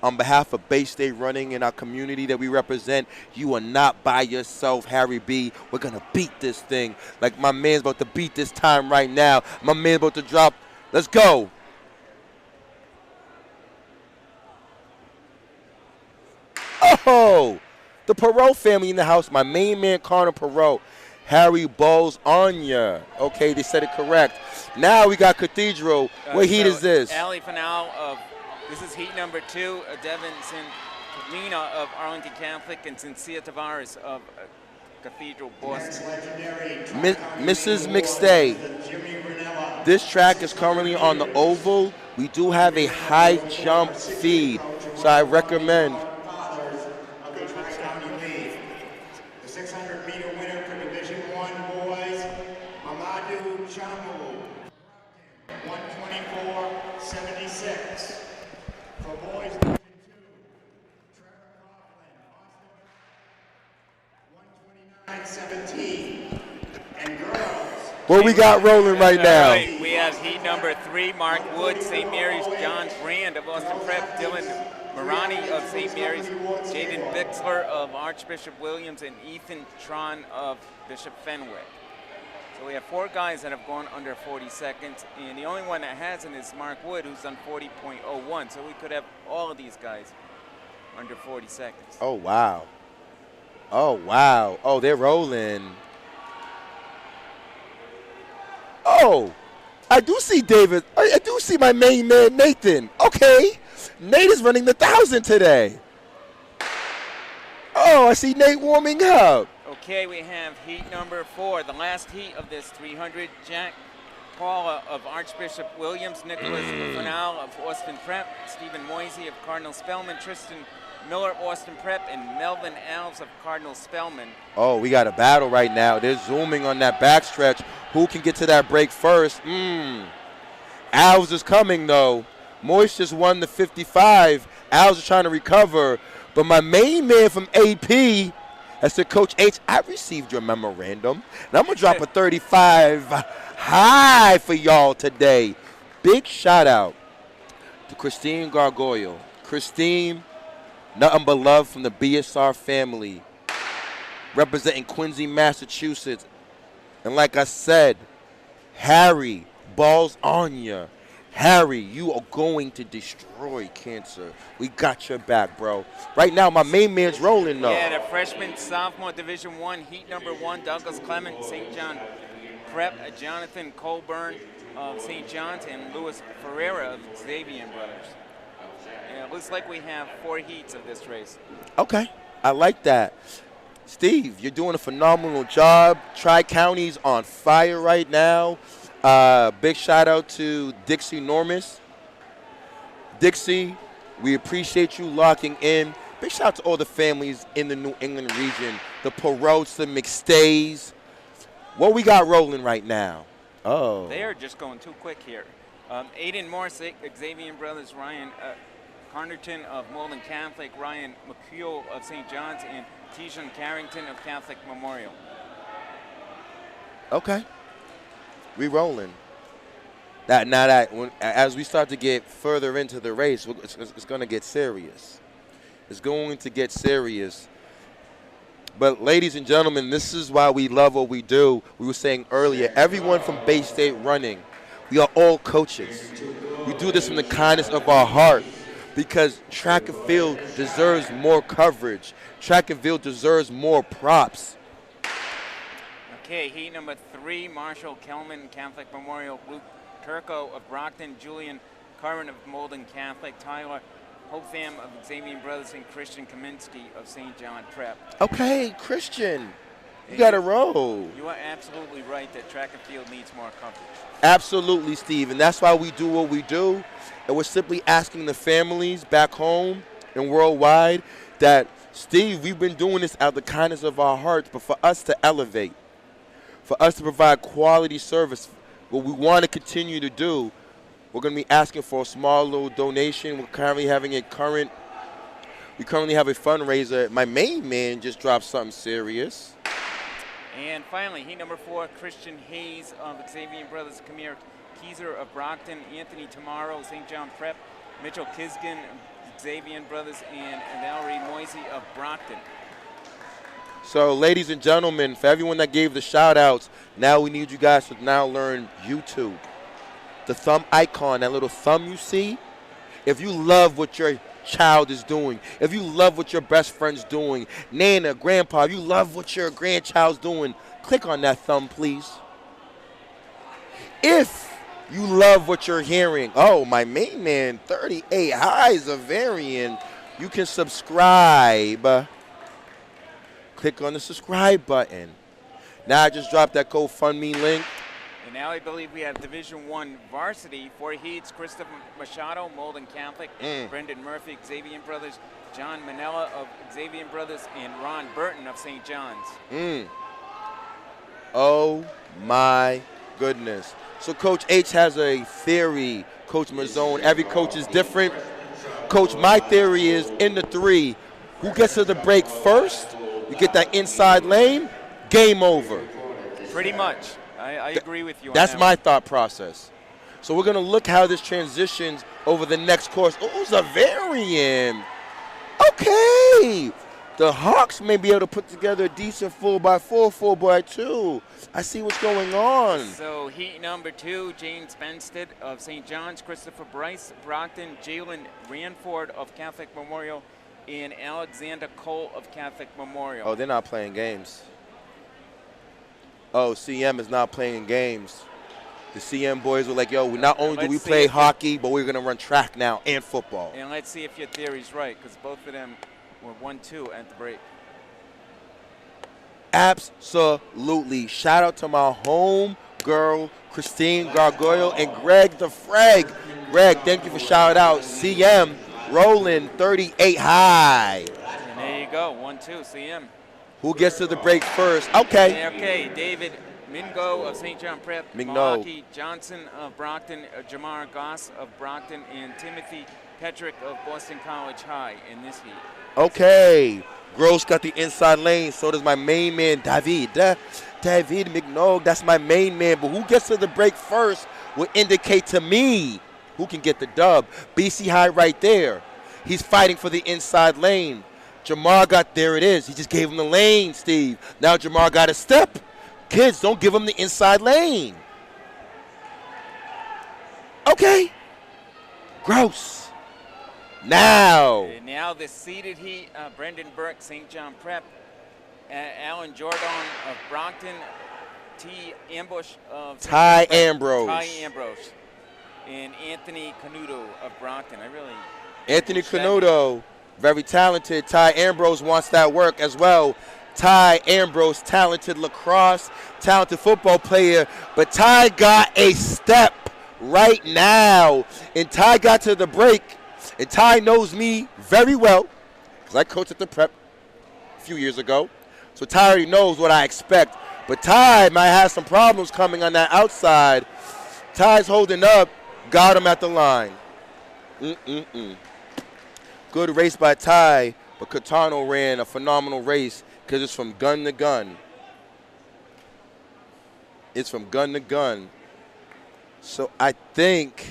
on behalf of Bay State Running and our community that we represent, you are not by yourself, Harry B. We're going to beat this thing. Like my man's about to beat this time right now. My man's about to drop. Let's go. Oh, the Perot family in the house. My main man, Connor Perot. Harry Bowles Anya. Okay, they said it correct. Now we got Cathedral. What heat is this? Ali Fanal of, this is heat number 2. Devin Sintalina of Arlington Catholic and Cynthia Tavares of Cathedral Boston. Mrs. McStay. This track is currently on the oval. We do have a high jump feed, so I recommend. The 600-meter winner for Division 1 boys, Mamadou Chamou, 124.76. For boys Division 2, Trevor Coughlin, 129.17. And girls. What we got rolling right now? Right, we have heat number 3, Mark Wood, St. Mary's, John Brand of Austin Prep, Dylan Marani of St. Mary's, Jaden Bixler of Archbishop Williams, and Ethan Tron of Bishop Fenwick. So we have 4 guys that have gone under 40 seconds, and the only one that hasn't is Mark Wood, who's done 40.01. So we could have all of these guys under 40 seconds. Oh, wow. Oh, wow. Oh, they're rolling. Oh, I do see David. I do see my main man, Nathan. Okay. Nate is running the 1,000 today. Oh, I see Nate warming up. Okay, we have heat number 4, the last heat of this 300. Jack Paula of Archbishop Williams, Nicholas Fanal of Austin Prep, Stephen Moisey of Cardinal Spellman, Tristan Miller Austin Prep, and Melvin Alves of Cardinal Spellman. Oh, we got a battle right now. They're zooming on that backstretch. Who can get to that break first? Alves is coming, though. Moist just won the 55. Alves is trying to recover. But my main man from AP has said, Coach H, I received your memorandum, and I'm going to drop a 35 high for y'all today. Big shout out to Christine Gargoyle. Christine, nothing but love from the BSR family, representing Quincy, Massachusetts. And like I said, Harry, balls on ya. Harry, you are going to destroy Cancer. We got your back, bro. Right now, my main man's rolling, though. Yeah, the freshman, sophomore, Division I, heat number 1, Douglas Clement, St. John Prep, Jonathan Colburn of St. John's, and Louis Ferreira of Xavier Brothers. And it looks like we have 4 heats of this race. Okay, I like that. Steve, you're doing a phenomenal job. Tri-County's on fire right now. Big shout out to Dixie Normus. Dixie, we appreciate you locking in. Big shout out to all the families in the New England region, the Perots, the McStays. What we got rolling right now? Oh. They are just going too quick here. Aiden Morse, Xavier Brothers, Ryan Carnerton of Malden Catholic, Ryan McHugh of St. John's, and Tijan Carrington of Catholic Memorial. Okay. We rolling. As we start to get further into the race, it's going to get serious. It's going to get serious. But ladies and gentlemen, this is why we love what we do. We were saying earlier, everyone from Bay State Running, we are all coaches. We do this from the kindness of our heart because track and field deserves more coverage. Track and field deserves more props. Okay, heat number 3, Marshall Kelman, Catholic Memorial, Luke Turco of Brockton, Julian Curran of Malden Catholic, Tyler Hotham of Xavier Brothers, and Christian Kaminsky of St. John Prep. Okay, Christian, you got to roll. You are absolutely right that track and field needs more coverage. Absolutely, Steve, and that's why we do what we do. And we're simply asking the families back home and worldwide that, Steve, we've been doing this out of the kindness of our hearts, but for us to elevate, for us to provide quality service, what we want to continue to do, we're going to be asking for a small little donation. We currently have a fundraiser. My main man just dropped something serious. And finally, heat number 4, Christian Hayes of Xavier Brothers, Kamir Keyser of Brockton, Anthony Tamaro, St. John Prep, Mitchell Kisgan, Xavier Brothers, and Valerie Moisey of Brockton. So, ladies and gentlemen, for everyone that gave the shout-outs, now we need you guys to now learn YouTube. The thumb icon, that little thumb you see, if you love what your child is doing, if you love what your best friend's doing, Nana, Grandpa, if you love what your grandchild's doing, click on that thumb, please. If you love what you're hearing, oh, my main man, 38 highs of variant, you can subscribe. Click on the subscribe button. Now I just dropped that GoFundMe link. And now I believe we have Division I Varsity, 4 heats, Christopher Machado, Malden Catholic, Brendan Murphy, Xavier Brothers, John Manella of Xavier Brothers, and Ron Burton of St. John's. Oh, my goodness. So Coach H has a theory, Coach Mazzone. Every coach is different. Coach, my theory is in the 3, who gets to the break first, you get that inside lane, game over. Pretty much. I agree with you on That's that. my thought process. So we're going to look how this transitions over the next course. Oh, Zavarian. Okay. The Hawks may be able to put together a decent 4x4, 4x2. I see what's going on. So heat number 2, James Benstead of St. John's, Christopher Bryce, Brockton, Jalen Ranford of Catholic Memorial, and Alexander Cole of Catholic Memorial. Oh, they're not playing games. Oh, CM is not playing games. The CM boys were like, yo, not only do we play hockey, but we're going to run track now and football. And let's see if your theory's right, because both of them were 1-2 at the break. Absolutely. Shout out to my home girl, Christine Gargoyle, and Greg the Frag. Greg, thank you for shouting out. CM rolling 38 high. And there you go, 1-2, CM. Who gets to the break first? Okay. Okay, David Mingo of St. John Prep, Migno. Milwaukee Johnson of Brockton, Jamar Goss of Brockton, and Timothy Petrick of Boston College High in this heat. Okay. Gross got the inside lane. So does my main man, David. David Migno, that's my main man. But who gets to the break first will indicate to me who can get the dub. BC High right there. He's fighting for the inside lane. Jamar got, there it is. He just gave him the lane, Steve. Now Jamar got a step. Kids, don't give him the inside lane. Okay. Gross. Now. And now the seeded heat, Brendan Burke, St. John Prep, Alan Jordan of Brockton, T. Ambush of Ty Ambrose. Ty Ambrose, and Anthony Canuto of Brockton. Anthony Canuto, very talented. Ty Ambrose wants that work as well. Ty Ambrose, talented lacrosse, talented football player, but Ty got a step right now. And Ty got to the break, and Ty knows me very well because I coached at the prep a few years ago. So Ty already knows what I expect. But Ty might have some problems coming on that outside. Ty's holding up, got him at the line. Good race by Ty, but Catano ran a phenomenal race because it's from gun to gun. It's from gun to gun. So I think,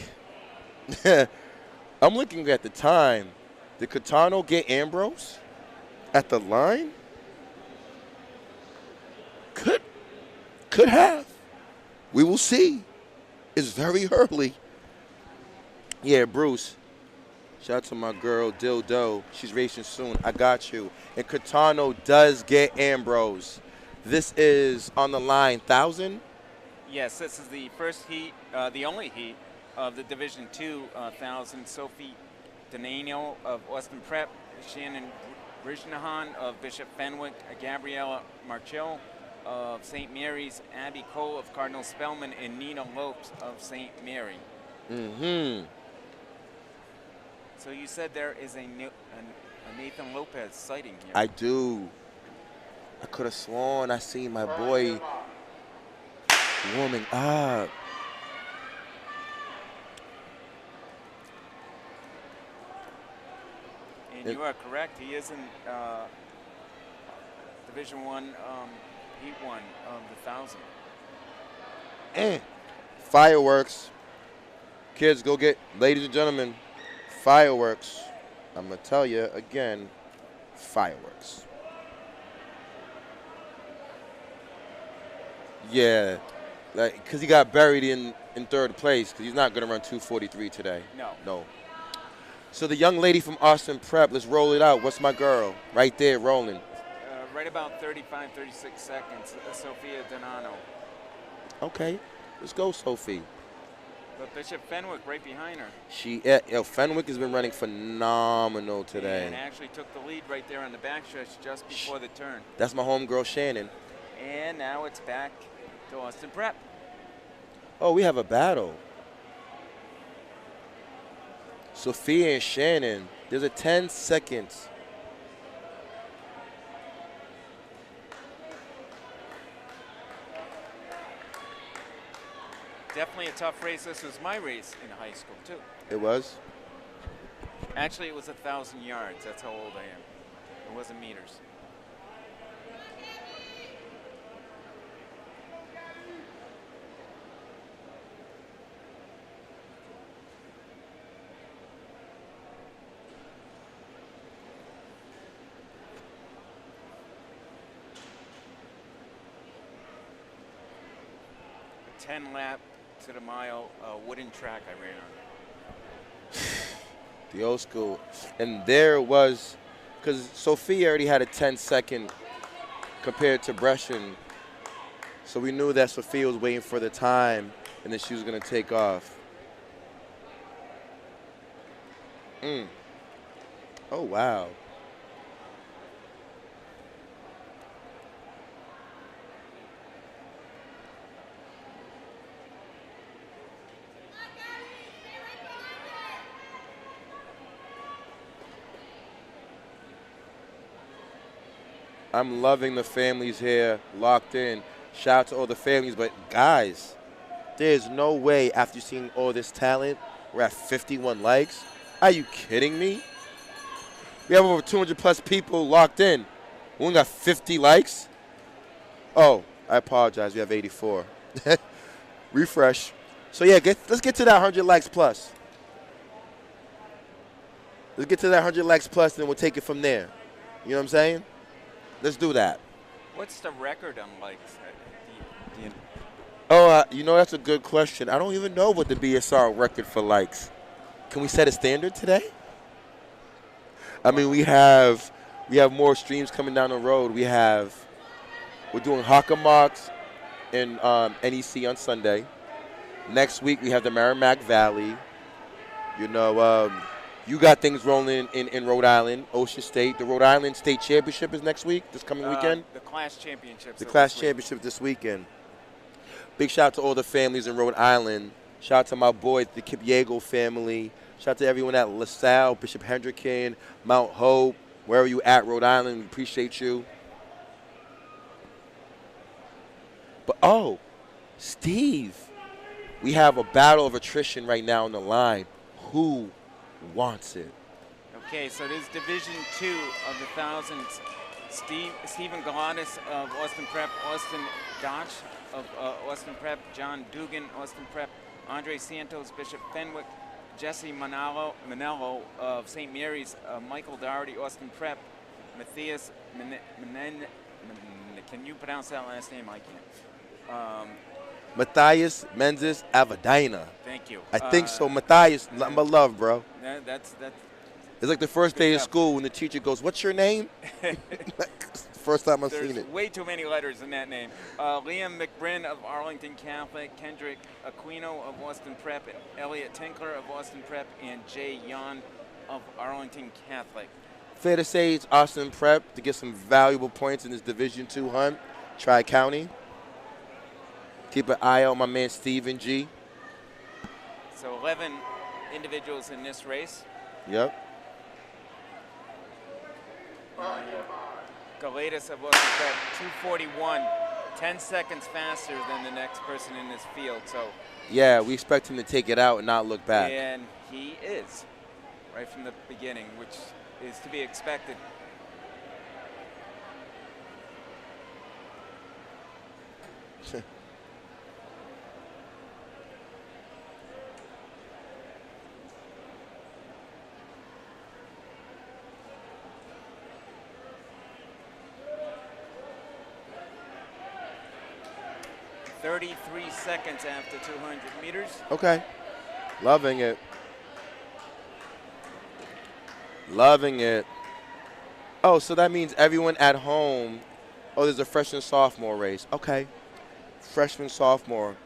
I'm looking at the time. Did Catano get Ambrose at the line? Could have. We will see. It's very early. Yeah, Bruce. Shout out to my girl, Dildo. She's racing soon. I got you. And Catano does get Ambrose. This is on the line, 1,000? Yes, this is the first heat, the only heat of the Division II 1,000. Sophie Denano of Austin Prep, Shannon Brijnahan of Bishop Fenwick, Gabriella Marchell of St. Mary's, Abby Cole of Cardinal Spellman, and Nina Lopes of St. Mary. So you said there is a Nathan Lopez sighting here. I do. I could have sworn I seen my boy warming up. And you are correct. He is in Division I, Heat 1 of the 1,000. Fireworks. Kids, go get, ladies and gentlemen, fireworks. I'm going to tell you again, fireworks. Yeah, like, because he got buried in third place because he's not going to run 2:43 today. No. So the young lady from Austin Prep, let's roll it out. What's my girl? Right there, rolling. Right about 35, 36 seconds, Sophia Donano. Okay, let's go, Sophie. But Bishop Fenwick right behind Fenwick her. has been running phenomenal today. And actually took the lead right there on the backstretch just before the turn. That's my homegirl, Shannon. And now it's back to Austin Prep. Oh, we have a battle. Sophia and Shannon. There's a 10 seconds. Definitely a tough race. This was my race in high school, too. It was? Actually, it was 1,000 yards. That's how old I am. It wasn't meters. A 10-lap to the mile wooden track I ran on. The old school. And there was, because Sophia already had a 10-second compared to Brescian. So we knew that Sophia was waiting for the time and then she was going to take off. Oh, wow. I'm loving the families here locked in. Shout out to all the families. But, guys, there's no way after seeing all this talent, we're at 51 likes. Are you kidding me? We have over 200-plus people locked in. We only got 50 likes? Oh, I apologize. We have 84. Refresh. So, yeah, let's get to that 100 likes plus. Let's get to that 100 likes plus, and then we'll take it from there. You know what I'm saying? Let's do that. What's the record on likes? Oh, you know, that's a good question. I don't even know what the BSR record for likes. Can we set a standard today? I mean, we have more streams coming down the road. We're doing Hockomox in NEC on Sunday. Next week, we have the Merrimack Valley. You know, you got things rolling in Rhode Island, Ocean State. The Rhode Island State Championship is next week, this coming weekend? The Class Championships. The Class Championship this weekend. Big shout out to all the families in Rhode Island. Shout out to my boys, the Kipyego family. Shout out to everyone at LaSalle, Bishop Hendricken, Mount Hope, wherever you at, Rhode Island. We appreciate you. But, oh, Steve, we have a battle of attrition right now on the line. Who wants it? Okay, so this is Division 2 of the thousands. Stephen Galatis of Austin Prep, Austin Dodge of Austin Prep, John Dugan, Austin Prep, Andre Santos, Bishop Fenwick, Jesse Manello of St. Mary's, Michael Doherty, Austin Prep, Matthias can you pronounce that last name? I can't. Matthias Menzies Avadina. Thank you. I think so. Matthias, my love, bro. That's It's like the first day of job. school when the teacher goes, "What's your name?" First time I've There's seen it. way too many letters in that name. Liam McBrien of Arlington Catholic, Kendrick Aquino of Austin Prep, Elliot Tinkler of Austin Prep, and Jay Yon of Arlington Catholic. Fair to say it's Austin Prep to get some valuable points in this Division II hunt. Tri-County. Keep an eye out on my man Steven G. So 11 individuals in this race. Yep. Galatis of Austin Prep, 241, 10 seconds faster than the next person in this field. So Yeah, we expect him to take it out and not look back. And he is, right from the beginning, which is to be expected. .33 seconds after 200 meters. Okay. Loving it. Loving it. Oh, so that means everyone at home. Oh, there's a freshman sophomore race. Okay. Freshman sophomore.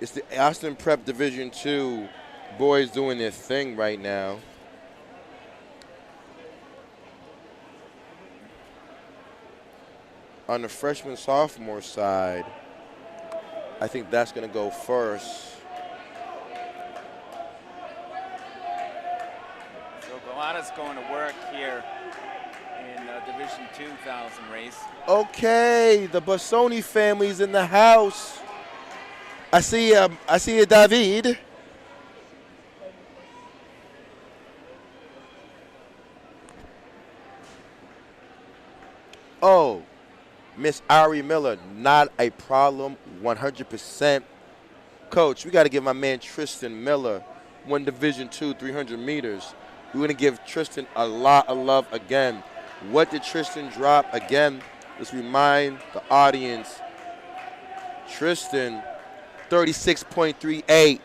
It's the Austin Prep Division II boys doing their thing right now. On the freshman sophomore side, I think that's going to go first. So Galata's going to work here in Division 2000 race. Okay, the Bassoni family's in the house. I see you, David. Oh, Miss Ari Miller, not a problem, 100%. Coach, we got to give my man Tristan Miller one Division II, 300 meters. We're going to give Tristan a lot of love again. What did Tristan drop again? Let's remind the audience. Tristan, 36.38.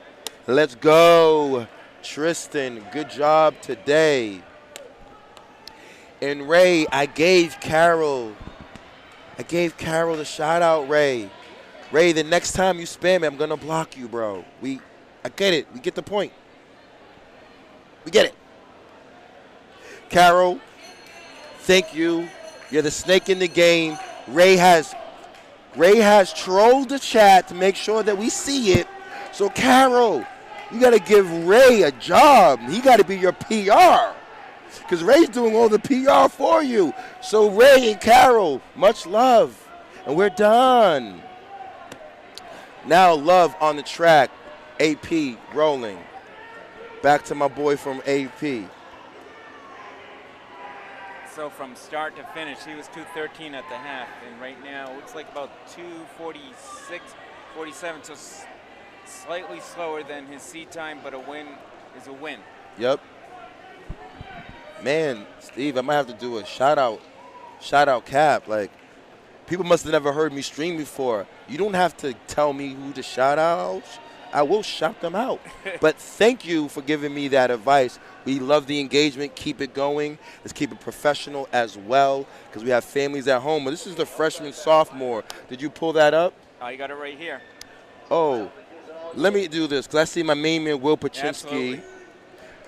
Let's go. Tristan, good job today. And Ray, I gave Carol the shout out, Ray. Ray, the next time you spam me, I'm gonna block you, bro. I get it. We get the point. We get it. Carol, thank you. You're the snake in the game. Ray has trolled the chat to make sure that we see it. So Carol, you gotta give Ray a job. He gotta be your PR. Because Ray's doing all the PR for you. So Ray and Carol, much love. And we're done. Now Love on the track. AP rolling. Back to my boy from AP. So from start to finish, he was 2:13 at the half, and right now looks like about 2:46, 47, so slightly slower than his seat time, but a win is a win. Yep. Man, Steve, I might have to do a shout out Cap. Like, people must have never heard me stream before. You don't have to tell me who to shout out. I will shout them out. But thank you for giving me that advice. We love the engagement. Keep it going. Let's keep it professional as well, because we have families at home. But this is the freshman, sophomore. Did you pull that up? Oh, you got it right here. Oh, let me do this, because I see my main man, Will Paczynski. Absolutely.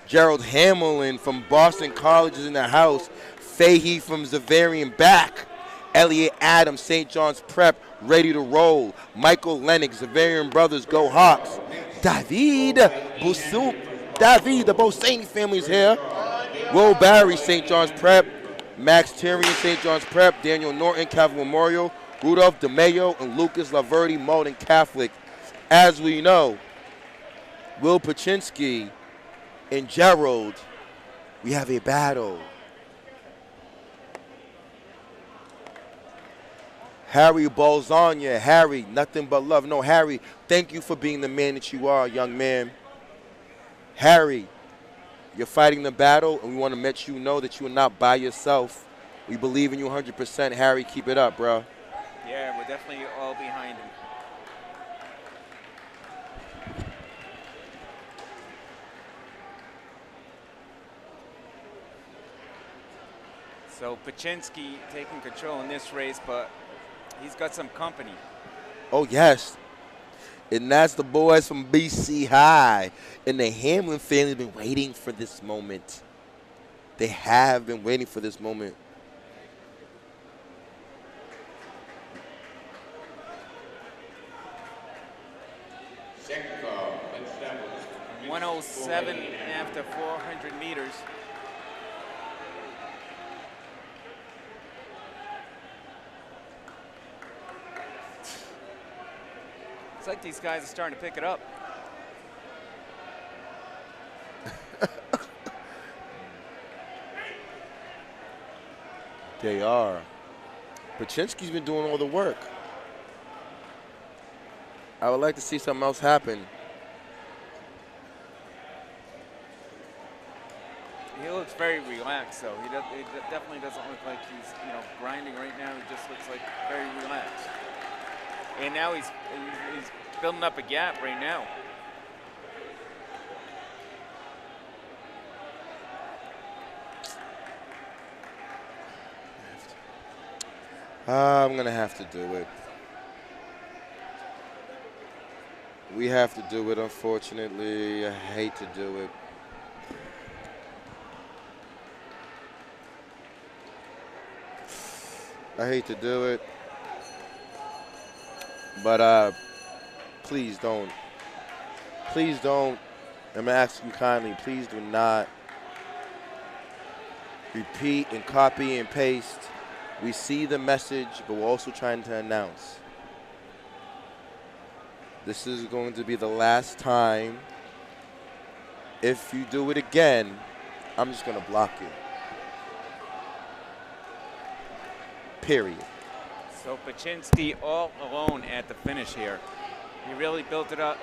Gerald Hamlin from Boston College is in the house. Fahey from Zavarian back. Elliot Adams, St. John's Prep, ready to roll. Michael Lennox, Zavarian Brothers, go Hawks. David Boussoum, David, the Bosaini family's here. Will Barry, St. John's Prep. Max Tyrion, St. John's Prep. Daniel Norton, Catholic Memorial. Rudolph DeMayo and Lucas Laverty, Malden Catholic. As we know, Will Paczynski and Gerald, we have a battle. Harry Bolzania. Harry, nothing but love. No, Harry, thank you for being the man that you are, young man. Harry, you're fighting the battle, and we want to let you know that you are not by yourself. We believe in you 100%. Harry, keep it up, bro. Yeah, we're definitely all behind him. So Paczynski taking control in this race, but he's got some company. Oh, yes. And that's the boys from BC High. And the Hamlin family have been waiting for this moment. They have been waiting for this moment. Second call, established. 107 after 400 meters. It's like these guys are starting to pick it up. They are. Paczynski's been doing all the work. I would like to see something else happen. He looks very relaxed, though. He definitely doesn't look like he's, grinding right now. He just looks like very relaxed. And now he's building up a gap right now. I'm going to have to do it. We have to do it, unfortunately. I hate to do it. I hate to do it. But please don't. Please don't. I'm asking you kindly, please do not repeat and copy and paste. We see the message, but we're also trying to announce. This is going to be the last time. If you do it again, I'm just going to block you. Period. So Paczynski all alone at the finish here. He really built up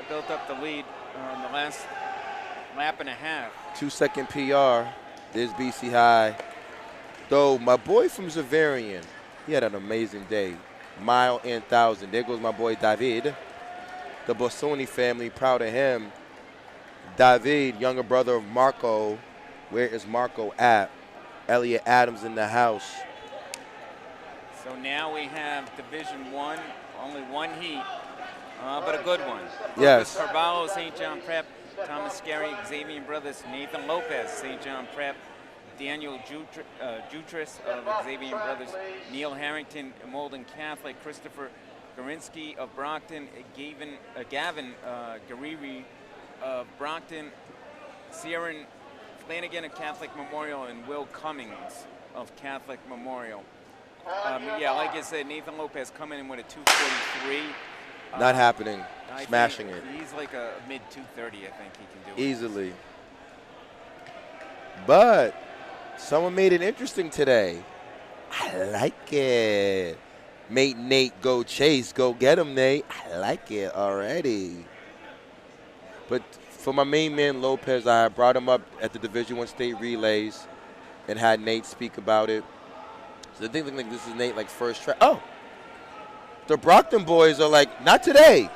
the lead on the last lap and a half. 2-second PR. There's BC High. Though my boy from Zavarian, he had an amazing day. Mile and 1,000. There goes my boy David. The Bossoni family, proud of him. David, younger brother of Marco. Where is Marco at? Elliot Adams in the house. So now we have Division 1, only one heat, but a good one. Yes. Lucas Carvalho, St. John Prep. Thomas Scary, Xavier Brothers. Nathan Lopez, St. John Prep. Daniel Jutris of Xavier Brothers. Neil Harrington, Malden Catholic. Christopher Gorinsky of Brockton. Gavin Gariri of Brockton. Ciaran Flanagan of Catholic Memorial and Will Cummings of Catholic Memorial. Yeah, like I said, Nathan Lopez coming in with a 243. Not happening. I Smashing think it. He's like a mid 230, I think he can do it. Easily. But someone made it interesting today. I like it. Mate Nate go chase. Go get him, Nate. I like it already. But for my main man, Lopez, I brought him up at the Division I state relays and had Nate speak about it. So the thing like this is Nate like first try. Oh, the Brockton boys are like, not today.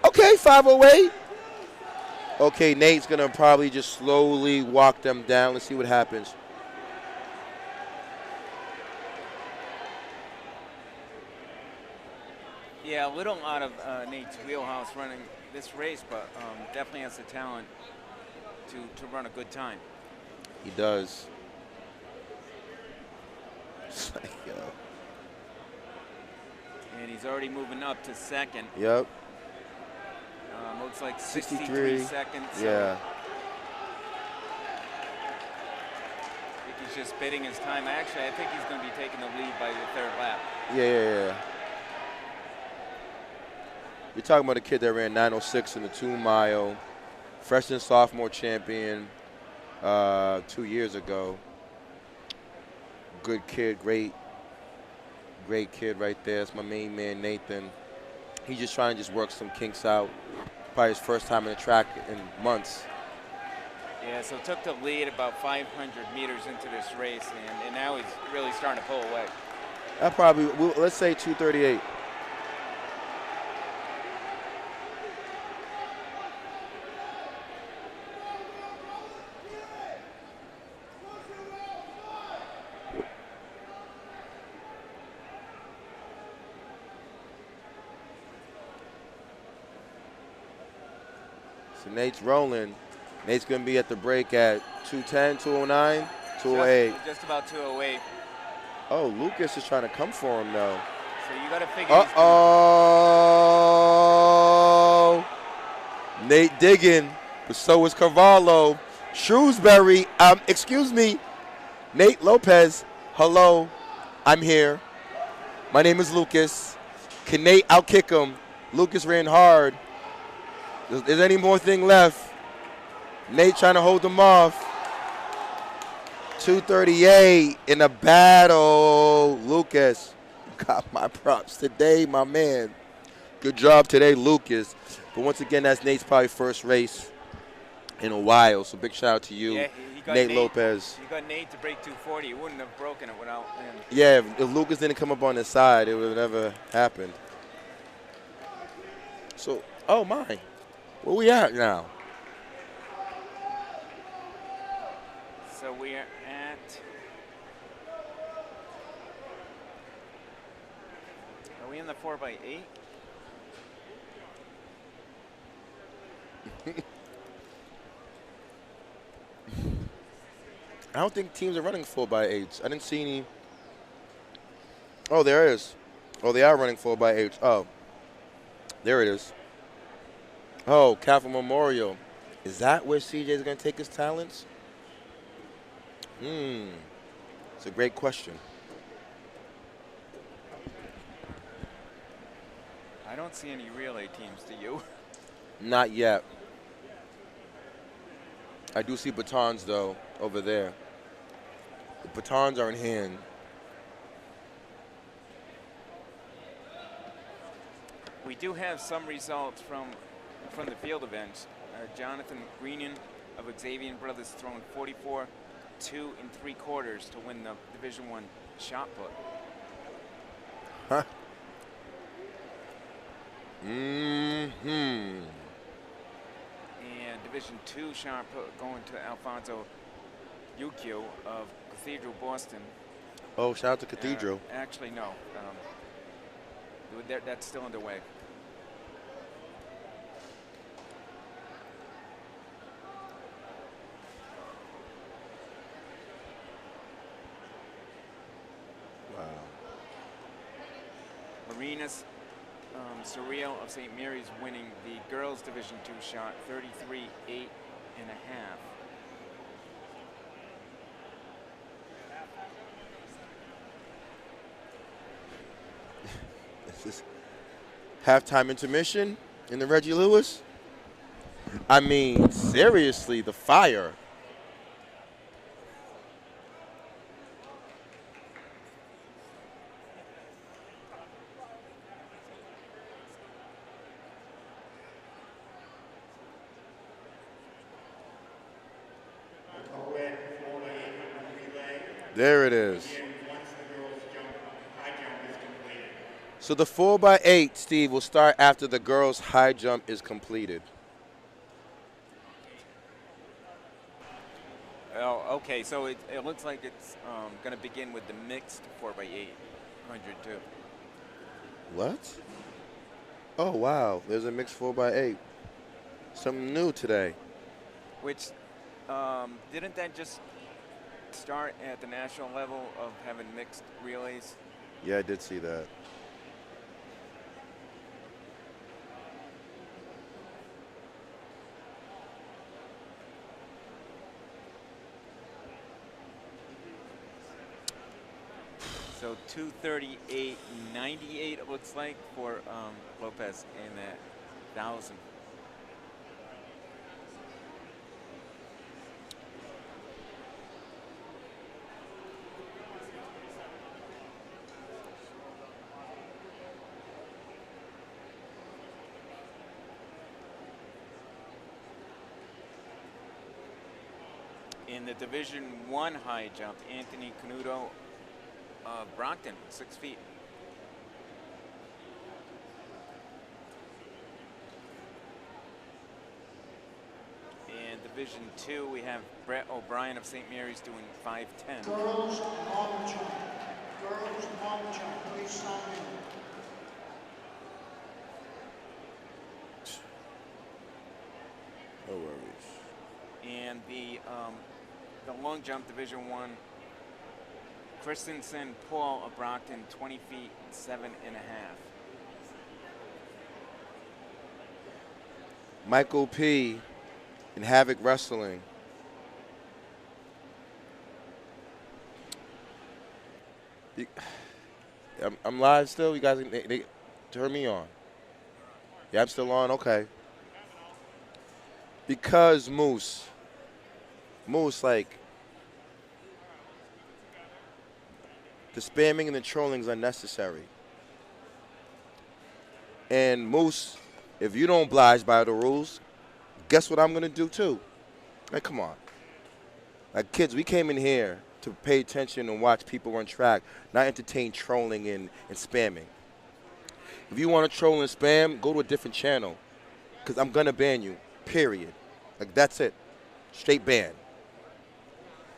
Okay, 508. Okay, Nate's going to probably just slowly walk them down. Let's see what happens. Yeah, a little out of Nate's wheelhouse running this race, but definitely has the talent to run a good time. He does. Yo. And he's already moving up to second. Yep. Looks like 63 seconds. Yeah. I think he's just bidding his time. Actually, I think he's going to be taking the lead by the third lap. Yeah. We're talking about a kid that ran 906 in the 2 mile, freshman sophomore champion 2 years ago. Good kid, great kid right there. It's my main man, Nathan. He's just trying to just work some kinks out. Probably his first time in the track in months. Yeah, so took the lead about 500 meters into this race, and now he's really starting to pull away. That probably, let's say 238. So Nate's rolling. Nate's going to be at the break at 210, 209, 208. Just about 208. Oh, Lucas is trying to come for him, though. So you got to figure. Uh-oh. Nate digging, but so is Cavallo. Shrewsbury, excuse me, Nate Lopez, hello, I'm here. My name is Lucas. Can Nate outkick him? Lucas ran hard. Is there any more thing left? Nate trying to hold him off. 238 in a battle. Lucas got my props today, my man. Good job today, Lucas. But once again, that's Nate's probably first race in a while. So big shout out to you, Yeah, Nate Lopez. You got Nate to break 240. He wouldn't have broken it without him. Yeah, if Lucas didn't come up on his side, it would have never happened. So, oh my. Where we at now? So we are at Are we in the 4x8? I don't think teams are running 4x8s. I didn't see any. Oh, there it is. Oh, they are running 4x8s. Oh, there it is. Oh, Catholic Memorial. Is that where CJ is going to take his talents? It's a great question. I don't see any relay teams, do you? Not yet. I do see batons, though, over there. The batons are in hand. We do have some results from the field events. Jonathan Greenan of Xavier Brothers thrown 44, 2 3/4 to win the Division I shot put. Huh. Mm-hmm. And Division II shot put going to Alfonso Yukio of Cathedral Boston. Oh, shout out to Cathedral. Actually, no. That's still underway. Marinas Surreal of St. Mary's winning the girls Division II shot 33.8 1/2. This halftime intermission in the Reggie Lewis. I mean, seriously, the fire. There it is. So the 4x8, Steve, will start after the girls' high jump is completed. Oh, okay. So it looks like it's going to begin with the mixed 4x800 too. What? Oh, wow. There's a mixed 4x8. Something new today. Which, didn't that just start at the national level of having mixed relays? Yeah, I did see that. So 238.98 it looks like for Lopez in that 1,000. In the Division I high jump, Anthony Canuto of Brockton, 6 feet. In Division II, we have Brett O'Brien of St. Mary's doing 5'10". Girls long jump. Girls long jump. Please sign in. No worries. And the long jump Division I, Christensen Paul of Brockton, 20 feet, 7.5. Michael P. in Havoc Wrestling. I'm live still? You guys, they turn me on. Yeah, I'm still on? Okay. Because Moose, like, the spamming and the trolling is unnecessary. And Moose, if you don't oblige by the rules, guess what I'm going to do too? Like, come on. Like, kids, we came in here to pay attention and watch people run track, not entertain trolling and spamming. If you want to troll and spam, go to a different channel, because I'm going to ban you, period. Like, that's it. Straight ban.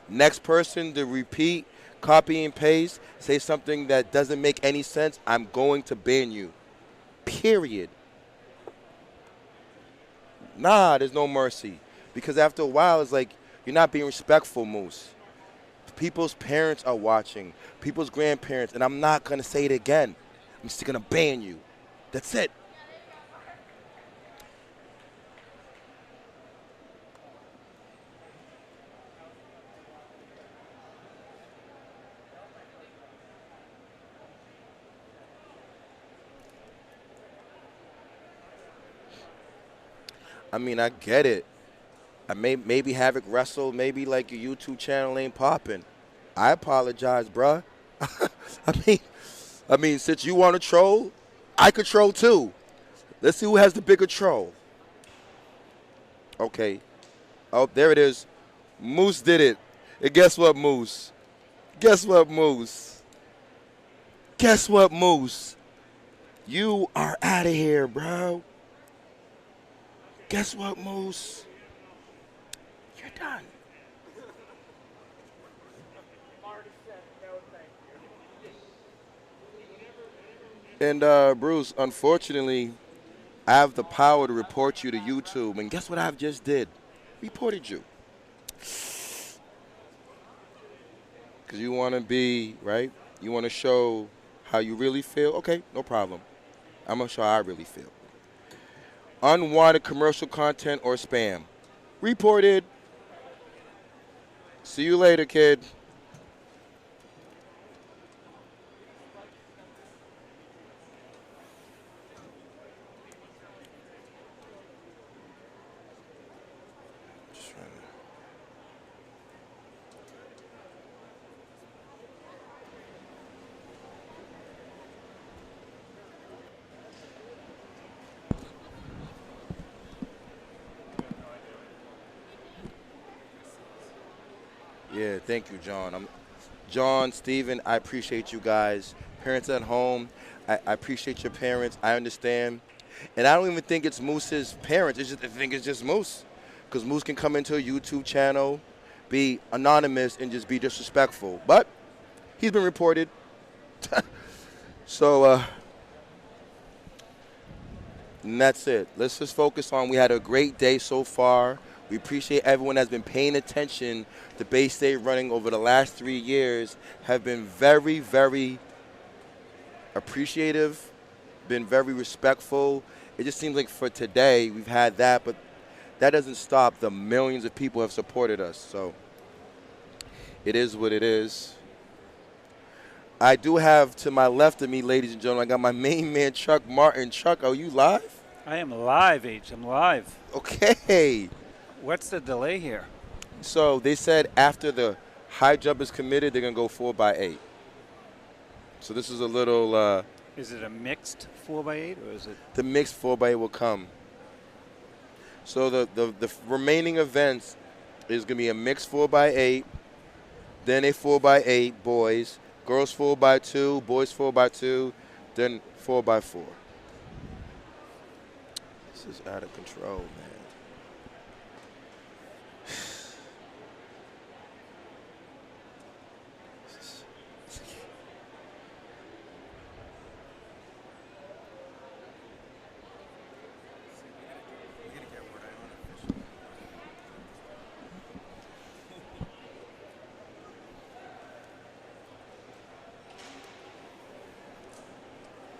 Next person to repeat, copy and paste, say something that doesn't make any sense, I'm going to ban you. Period. Nah, there's no mercy. Because after a while, it's like, you're not being respectful, Moose. People's parents are watching, people's grandparents, and I'm not going to say it again. I'm just going to ban you. That's it. I mean, I get it. I maybe Havoc Wrestle, maybe like your YouTube channel ain't popping. I apologize, bruh. I mean, since you want to troll, I could troll too. Let's see who has the bigger troll. Okay. Oh, there it is. Moose did it. And guess what, Moose? Guess what, Moose? Guess what, Moose? You are out of here, bro. Guess what, Moose? You're done. And Bruce, unfortunately, I have the power to report you to YouTube. And guess what I've just did? Reported you. Because you want to be, right? You want to show how you really feel? Okay, no problem. I'm going to show how I really feel. Unwanted commercial content or spam. Reported. See you later, kid. Yeah, thank you, John. John, Steven, I appreciate you guys. Parents at home, I appreciate your parents. I understand. And I don't even think it's Moose's parents. I think it's just Moose. Because Moose can come into a YouTube channel, be anonymous, and just be disrespectful. But he's been reported. So, and that's it. Let's just focus on, we had a great day so far. We appreciate everyone that's been paying attention. The Bay State running over the last 3 years have been very, very appreciative, been very respectful. It just seems like for today we've had that, but that doesn't stop the millions of people who have supported us. So it is what it is. I do have to my left of me, ladies and gentlemen, I got my main man, Chuck Martin. Chuck, are you live? I am live, H. I'm live. Okay. What's the delay here? So they said after the high jump is committed, they're going to go 4x8. So this is a little... is it a mixed 4x8 or is it? The mixed 4x8 will come. So the remaining events is going to be a mixed 4x8, then a 4x8 boys, girls 4x2, boys 4x2, then 4x4. This is out of control, man.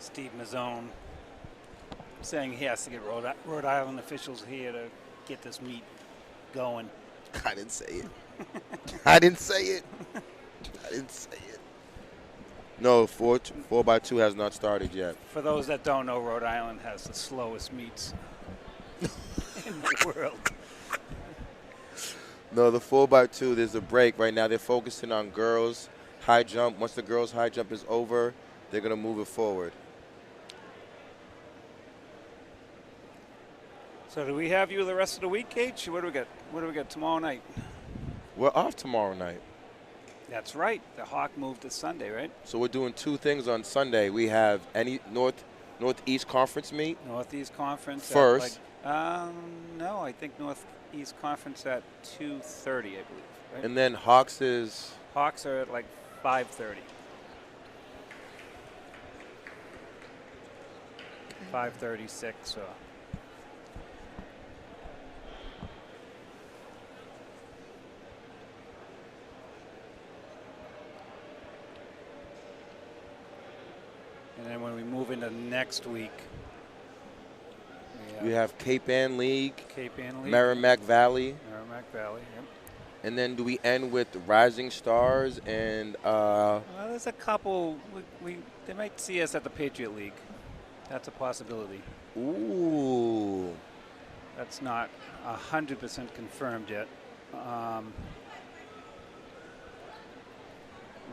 Steve Mazzone saying he has to get Rhode Island officials here to get this meet going. I didn't say it. I didn't say it. I didn't say it. No, 4x2 has not started yet. For those that don't know, Rhode Island has the slowest meets in the world. No, the 4x2, there's a break. Right now they're focusing on girls high jump. Once the girls high jump is over, they're going to move it forward. So do we have you the rest of the week, H? What do we got? What do we got tomorrow night? We're off tomorrow night. That's right. The Hawk moved to Sunday, right? So we're doing two things on Sunday. We have any Northeast Conference meet. Northeast Conference First. No, I think Northeast Conference at 2:30, I believe. Right? And then Hawks is? Hawks are at like 5:30. 5:36. So. And then when we move into next week, we have Cape Ann League, Merrimack Valley. Yep. And then do we end with Rising Stars and? Well, there's a couple. They might see us at the Patriot League. That's a possibility. Ooh. That's not 100% confirmed yet.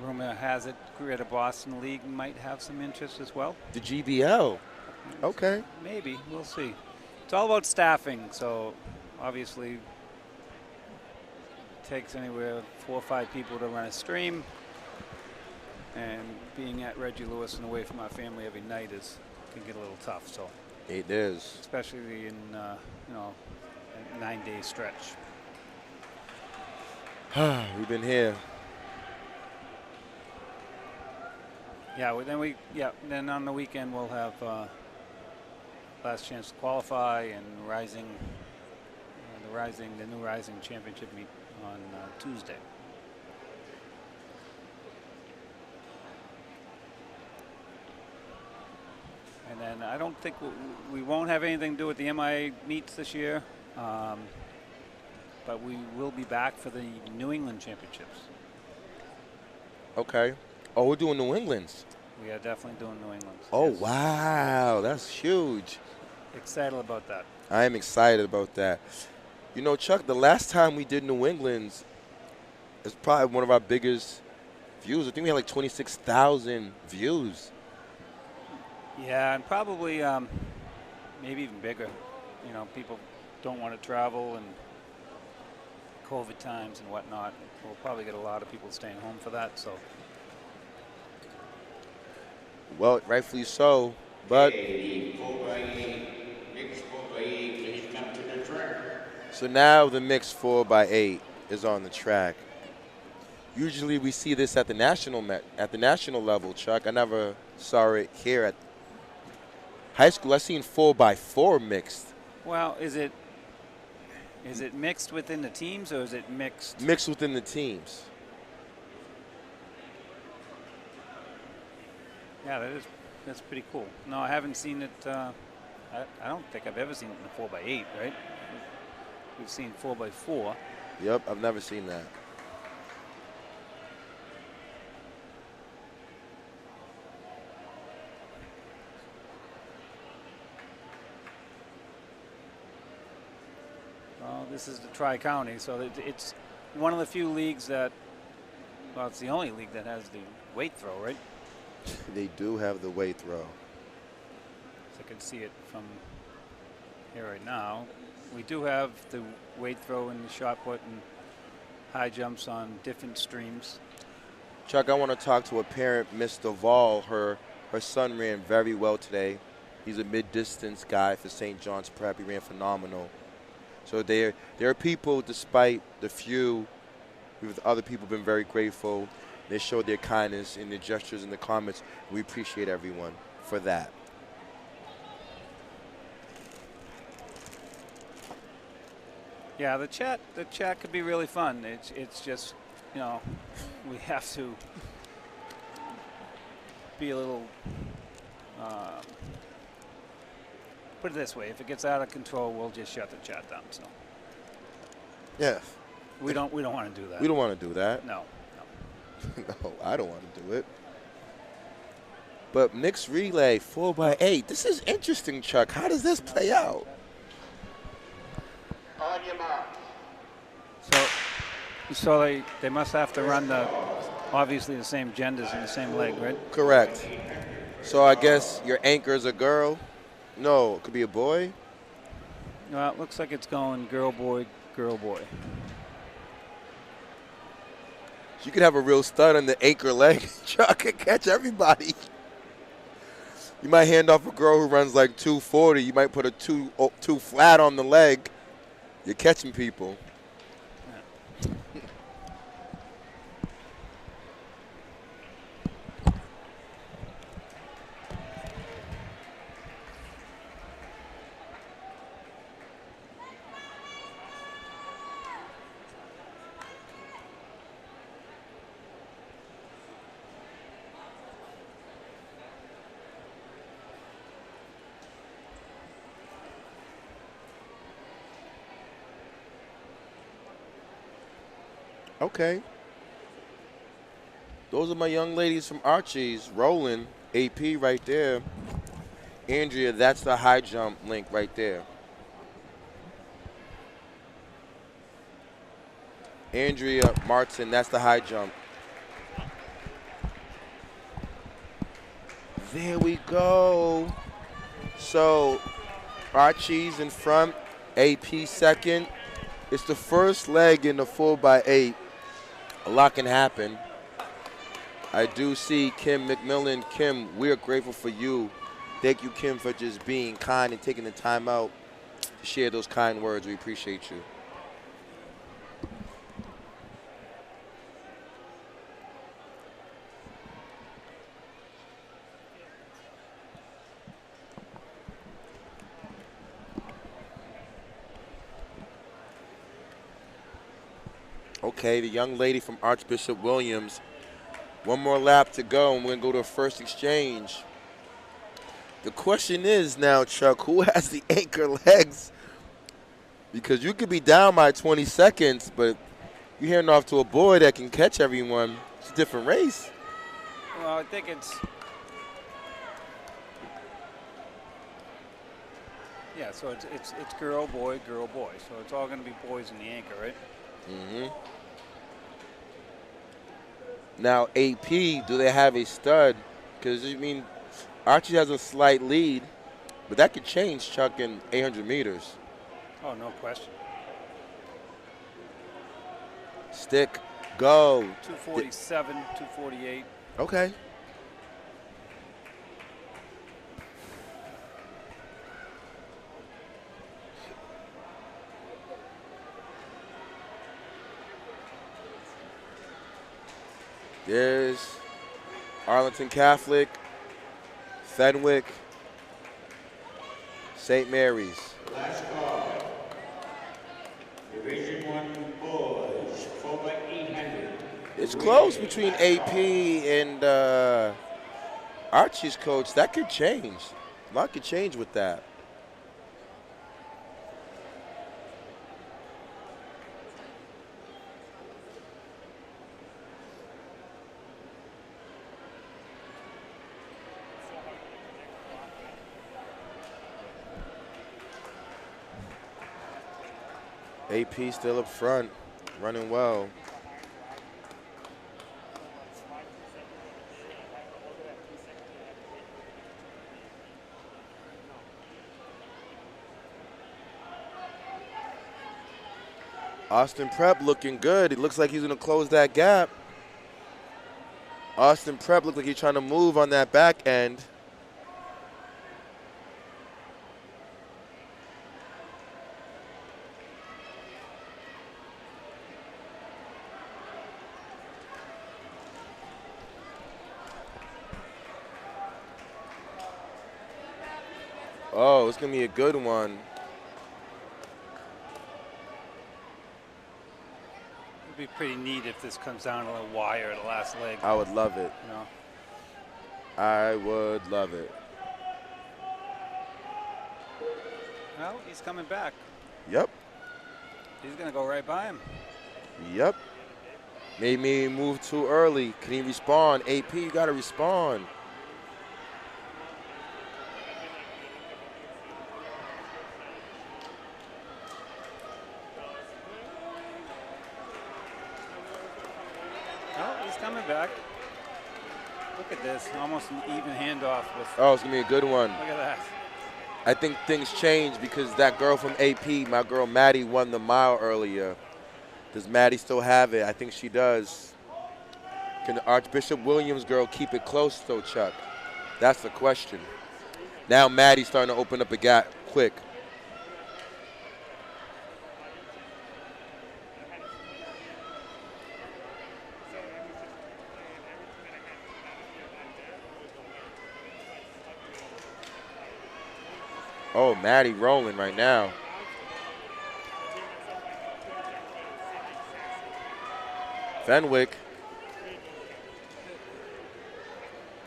Rumor has it Greater Boston League might have some interest as well. The GBL. Okay. Maybe. We'll see. It's all about staffing, so obviously it takes anywhere 4 or 5 people to run a stream, and being at Reggie Lewis and away from our family every night can get a little tough. So it is, especially in a 9-day stretch. We've been here. Yeah. Then on the weekend we'll have last chance to qualify and the new Rising Championship meet on Tuesday. And then I don't think we won't have anything to do with the MIA meets this year, but we will be back for the New England Championships. Okay. Oh, we're doing New England's. We are definitely doing New England's. Oh, yes. wow. That's huge. Excited about that. I am excited about that. You know, Chuck, the last time we did New England's is probably one of our biggest views. I think we had like 26,000 views. Yeah, and probably maybe even bigger. You know, people don't want to travel and COVID times and whatnot. We'll probably get a lot of people staying home for that. So Well, rightfully so. But Okay, the 4x8, mixed 4x8, please come to the track. so now the mixed 4x8 is on the track. Usually we see this at the national level, Chuck. I never saw it here at high school. I've seen 4x4 mixed. well, is it mixed within the teams or is it mixed? Mixed within the teams. Yeah, that's pretty cool. No, I haven't seen it. I don't think I've ever seen it in a 4x8, right? We've seen 4x4. Yep, I've never seen that. Well, this is the Tri-County, so it's one of the few leagues that, well, it's the only league that has the weight throw, right? They do have the weight throw. So I can see it from here right now. We do have the weight throw and the shot put and high jumps on different streams. Chuck, I want to talk to a parent, Miss Duvall. Her son ran very well today. He's a mid-distance guy for St. John's Prep. He ran phenomenal. So there are people, despite the few, with other people been very grateful. They showed their kindness in their gestures in the comments. We appreciate everyone for that. Yeah, the chat could be really fun. It's just, you know, we have to be a little. Put it this way: if it gets out of control, we'll just shut the chat down. So. Yeah. We don't want to do that. We don't want to do that. No. No, I don't want to do it. But mixed relay 4x8. This is interesting, Chuck. How does this play out? On your mark. So they must have to run obviously the same genders in the same leg, right? Correct. So I guess your anchor is a girl. No, it could be a boy. Well, it looks like it's going girl, boy, girl, boy. You could have a real stud on the anchor leg. Chuck can catch everybody. You might hand off a girl who runs like 240. You might put a two flat on the leg. You're catching people. Okay. Those are my young ladies from Archie's rolling. AP right there. Andrea, that's the high jump link right there. Andrea Martin, that's the high jump. There we go. So Archie's in front, AP second. It's the first leg in the 4x8. A lot can happen. I do see Kim McMillan. Kim, we're grateful for you. Thank you, Kim, for just being kind and taking the time out to share those kind words. We appreciate you. Okay, the young lady from Archbishop Williams. One more lap to go, and we're going to go to a first exchange. The question is now, Chuck, who has the anchor legs? Because you could be down by 20 seconds, but you're handing off to a boy that can catch everyone. It's a different race. Well, I think it's. Yeah, so it's girl, boy, girl, boy. So it's all going to be boys in the anchor, right? Mm-hmm. Now, AP, do they have a stud? Because, I mean, Archie has a slight lead, but that could change, Chuck, in 800 meters. Oh, no question. Stick. Go. 247, 248. Okay. There's Arlington Catholic, Fenwick, St. Mary's. Last call. Division 1 boys, 4x800. It's close between AP and Archie's coach. That could change. A lot could change with that. AP still up front, running well. Austin Prep looking good. It looks like he's going to close that gap. Austin Prep looks like he's trying to move on that back end. Oh, it's going to be a good one. It'd be pretty neat if this comes down to a wire at the last leg. I would love it. You know? I would love it. Well, he's coming back. Yep. He's going to go right by him. Yep. Made me move too early. Can he respond? AP, you got to respond. Oh, he's coming back. Look at this. Almost an even handoff with. Oh, it's going to be a good one. Look at that. I think things changed because that girl from AP, my girl Maddie, won the mile earlier. Does Maddie still have it? I think she does. Can the Archbishop Williams girl keep it close though, Chuck? That's the question. Now Maddie's starting to open up a gap quick. Oh, Maddie rolling right now. Fenwick.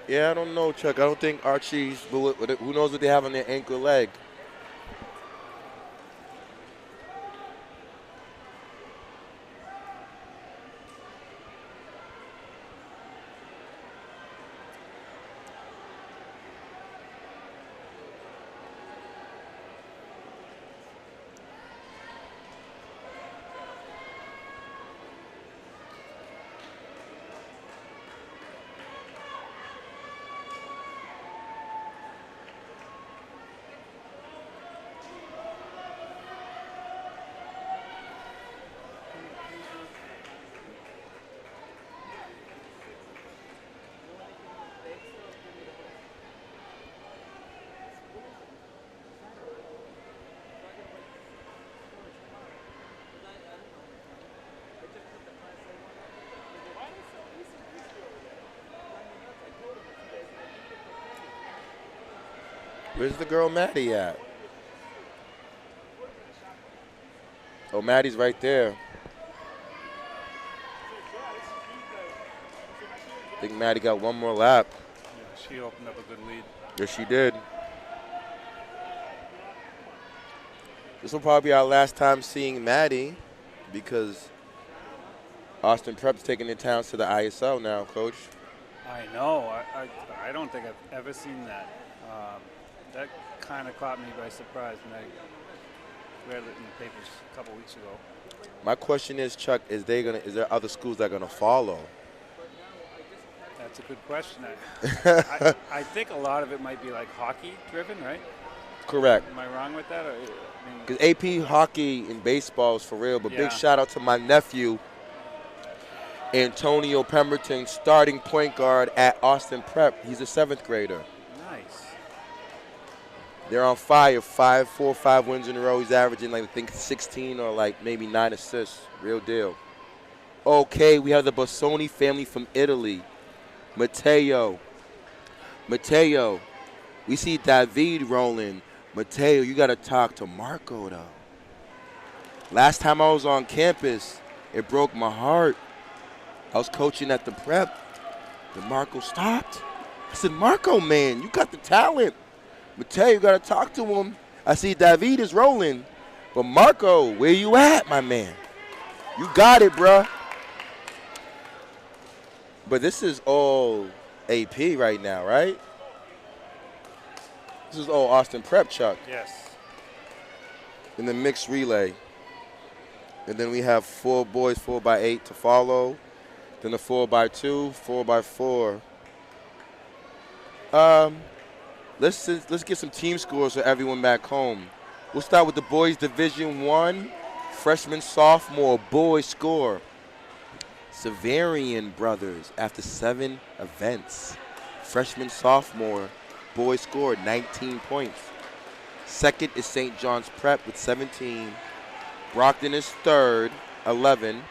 Yeah, I don't know, Chuck. I don't think Archie's, who knows what they have on their ankle leg. Where's the girl Maddie at? Oh, Maddie's right there. I think Maddie got one more lap. Yeah, she opened up a good lead. Yes, she did. This will probably be our last time seeing Maddie because Austin Prep's taking their towns to the ISL now, Coach. I know. I don't think I've ever seen that. That kind of caught me by surprise when I read it in the papers a couple weeks ago. My question is, Chuck, is there other schools that are going to follow? That's a good question. I think a lot of it might be like hockey driven, right? Correct. Am I wrong with that? Because AP hockey and baseball is for real, but big shout out to my nephew Antonio Pemberton, starting point guard at Austin Prep. He's a 7th grader. Nice. They're on fire. 5 wins in a row. He's averaging, like, I think 16 or like maybe 9 assists. Real deal. Okay, we have the Bassoni family from Italy. Matteo. We see David rolling. Matteo, you got to talk to Marco, though. Last time I was on campus, it broke my heart. I was coaching at the prep. Then Marco stopped. I said, Marco, man, you got the talent. Matteo, you got to talk to him. I see David is rolling. But Marco, where you at, my man? You got it, bruh. But this is all AP right now, right? This is all Austin Prep, Chuck. Yes. In the mixed relay. And then we have 4 boys, 4x8 to follow. Then the 4x2, 4x4. Let's get some team scores for everyone back home. We'll start with the boys Division 1, freshman, sophomore, boys score. Severian brothers after 7 events. Freshman, sophomore, boys scored 19 points. Second is St. John's Prep with 17. Brockton is third, 11.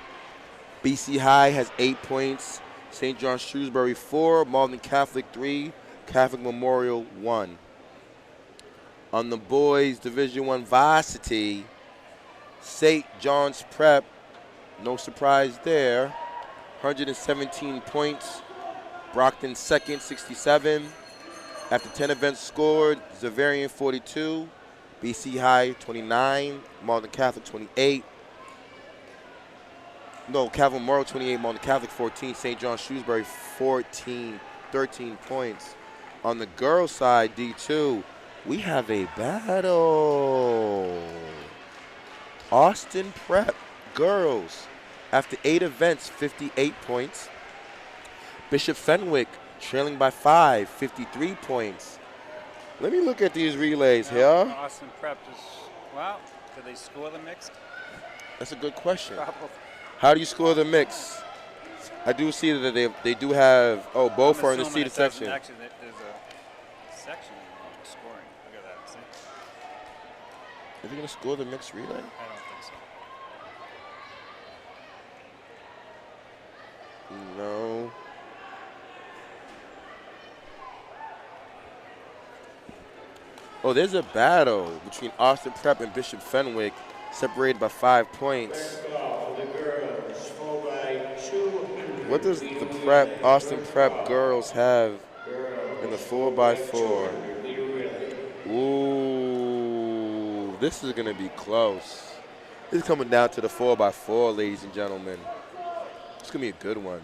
BC High has 8 points. St. John's Shrewsbury 4, Malden Catholic 3, Catholic Memorial 1. On the boys Division 1 Varsity, St. John's Prep, no surprise there, 117 points. Brockton second, 67. After 10 events scored, Xaverian 42, BC High 29, Malden Catholic 28. No, Catholic Memorial 28, Malden Catholic 14, St. John Shrewsbury 13 points. On the girls' side, D2, we have a battle. Austin Prep girls, after 8 events, 58 points. Bishop Fenwick trailing by 5, 53 points. Let me look at these relays here. Austin Prep is, well, did they score the mixed? That's a good question. Probably. How do you score the mix? I do see that they do have, both are in the assuming seated it doesn't section. Actually, there's a section on scoring. Look at that. See? Are they going to score the mixed relay? I don't think so. No. Oh, there's a battle between Austin Prep and Bishop Fenwick, separated by 5 points. What does the Austin Prep girls have in the 4x4? Ooh, this is going to be close. This is coming down to the 4x4, ladies and gentlemen. It's going to be a good one.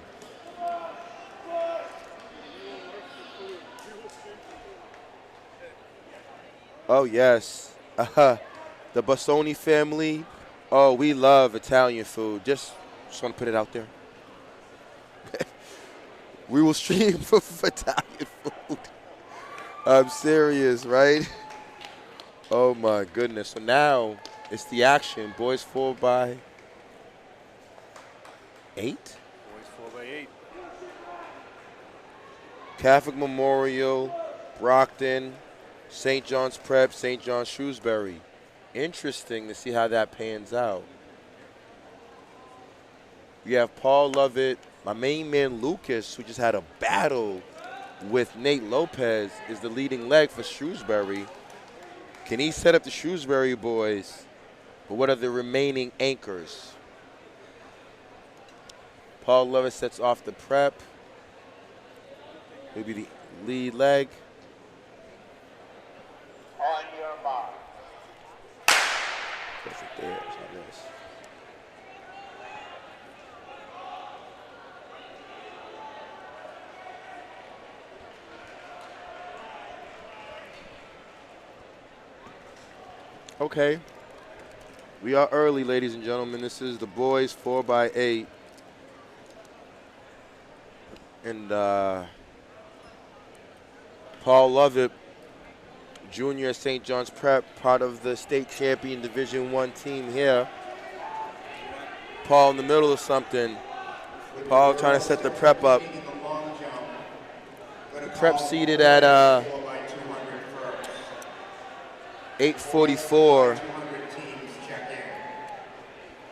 Oh, yes. The Bassoni family. Oh, we love Italian food. Just want to put it out there. We will stream for Italian food. I'm serious, right? Oh, my goodness. So now it's the action. Boys 4x8. Boys 4x8. Catholic Memorial, Brockton, St. John's Prep, St. John's Shrewsbury. Interesting to see how that pans out. We have Paul Lovett, my main man Lucas, who just had a battle with Nate Lopez, is the leading leg for Shrewsbury. Can he set up the Shrewsbury boys? But what are the remaining anchors? Paul Lovett sets off the prep. He'll be the lead leg. On your mark. That's it there. It's not this. Okay. We are early, ladies and gentlemen. This is the boys 4x8. And Paul Lovett, junior at St. John's Prep, part of the state champion Division I team here. Paul in the middle of something. Paul trying to set the prep up. The prep seated at 8:44.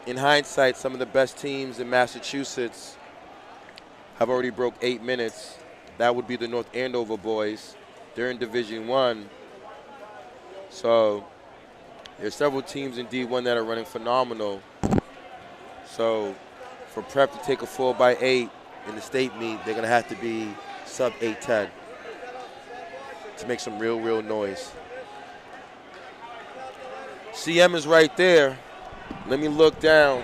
In hindsight, some of the best teams in Massachusetts have already broke 8 minutes. That would be the North Andover boys. They're in Division I. So there's several teams in D1 that are running phenomenal. So for prep to take a 4x8 in the state meet, they're going to have to be sub 8:10 to make some real noise. CM is right there. Let me look down.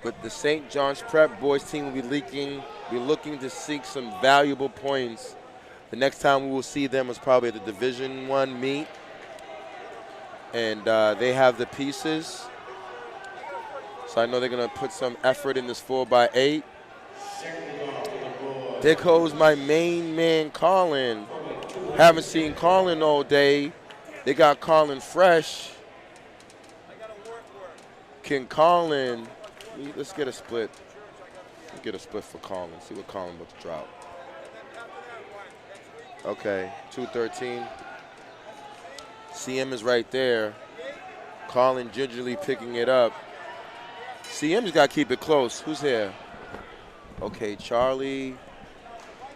But the St. John's Prep boys team will be looking to seek some valuable points. The next time we will see them is probably at the Division I meet. And they have the pieces. So I know they're going to put some effort in this 4x8. There goes my main man, Colin. Haven't seen Colin all day. They got Colin fresh. Can Colin, let's get a split. Let's get a split for Colin. See what Colin about to drop. Okay, 213. CM is right there. Colin gingerly picking it up. CM's got to keep it close. Who's here? Okay, Charlie.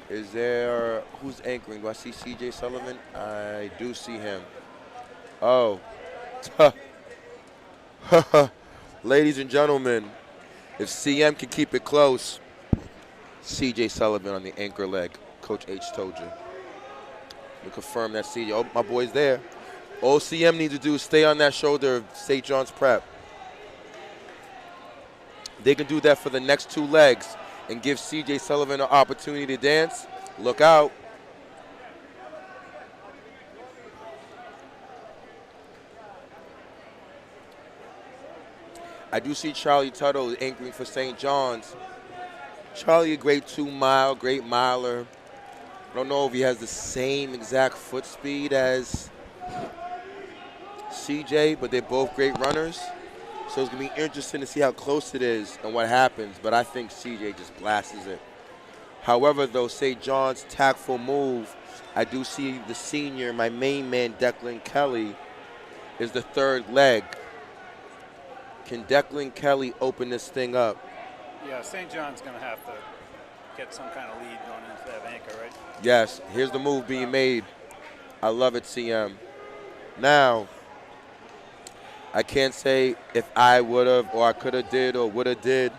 Is there, who's anchoring? Do I see CJ Sullivan? I do see him. Oh. Ladies and gentlemen, if CM can keep it close, CJ Sullivan on the anchor leg. Coach H told you. We confirm that CJ. Oh, my boy's there. All CM needs to do is stay on that shoulder of St. John's Prep. They can do that for the next 2 legs and give CJ Sullivan an opportunity to dance. Look out. I do see Charlie Tuttle anchoring for St. John's. Charlie, a great 2-mile, great miler. I don't know if he has the same exact foot speed as CJ, but they're both great runners. So it's going to be interesting to see how close it is and what happens, but I think CJ just blasts it. However, though, St. John's tactful move, I do see the senior, my main man, Declan Kelly, is the 3rd leg. Can Declan Kelly open this thing up? Yeah, St. John's going to have to get some kind of lead going into that anchor, right? Yes, here's the move being made. I love it, CM. Now, I can't say if I would have or I could have did or would have did,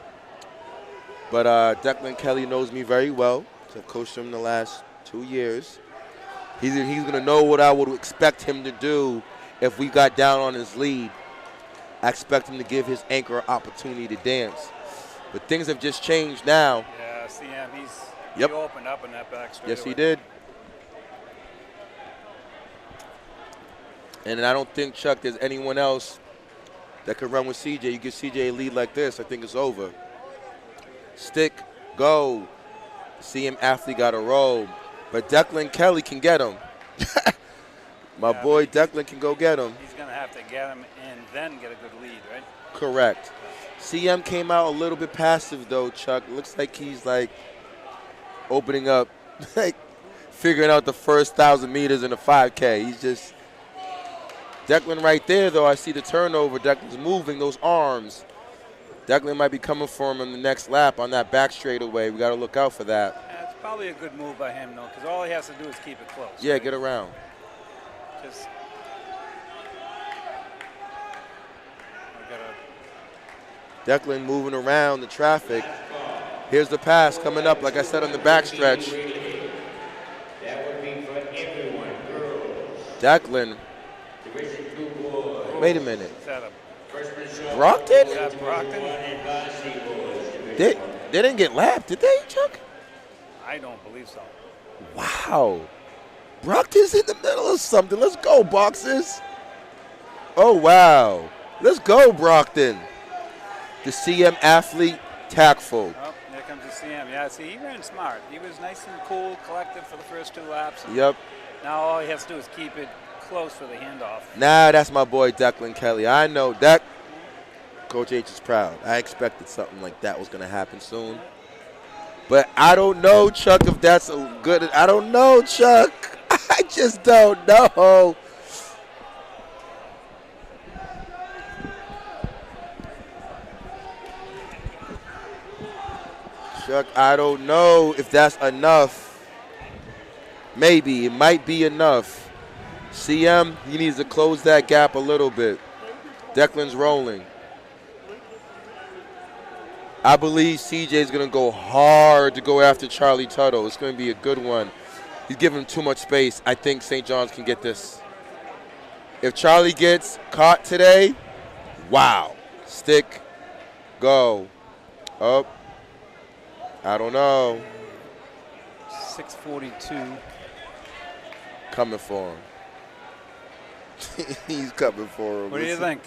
but Declan Kelly knows me very well. I've coached him the last 2 years. He's going to know what I would expect him to do if we got down on his lead. I expect him to give his anchor an opportunity to dance. But things have just changed now. Yeah, CM, he Yep. opened up in that back straight Yes, he away. did. And I don't think, Chuck, there's anyone else that could run with CJ. You give CJ a lead like this, I think it's over. Stick, go. CM athlete got a roll. But Declan Kelly can get him. My boy Declan can go get him. He's going to have to get him and then get a good lead, right? Correct. CM came out a little bit passive, though, Chuck. Looks like he's, like, opening up, like, figuring out the first 1,000 meters in a 5K. He's just – Declan right there, though, I see the turnover. Declan's moving those arms. Declan might be coming for him in the next lap on that back straightaway. We got to look out for that. Yeah, it's probably a good move by him, though, because all he has to do is keep it close. Yeah, right? get around. Just Declan moving around the traffic. Here's the pass coming up, like I said, on the backstretch. That would be for everyone, girls. Declan. Division 2 boys. Wait a minute. is that a Brockton? is that Brockton? And Varsity boys. They didn't get lapped, did they, Chuck? I don't believe so. Wow. Brockton's in the middle of something. Let's go, boxers. Oh, wow. Let's go, Brockton. The CM athlete, tactful. Oh, there comes the CM. Yeah, see, he ran smart. He was nice and cool, collected for the first 2 laps. Yep. Now all he has to do is keep it close for the handoff. Nah, that's my boy Declan Kelly. I know that. Coach H is proud. I expected something like that was going to happen soon. But I don't know, Chuck, if that's a good. I don't know, Chuck. I just don't know. Chuck, I don't know if that's enough. Maybe. It might be enough. CM, he needs to close that gap a little bit. Declan's rolling. I believe CJ is going to go hard to go after Charlie Tuttle. It's going to be a good one. He's giving him too much space. I think St. John's can get this. If Charlie gets caught today, wow. Stick, go, up. I don't know. 6:42. Coming for him. He's coming for him. What do you think?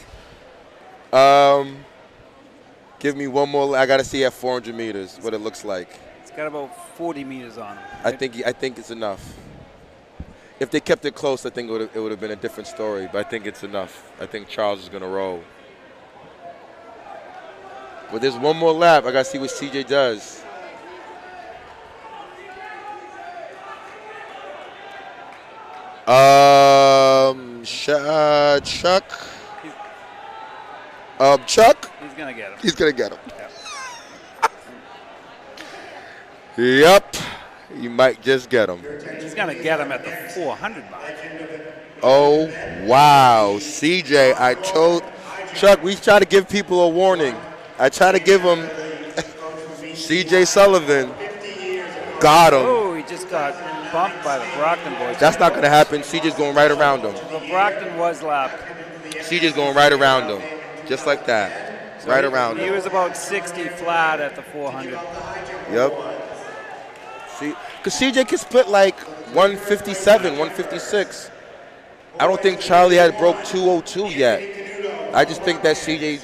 Give me one more. I got to see at 400 meters what it looks like. It's got about 40 meters on him. I Right? think it's enough. If they kept it close, I think it would have been a different story. But I think it's enough. I think Charles is going to roll. But there's one more lap. I got to see what CJ does. Chuck. Chuck. He's going to get him. He's going to get him. Yeah. Yep. You might just get him. He's going to get him at the 400 mark. Oh, wow. CJ, I told Chuck, we try to give people a warning. I try to give him CJ Sullivan. Got him. Oh, he just got bumped by the Brockton boys. That's not going to happen. CJ's going right around him. Well, Brockton was lapped. CJ's going right around him. Just like that. So Right around He him. was about 60 flat at the 400. Yep. See, because CJ can split like 157, 156. I don't think Charlie had broke 202 yet. I just think that CJ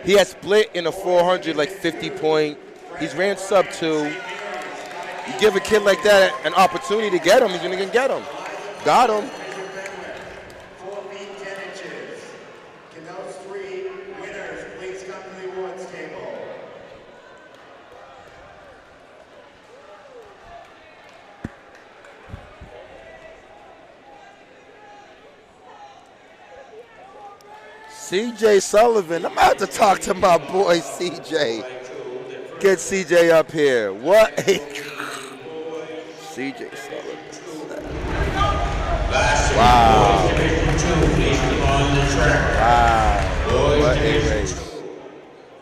he had split in a 400 like 50 point. He's ran sub 2. You give a kid like that an opportunity to get him, he's going to get him. Got him. 4 feet 10 inches. Can those 3 winners please come to the awards table? CJ Sullivan. I'm about to talk to my boy CJ. Get CJ up here. What a CJ Sullivan. Wow. Wow. What a race.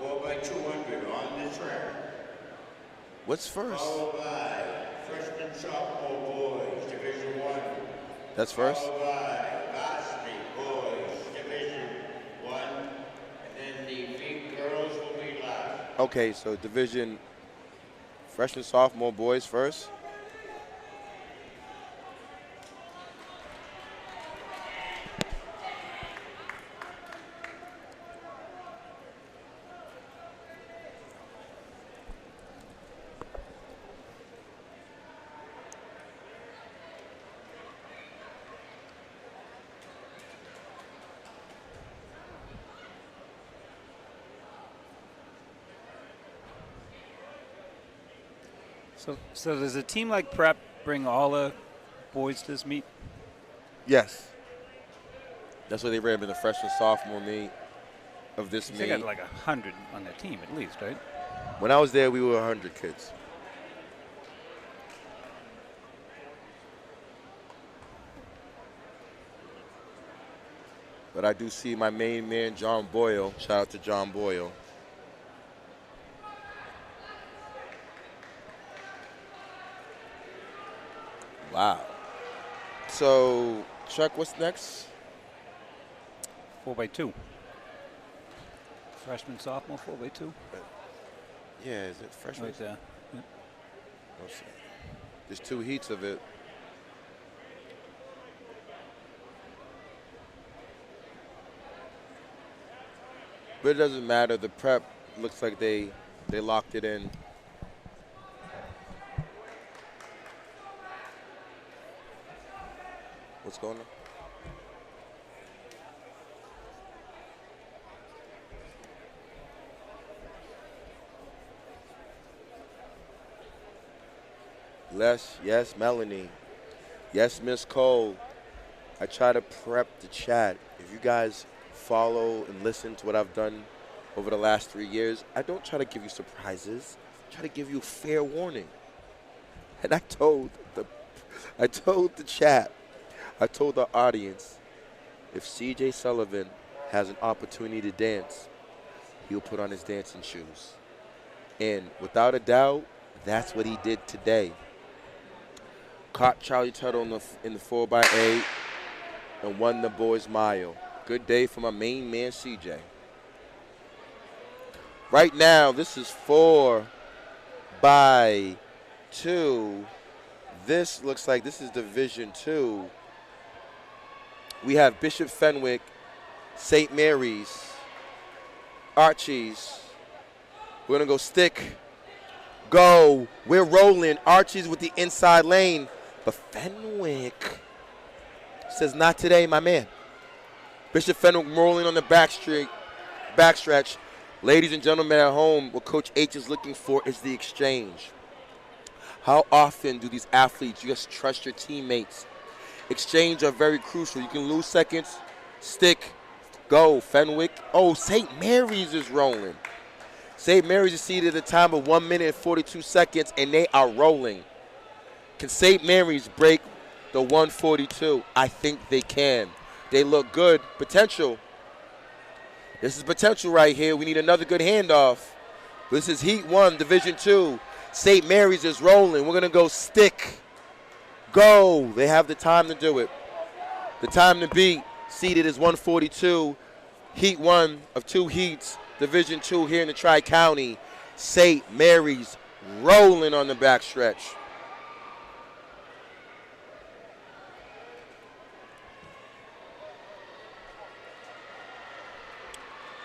4x200 on the track. What's first? Followed by freshman sophomore boys, Division 1. That's first? Followed by Varsity boys, Division 1. And then the big girls will be last. Okay, so division freshman, sophomore boys first. So does a team like Prep bring all the boys to this meet? Yes. That's what they ran in the freshman, sophomore meet of this They meet. got like 100 on their team at least, right? When I was there, we were 100 kids. But I do see my main man, John Boyle. Shout out to John Boyle. Wow. So, Chuck, what's next? 4x2. Freshman, sophomore, 4x2. Yeah, is it freshman? Right there. Yeah. Let's see. There's 2 heats of it. But it doesn't matter. The prep looks like they locked it in. What's going on? Les, yes, Melanie. Yes, Miss Cole. I try to prep the chat. If you guys follow and listen to what I've done over the last 3 years, I don't try to give you surprises. I try to give you fair warning. And I told the chat, I told the audience, if CJ Sullivan has an opportunity to dance, he'll put on his dancing shoes. And without a doubt, that's what he did today. Caught Charlie Tuttle in the 4x8 and won the boys mile. Good day for my main man, CJ. Right now, this is 4x2. This looks like this is Division 2. We have Bishop Fenwick, St. Mary's, Archie's. We're going to go stick, go. We're rolling. Archie's with the inside lane. But Fenwick says, not today, my man. Bishop Fenwick rolling on the backstretch. Ladies and gentlemen at home, what Coach H is looking for is the exchange. How often do these athletes just trust your teammates? Exchange are very crucial. You can lose seconds, stick, go. Fenwick. Oh, St. Mary's is rolling. St. Mary's is seated at a time of 1 minute and 42 seconds, and they are rolling. Can St. Mary's break the 142? I think they can. They look good. Potential. This is potential right here. We need another good handoff. This is Heat 1, Division 2. St. Mary's is rolling. We're going to go stick, go. They have the time to do it. The time to beat. Seated is 142. Heat 1 of 2 heats. Division 2 here in the Tri-County. St. Mary's rolling on the backstretch.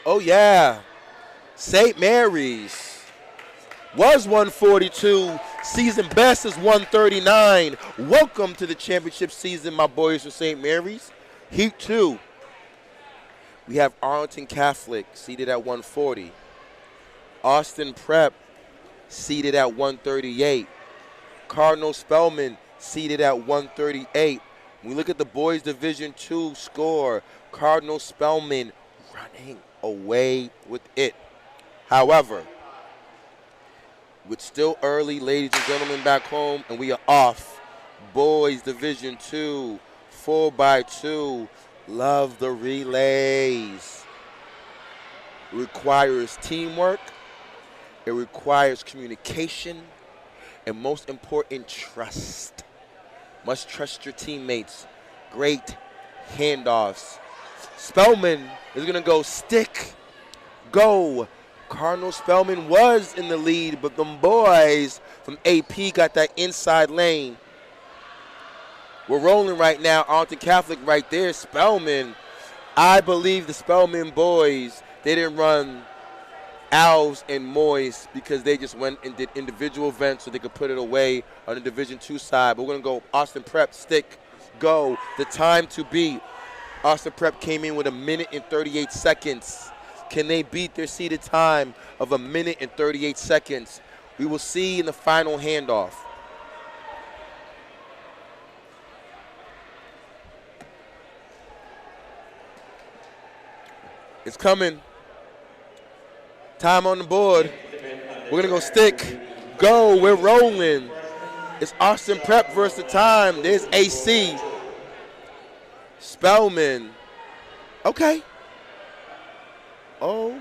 Oh, yeah. St. Mary's was 142. Season best is 139. Welcome to the championship season, my boys from St. Mary's. Heat 2. We have Arlington Catholic seated at 140. Austin Prep seated at 138. Cardinal Spellman seated at 138. When we look at the boys Division 2 score, Cardinal Spellman running away with it. However, it's still early, ladies and gentlemen back home, and we are off. Boys Division 2, 4x2. Love the relays. It requires teamwork. It requires communication. And most important, trust. Must trust your teammates. Great handoffs. Spellman is going to go stick, go. Cardinal Spellman was in the lead, but them boys from AP got that inside lane. We're rolling right now. Arlington Catholic right there. Spellman. I believe the Spellman boys, they didn't run Alves and Moyes because they just went and did individual events so they could put it away on the Division 2 side. But we're going to go Austin Prep, stick, go. The time to beat. Austin Prep came in with 1 minute and 38 seconds. Can they beat their seeded time of 1 minute and 38 seconds? We will see in the final handoff. It's coming. Time on the board. We're going to go stick, go. We're rolling. It's Austin Prep versus the time. There's AC. Spellman. Okay. Oh,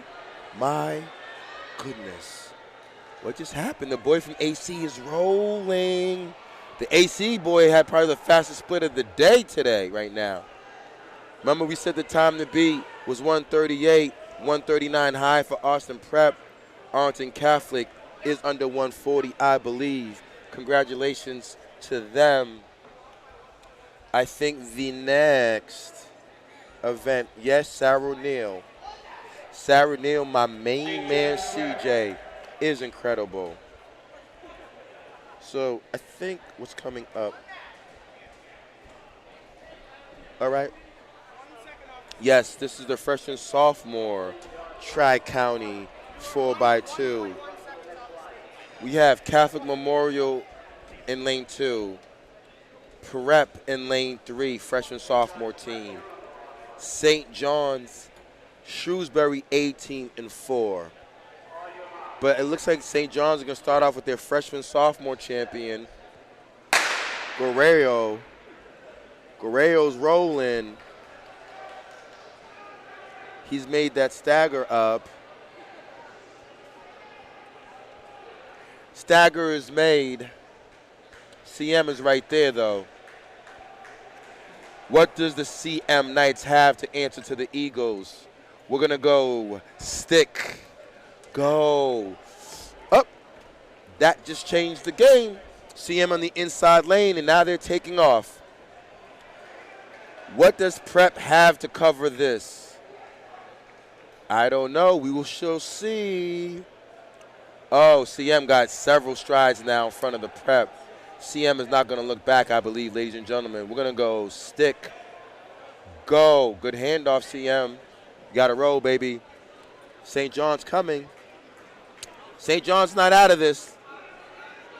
my goodness. What just happened? The boy from AC is rolling. The AC boy had probably the fastest split of the day today right now. Remember we said the time to beat was 138, 139 high for Austin Prep. Arlington Catholic is under 140, I believe. Congratulations to them. I think the next event, yes, Ceremonial. Sarah Neal, my main man CJ, is incredible. So I think what's coming up. All right. Yes, this is the freshman sophomore Tri-County 4x2. We have Catholic Memorial in lane 2. Prep in lane 3, freshman sophomore team. St. John's, Shrewsbury A team in 4. But it looks like St. John's are going to start off with their freshman sophomore champion, Guerrero. Guerrero's rolling. He's made that stagger up. Stagger is made. CM is right there, though. What does the CM Knights have to answer to the Eagles? We're going to go stick. Go. Up. That just changed the game. CM on the inside lane, and now they're taking off. What does Prep have to cover this? I don't know. We will shall see. Oh, CM got several strides now in front of the Prep. CM is not going to look back, I believe, ladies and gentlemen. We're going to go stick. Go. Good handoff, CM. You got to roll, baby. St. John's coming. St. John's not out of this.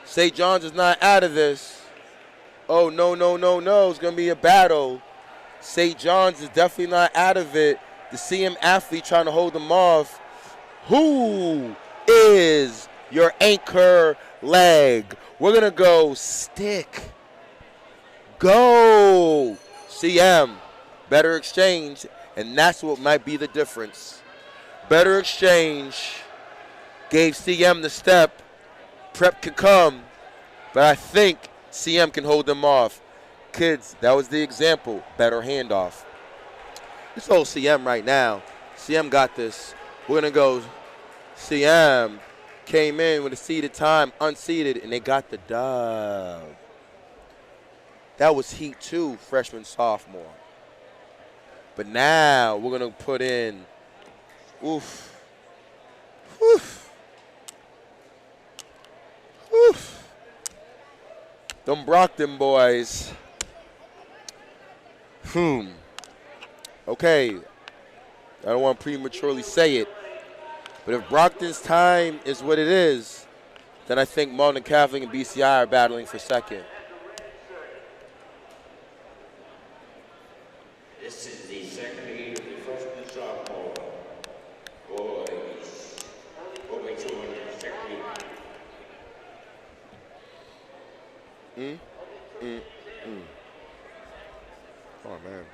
St. John's is not out of this. Oh, no, no, no, no. It's going to be a battle. St. John's is definitely not out of it. The CM athlete trying to hold them off. Who is your anchor leg? We're going to go stick. Go. CM. Better exchange, and that's what might be the difference. Better exchange. Gave CM the step. Prep can come, but I think CM can hold them off. Kids, that was the example. Better handoff. It's all CM right now. CM got this. We're going to go. CM came in with a seeded time, unseeded, and they got the dub. That was Heat 2, freshman, sophomore. But now we're going to put in, oof, oof, oof. Them Brockton boys. Okay, I don't want to prematurely say it, but if Brockton's time is what it is, then I think Malden Catholic and BCI are battling for second. This is the second heat of the freshman sophomore boys. Over 200 second heat. Oh, man.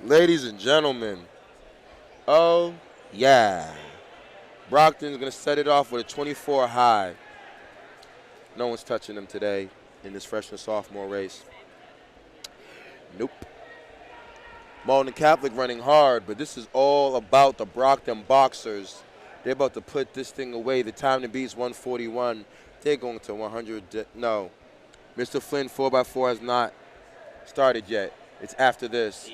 Ladies and gentlemen, oh, yeah. Brockton's going to set it off with a 24 high. No one's touching them today in this freshman-sophomore race. Nope. Malden Catholic running hard, but this is all about the Brockton Boxers. They're about to put this thing away. The time to beat is 141. They're going to 100. No. Mr. Flynn 4x4 has not started yet. It's after this.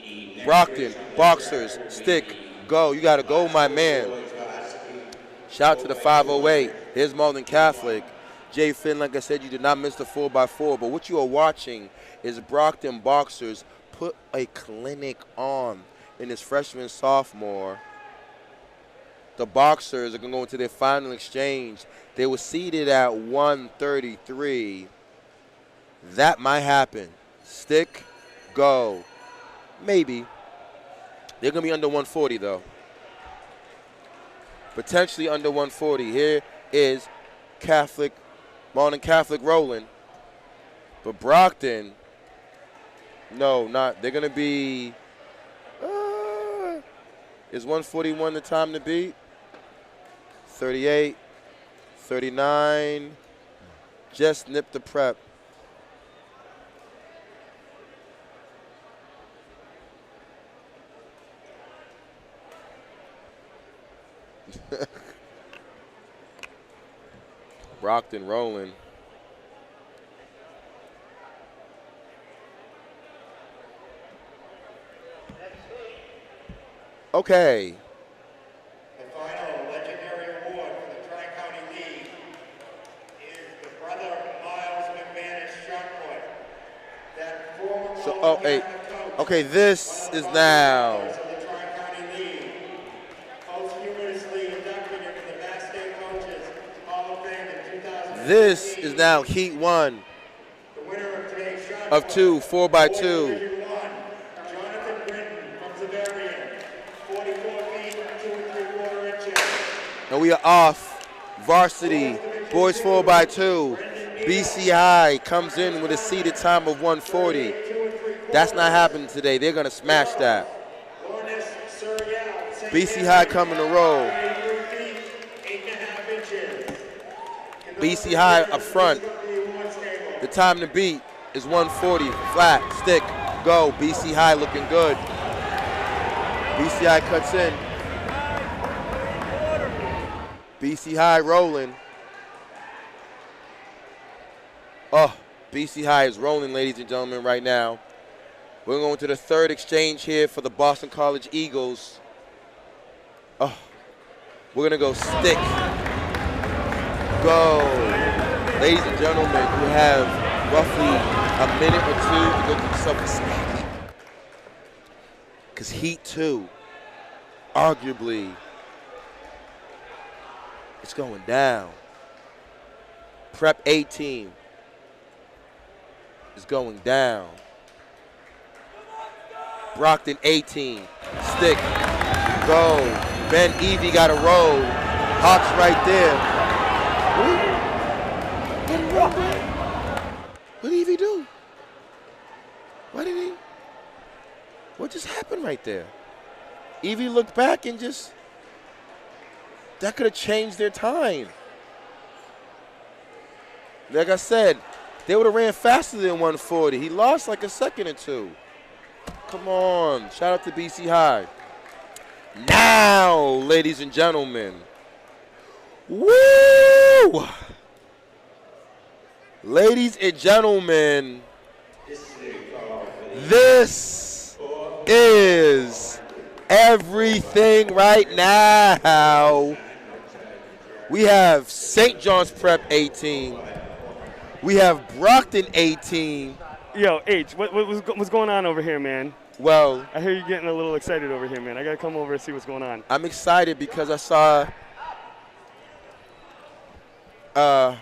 Brockton, Boxers, stick, go. You got to go, my man. Shout out to the 508. Here's Malden Catholic. Jay Finn, like I said, you did not miss the 4x4, but what you are watching is Brockton Boxers put a clinic on in this freshman sophomore. The Boxers are going to go into their final exchange. They were seated at 133. That might happen. Stick, go. Maybe. They're going to be under 140, though. Potentially under 140. Here is Catholic, Malden Catholic rolling. But Brockton, no, not. They're going to be, is 141 the time to beat? 38, 39. Just nipped the Prep. Brockton rolling. Okay. The final legendary award for the Tri-County League is the Brother Miles McManus shot put. That former So, oh, hey. Okay, this is now. of the Tri-County League, posthumously inducted into the Mass State Coaches Hall of Fame in 2015. This is now Heat 1 The winner of today's shot of 2, 4x2. Division 1, Jonathan Britton from Zavarian, 44 feet, 2 3/4 inches. And we are off. Varsity, boys 4x2. BC High comes in with a seeded time of 140. That's not happening today. They're going to smash that. BC High coming to roll. BC High up front. The time to beat is 140. Flat, stick, go. BC High looking good. BC High cuts in. BC High rolling. Oh, BC High is rolling, ladies and gentlemen, right now. We're going to the third exchange here for the Boston College Eagles. Oh, we're going to go stick. Go. Ladies and gentlemen, we have roughly a minute or two to go through self-esteem. Because Heat 2, arguably, it's going down. Prep 18 is going down. Brockton 18, stick, go. Ben Evie got a roll. Hawks right there. What did Evie do? What just happened right there? Evie looked back and that could have changed their time. Like I said, they would have ran faster than 140. He lost like a second or two. Come on, shout out to BC High. Now, ladies and gentlemen, woo! Ladies and gentlemen, this is everything right now. We have St. John's Prep 18. We have Brockton 18. Yo, H, what's going on over here, man? Well, I hear you getting a little excited over here, man. I got to come over and see what's going on. I'm excited because I saw because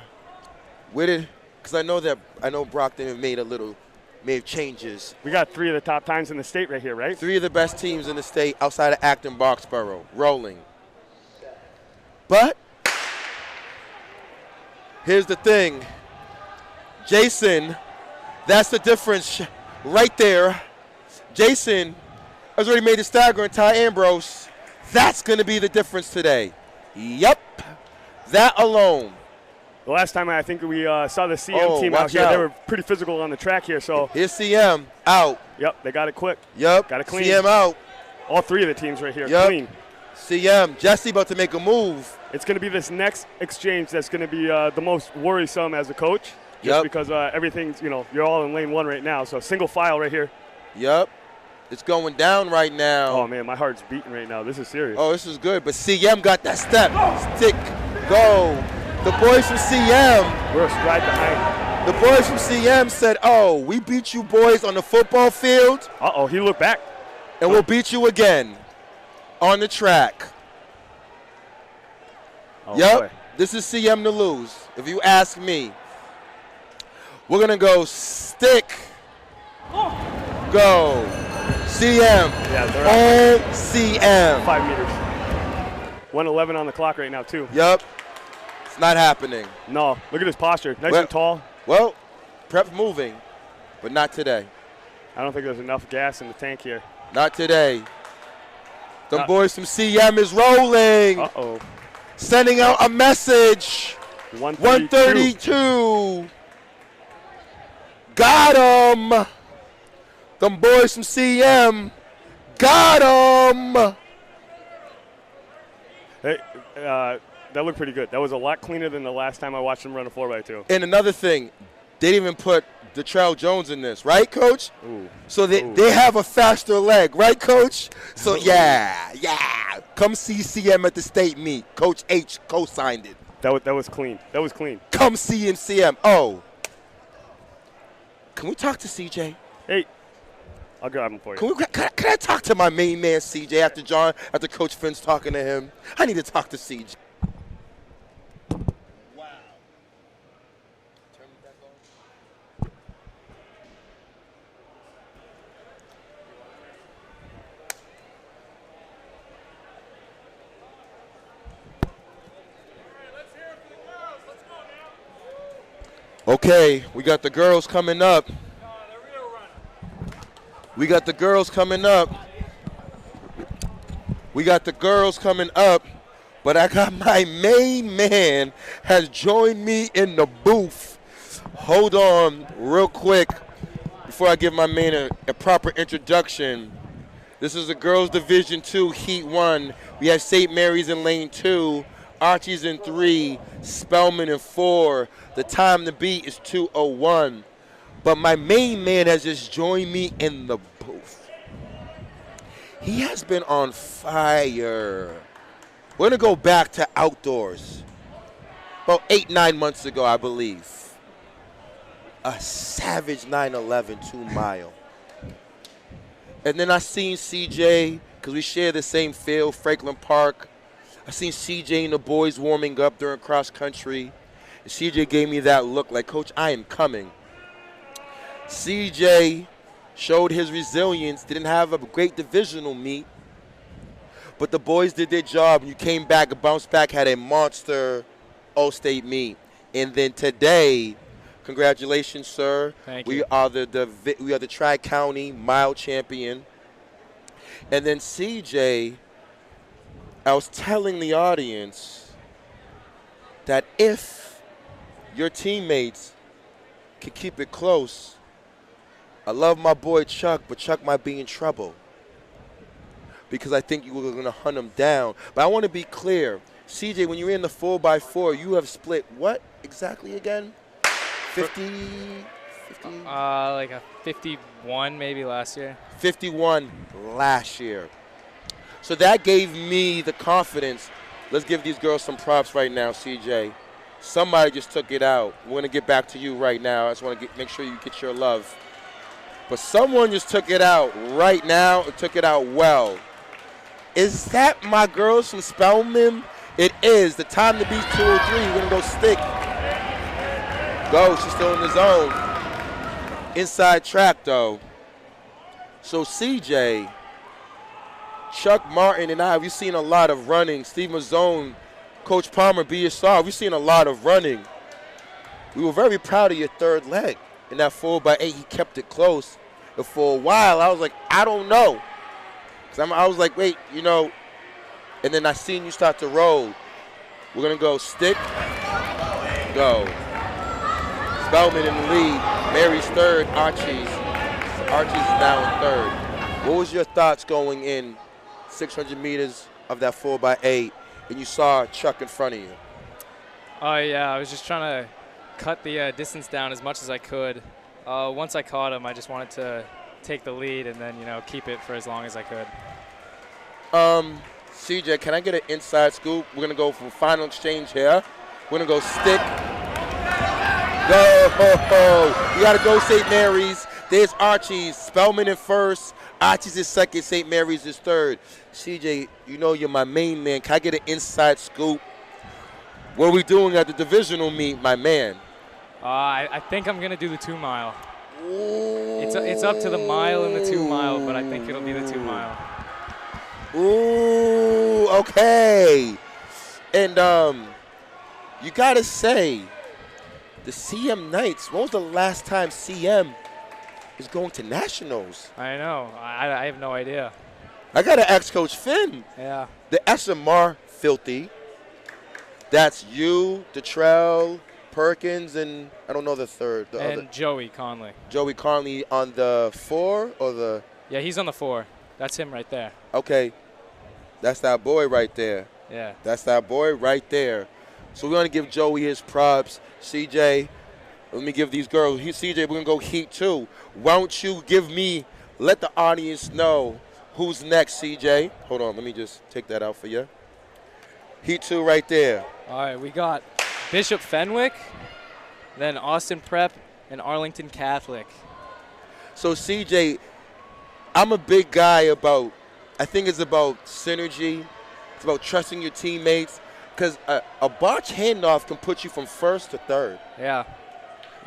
I know Brockton have made changes. We got 3 of the top times in the state right here, right? 3 of the best teams in the state outside of Acton, Boxborough, rolling. But here's the thing. Jason, that's the difference right there. Jason has already made the stagger, and Ty Ambrose, that's going to be the difference today. Yep, that alone. The last time I think we saw the CM team out here, they were pretty physical on the track here. So here's CM out. Yep, they got it quick. Yep, got it clean. CM out. All 3 of the teams right here, yep. Clean. CM, Jesse about to make a move. It's going to be this next exchange that's going to be the most worrisome as a coach. Just yep. because everything's, you're all in lane 1 right now. So single file right here. Yep. It's going down right now. Oh, man, my heart's beating right now. This is serious. Oh, this is good. But CM got that step. Stick, go. The boys from CM. We're a stride behind. The boys from CM said, oh, we beat you boys on the football field. Uh-oh, he looked back. And we'll beat you again on the track. Oh, yep, boy. This is CM to lose, if you ask me. We're going to go stick, go. CM, yeah, on CM. 5 meters. 1:11 on the clock right now, too. Yep, it's not happening. No, look at his posture, nice and tall. Well, Prep's moving, but not today. I don't think there's enough gas in the tank here. Not today. The boys from CM is rolling. Uh-oh. Sending out a message. 132. Got him. Them boys from CM got him. Hey, that looked pretty good. That was a lot cleaner than the last time I watched him run a 4x2. And another thing, they didn't even put Detrell Jones in this, right, Coach? Ooh. So they have a faster leg, right, Coach? So, yeah. Come see CM at the state meet. Coach H co-signed it. That was clean. That was clean. Come see him, CM. Oh. Can we talk to CJ? Hey, I'll grab him for you. Can I talk to my main man, CJ, after Coach Finn's talking to him? I need to talk to CJ. Wow. Turn it back on. Okay, we got the girls coming up. We got the girls coming up. But I got my main man has joined me in the booth. Hold on real quick before I give my man a proper introduction. This is the girls Division II Heat 1. We have St. Mary's in lane 2, Archie's in 3, Spelman in 4. The time to beat is 2:01. But my main man has just joined me in the booth. He has been on fire. We're going to go back to outdoors. About 8-9 months ago, I believe. A savage 911 2-mile. And then I seen CJ, because we share the same field, Franklin Park. I seen CJ and the boys warming up during cross country. And CJ gave me that look like, Coach, I am coming. CJ showed his resilience, didn't have a great divisional meet, but the boys did their job. You came back, bounced back, had a monster all-state meet. And then today, congratulations, sir. Thank you. you. We are the Tri-County mile champion. And then CJ, I was telling the audience that if your teammates can keep it close, I love my boy Chuck, but Chuck might be in trouble because I think you were going to hunt him down. But I want to be clear. CJ, when you're in the 4x4, you have split what exactly again? 50? Like a 51 maybe last year. 51 last year. So that gave me the confidence. Let's give these girls some props right now, CJ. Somebody just took it out. We're going to get back to you right now. I just want to make sure you get your love. But someone just took it out right now and took it out well. Is that my girls from Spelman? It is. The time to beat 203. We're going to go stick. Go. She's still in the zone. Inside track, though. So, CJ, Chuck Martin and I, we've seen a lot of running. Steve Mazzone, Coach Palmer, BSR, we've seen a lot of running. We were very proud of your third leg. In that 4x8, he kept it close. And for a while, I was like, I don't know. I was like, wait, you know. And then I seen you start to roll. We're going to go stick, go. Spelman in the lead. Mary's third, Archie's. Archie's is now in third. What was your thoughts going in 600 meters of that 4x8, and you saw Chuck in front of you? Oh, yeah, I was just trying to cut the distance down as much as I could. Once I caught him, I just wanted to take the lead and then, you know, keep it for as long as I could. CJ, can I get an inside scoop? We're going to go for final exchange here. We're going to go stick. Go. You got to go St. Mary's. There's Archie's. Spelman in first. Archie's is second. St. Mary's is third. CJ, you know you're my main man. Can I get an inside scoop? What are we doing at the divisional meet, my man? I think I'm going to do the 2-mile. It's up to the mile and the 2-mile, but I think it'll be the 2-mile. Ooh, okay. And you got to say, the CM Knights, when was the last time CM is going to nationals? I know. I have no idea. I got to ask Coach Finn. Yeah. The SMR filthy. That's you, Detrell, Perkins, and I don't know the third. Joey Conley. Joey Conley on the 4 or the? Yeah, he's on the 4. That's him right there. Okay. That's that boy right there. Yeah. That's that boy right there. So we're going to give Joey his props. CJ, let me give these girls. CJ, we're going to go Heat 2. Why don't you let the audience know who's next, CJ. Hold on, let me just take that out for you. Heat 2 right there. All right, we got Bishop Fenwick, then Austin Prep, and Arlington Catholic. So, CJ, I'm a big guy I think it's about synergy. It's about trusting your teammates. Because a botch handoff can put you from first to third. Yeah.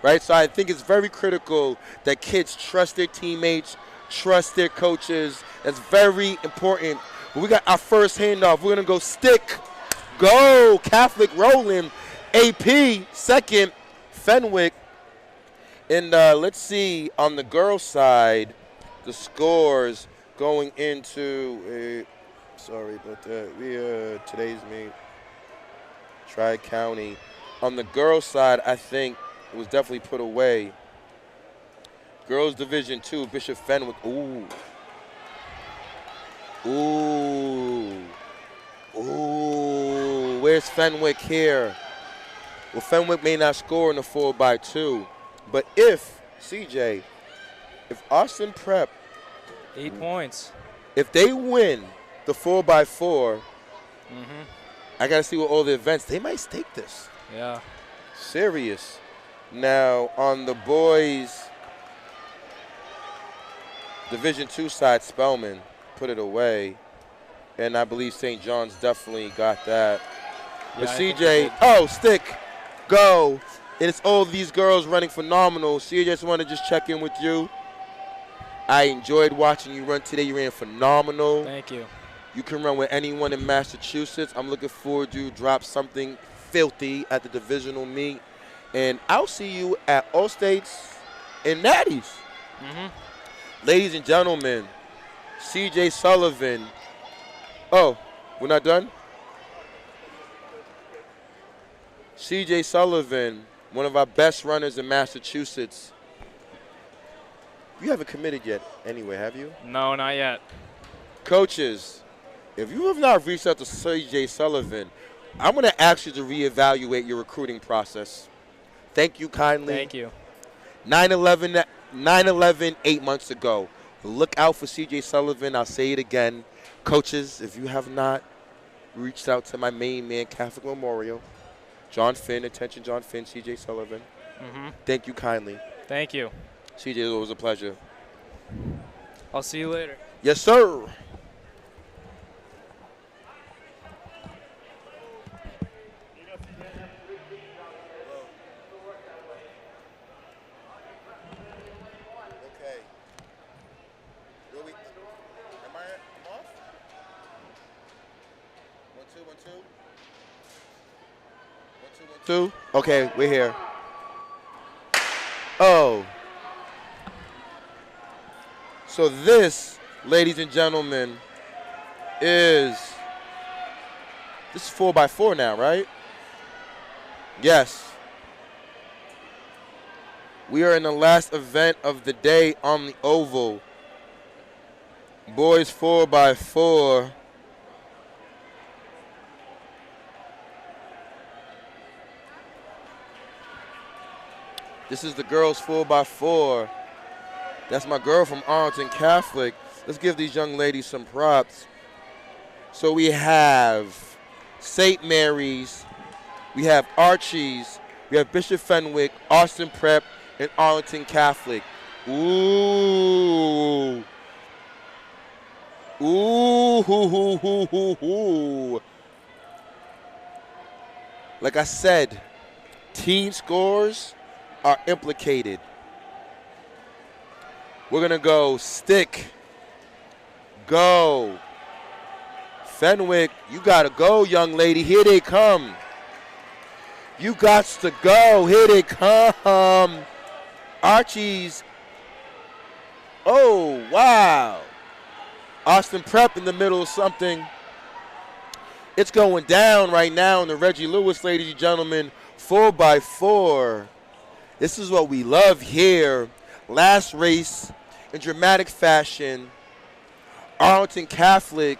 Right? So I think it's very critical that kids trust their teammates, trust their coaches. That's very important. But we got our first handoff. We're going to go stick, go, Catholic rolling, AP, second, Fenwick. And let's see on the girls' side, the scores going into, sorry about that, today's meet, Tri-County. On the girls' side, I think it was definitely put away. Girls Division 2, Bishop Fenwick. Ooh. Ooh. Ooh. Where's Fenwick here? Well, Fenwick may not score in the 4x2. But if Austin Prep. 8 points. If they win the 4x4, I got to see what all the events, they might stake this. Yeah. Serious. Now, on the boys' Division 2 side, Spelman put it away. And I believe St. John's definitely got that. Yeah, but CJ, stick, go. And it's all these girls running phenomenal. CJ, I just want to just check in with you. I enjoyed watching you run today. You ran phenomenal. Thank you. You can run with anyone in Massachusetts. I'm looking forward to drop something filthy at the divisional meet. And I'll see you at All States and Natties. Ladies and gentlemen, CJ Sullivan. Oh, we're not done? CJ Sullivan, one of our best runners in Massachusetts. You haven't committed yet anyway, have you? No, not yet. Coaches, if you have not reached out to CJ Sullivan, I'm going to ask you to reevaluate your recruiting process. Thank you kindly. Thank you. 9/11, 8 months ago. Look out for CJ Sullivan. I'll say it again. Coaches, if you have not reached out to my main man, Catholic Memorial, John Finn, attention John Finn, CJ Sullivan. Thank you kindly. Thank you. CJ, it was a pleasure. I'll see you later. Yes, sir. Okay. Am I off? 1, 2, 1, 2. 1, 2, 1, 2. Okay, we're here. Oh. So this, ladies and gentlemen, this is 4x4 now, right? Yes. We are in the last event of the day on the oval. Boys 4x4. This is the girls 4x4. That's my girl from Arlington Catholic. Let's give these young ladies some props. So we have St. Mary's, we have Archie's, we have Bishop Fenwick, Austin Prep, and Arlington Catholic. Ooh. Ooh, hoo, hoo, hoo, hoo, hoo. Like I said, team scores are implicated. We're going to go stick, go. Fenwick, you got to go, young lady. Here they come. You got to go. Here they come. Archie's. Oh, wow. Austin Prep in the middle of something. It's going down right now in the Reggie Lewis, ladies and gentlemen. 4x4. This is what we love here. Last race in dramatic fashion. Arlington Catholic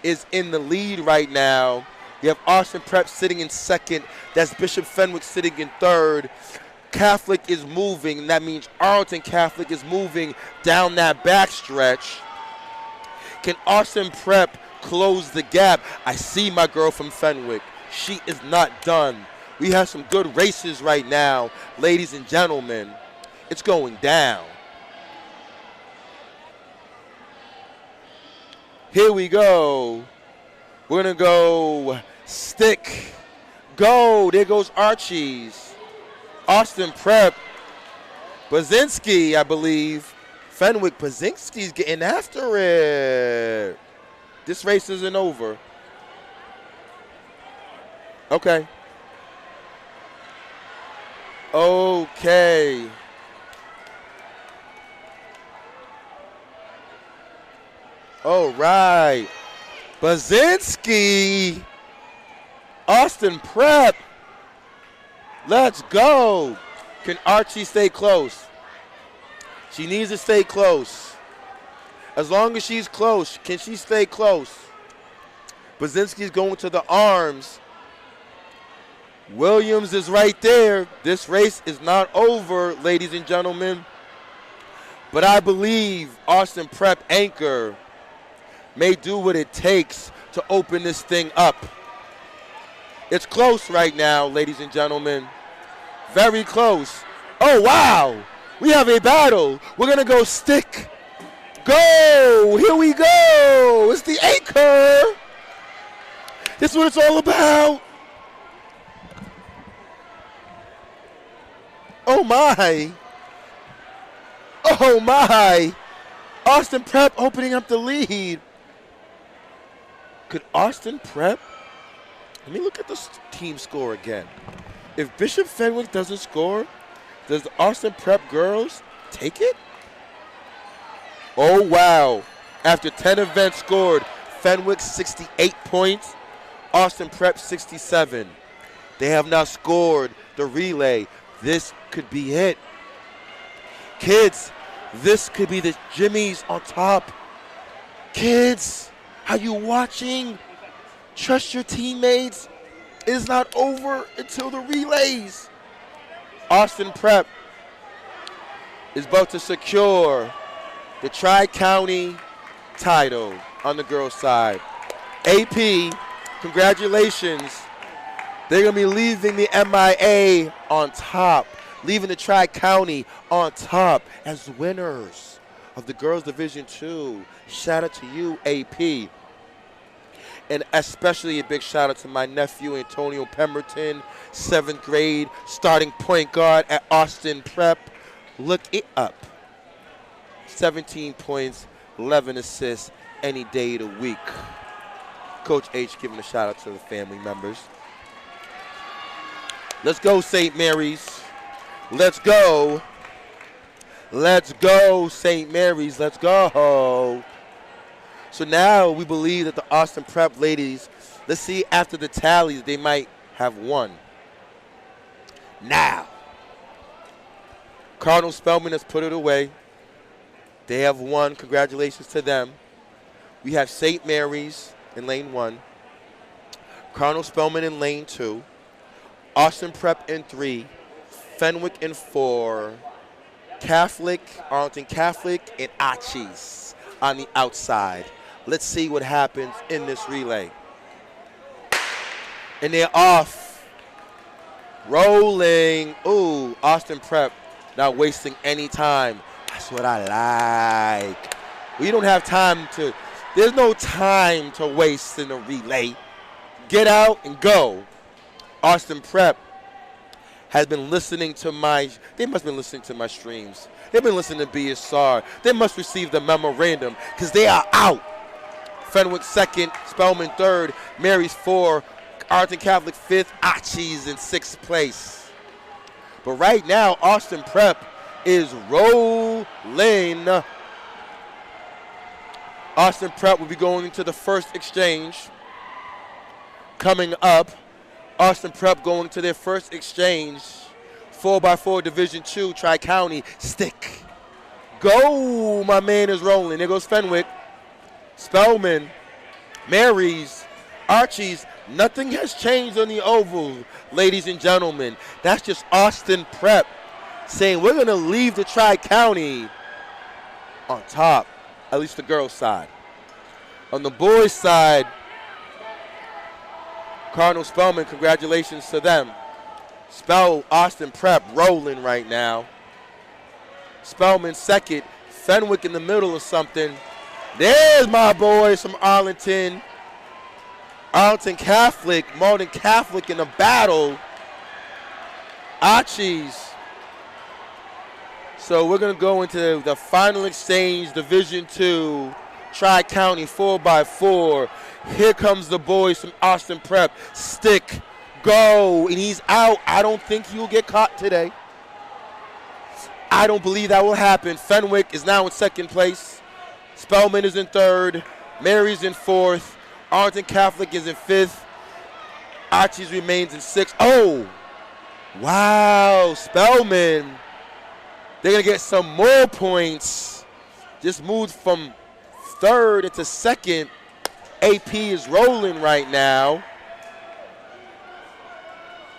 is in the lead right now. You have Austin Prep sitting in second. That's Bishop Fenwick sitting in third. Catholic is moving, and that means Arlington Catholic is moving down that backstretch. Can Austin Prep close the gap? I see my girl from Fenwick. She is not done. We have some good races right now, ladies and gentlemen. It's going down. Here we go. We're going to go stick. Go. There goes Archie's. Austin Prep. Bazinski, I believe. Fenwick. Bazinski's getting after it. This race isn't over. Okay. Okay. All right. Bazinski. Austin Prep. Let's go. Can Archie stay close? She needs to stay close. As long as she's close, can she stay close? Bazinski's going to the arms. Williams is right there. This race is not over, ladies and gentlemen. But I believe Austin Prep Anchor may do what it takes to open this thing up. It's close right now, ladies and gentlemen. Very close. Oh, wow. We have a battle. We're going to go stick. Go. Here we go. It's the Anchor. This is what it's all about. Oh, my. Oh, my. Austin Prep opening up the lead. Could Austin Prep? Let me look at the team score again. If Bishop Fenwick doesn't score, does the Austin Prep girls take it? Oh, wow. After 10 events scored, Fenwick 68 points, Austin Prep 67. They have not scored the relay. This could be it. Kids, this could be the Jimmies on top. Kids, are you watching? Trust your teammates. It is not over until the relays. Austin Prep is about to secure the Tri-County title on the girls' side. AP, congratulations. They're going to be leaving the MIA on top, leaving the Tri-County on top as winners of the Girls Division II. Shout out to you, AP. And especially a big shout out to my nephew, Antonio Pemberton, 7th grade, starting point guard at Austin Prep. Look it up. 17 points, 11 assists, any day of the week. Coach H giving a shout out to the family members. Let's go, St. Mary's. Let's go. Let's go, St. Mary's. Let's go. So now we believe that the Austin Prep ladies, let's see after the tallies, they might have won. Now, Cardinal Spellman has put it away. They have won. Congratulations to them. We have St. Mary's in lane 1, Cardinal Spellman in lane 2, Austin Prep in 3, Fenwick in 4, Catholic, Arlington Catholic, and Archie's on the outside. Let's see what happens in this relay. And they're off. Rolling. Ooh, Austin Prep not wasting any time. That's what I like. We don't have time to, there's no time to waste in a relay. Get out and go. Austin Prep has been listening to they must have been listening to my streams. They've been listening to BSR. They must receive the memorandum because they are out. Fenwick 2nd, Spellman 3rd, Mary's 4, Arlington Catholic 5th, Archie's in 6th place. But right now, Austin Prep is rolling. Austin Prep will be going into the first exchange. Coming up, Austin Prep going to their first exchange. 4x4 Division II, Tri-County, stick. Go, my man is rolling. There goes Fenwick. Spellman, Mary's, Archie's, Nothing has changed on the oval, ladies and gentlemen. That's just Austin Prep saying we're going to leave the Tri-County on top, at least the girls' side. On the boys' side, Cardinal Spellman, congratulations to them. Austin Prep rolling right now. Spellman second, Fenwick in the middle of something. There's my boys from Arlington. Arlington Catholic, Malden Catholic in a battle. Archies. So we're going to go into the final exchange, Division II, Tri-County 4x4. Here comes the boys from Austin Prep. Stick, go, and he's out. I don't think he'll get caught today. I don't believe that will happen. Fenwick is now in second place. Spellman is in third. Mary's in fourth. Arlington Catholic is in fifth. Archie's remains in sixth. Oh, wow, Spellman. They're going to get some more points. Just moved from third into second. AP is rolling right now.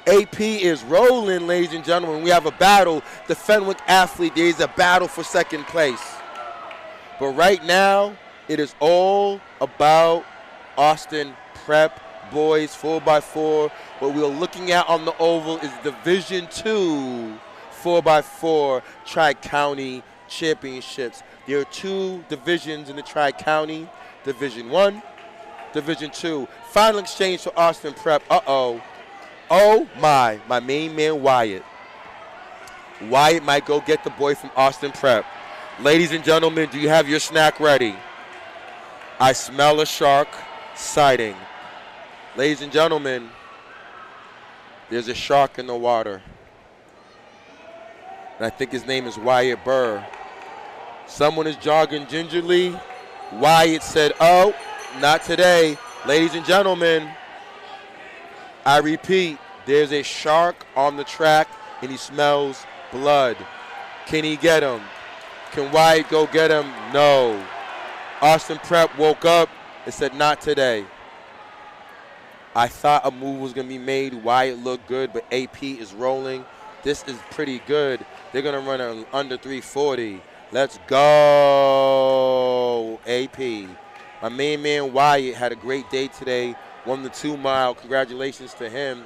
AP is rolling, ladies and gentlemen. We have a battle. The Fenwick athlete, there's a battle for second place. But right now, it is all about Austin Prep boys 4x4. What we're looking at on the oval is Division II 4x4 Tri-County Championships. There are two divisions in the Tri-County, Division I, Division II. Final exchange for Austin Prep. Uh-oh. Oh, my main man Wyatt. Wyatt might go get the boy from Austin Prep. Ladies and gentlemen, do you have your snack ready? I smell a shark sighting. Ladies and gentlemen, there's a shark in the water. And I think his name is Wyatt Burr. Someone is jogging gingerly. Wyatt said, oh, not today. Ladies and gentlemen, I repeat, there's a shark on the track and he smells blood. Can he get him? Can Wyatt go get him? No. Austin Prep woke up and said, not today. I thought a move was going to be made. Wyatt looked good, but AP is rolling. This is pretty good. They're going to run under 340. Let's go, AP. My main man Wyatt had a great day today. Won the 2 mile. Congratulations to him.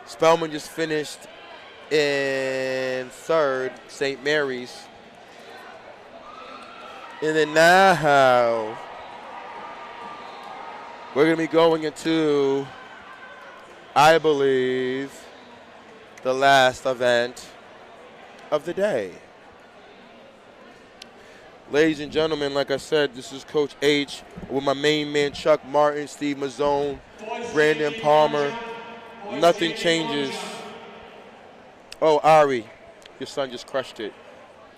Spellman just finished in third, St. Mary's. And then now, we're going to be going into, I believe, the last event of the day. Ladies and gentlemen, like I said, this is Coach H with my main man Chuck Martin, Steve Mazzone, Brandon Palmer. Nothing changes. Oh, Ari, your son just crushed it.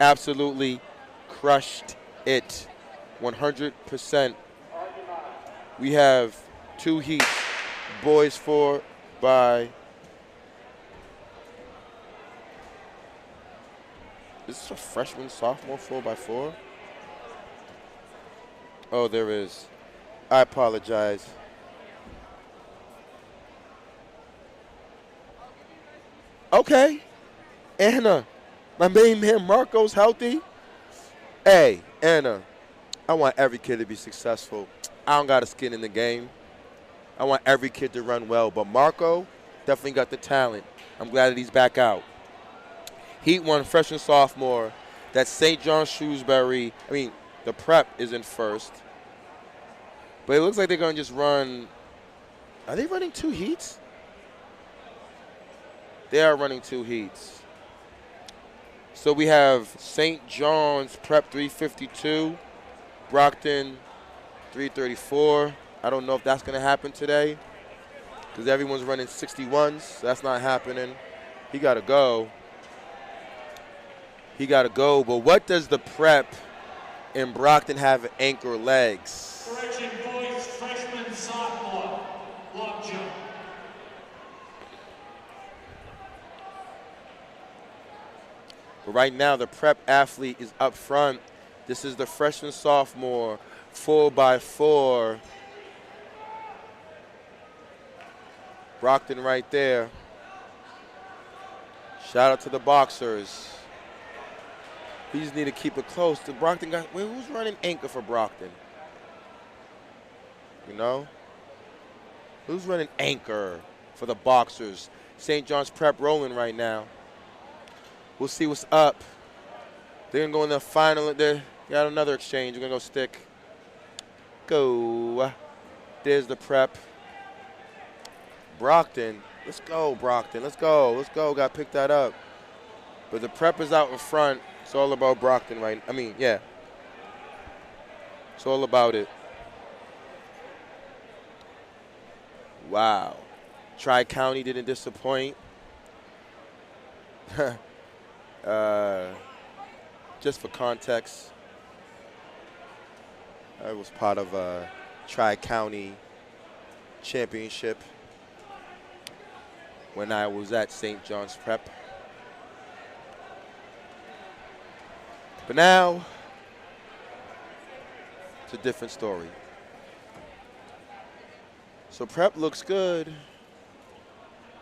Absolutely crushed it. 100%. We have 2 heats. Boys 4 by. Is this a freshman, sophomore 4x4? Oh, there is. I apologize. Okay. Anna, my main man Marco's healthy. Hey, Anna, I want every kid to be successful. I don't got a skin in the game. I want every kid to run well, but Marco definitely got the talent. I'm glad that he's back out. Heat 1, freshman, sophomore. That's St. John Shrewsbury. The Prep is in first. But it looks like they're going to just run. Are they running 2 heats? They are running 2 heats. So we have St. John's Prep 352, Brockton 334. I don't know if that's going to happen today because everyone's running 61s. So that's not happening. He got to go. He got to go. But what does the Prep in Brockton have at anchor legs? Correction, boys, freshman, sophomore, long jump. But right now, the Prep athlete is up front. This is the freshman, sophomore, 4x4. Brockton right there. Shout out to the boxers. We just need to keep it close. The Brockton guy, wait, who's running anchor for Brockton? You know? Who's running anchor for the boxers? St. John's Prep rolling right now. We'll see what's up. They're going to go in the final. They got another exchange. We're going to go stick. Go. There's the Prep. Brockton. Let's go, Brockton. Let's go. Let's go. Got to pick that up. But the Prep is out in front. It's all about Brockton right now. I mean, yeah. It's all about it. Wow. Tri-County didn't disappoint. Just for context, I was part of a Tri-County Championship when I was at St. John's Prep. But now, it's a different story. So Prep looks good.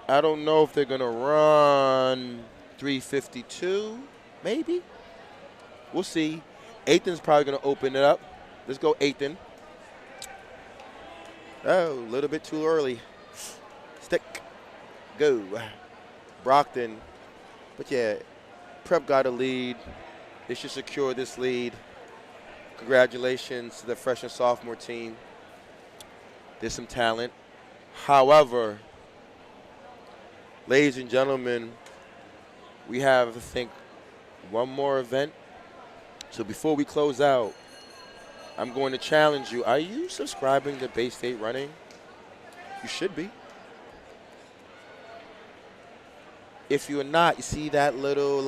I don't know if they're going to run 352, maybe. We'll see. Athan's probably going to open it up. Let's go, Athan. Oh, a little bit too early. Stick. Go. Brockton. But, yeah, Prep got a lead. They should secure this lead. Congratulations to the freshman sophomore team. There's some talent. However, ladies and gentlemen, we have, I think, one more event. So before we close out, I'm going to challenge you. Are you subscribing to Bay State Running? You should be. If you're not, you see that little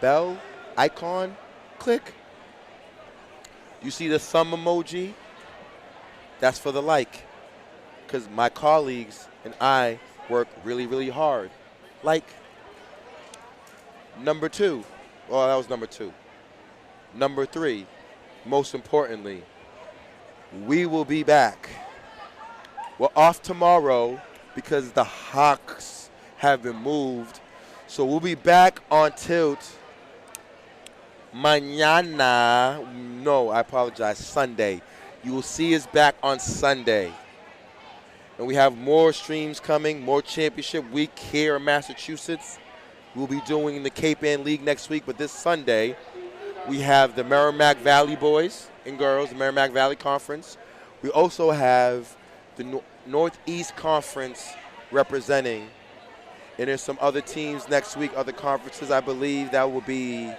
bell icon? Click. You see the thumb emoji? That's for the like. Because my colleagues and I work really, really hard. Like, number 2. Well, that was number 2. Number 3, most importantly, we will be back. We're off tomorrow because the Hawks have been moved. So we'll be back on tilt mañana. No, I apologize, Sunday. You will see us back on Sunday. And we have more streams coming, more championship week here in Massachusetts. We'll be doing the Cape Ann League next week, but this Sunday, we have the Merrimack Valley boys and girls, the Merrimack Valley Conference. We also have the Northeast Conference representing. And there's some other teams next week, other conferences, I believe. That will be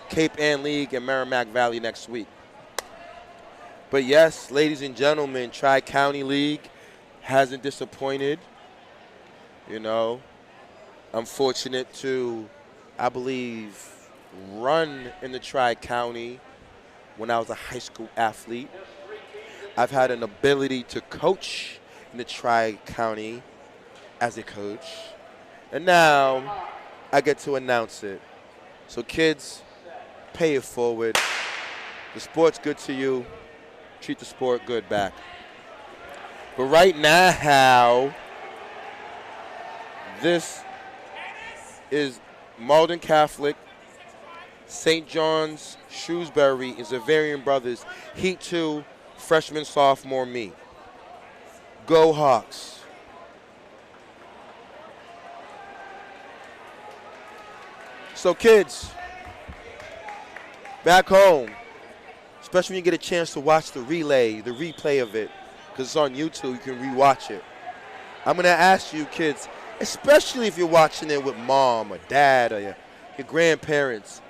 Cape Ann League and Merrimack Valley next week. But yes, ladies and gentlemen, Tri-County League hasn't disappointed. You know, I'm fortunate to, I believe, run in the Tri-County when I was a high school athlete. I've had an ability to coach in the Tri-County as a coach. And now I get to announce it. So kids, pay it forward. The sport's good to you. Treat the sport good back. But right now, this is Malden Catholic, St. John's, Shrewsbury, and Zavarian Brothers. Heat 2, freshman, sophomore meet. Go Hawks. So kids, back home, especially when you get a chance to watch the replay of it, because it's on YouTube, you can rewatch it. I'm going to ask you kids, especially if you're watching it with mom or dad or your grandparents,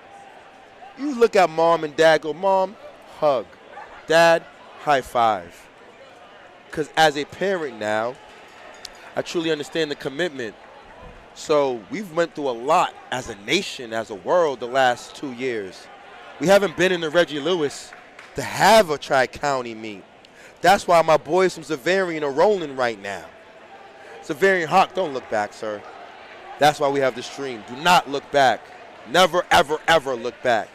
you look at mom and dad, go, Mom, hug. Dad, high five. Because as a parent now, I truly understand the commitment. So we've went through a lot as a nation, as a world, the last 2 years. We haven't been in the Reggie Lewis to have a Tri-County meet. That's why my boys from Zavarian are rolling right now. Zavarian Hawk, don't look back, sir. That's why we have the stream. Do not look back. Never, ever, ever look back.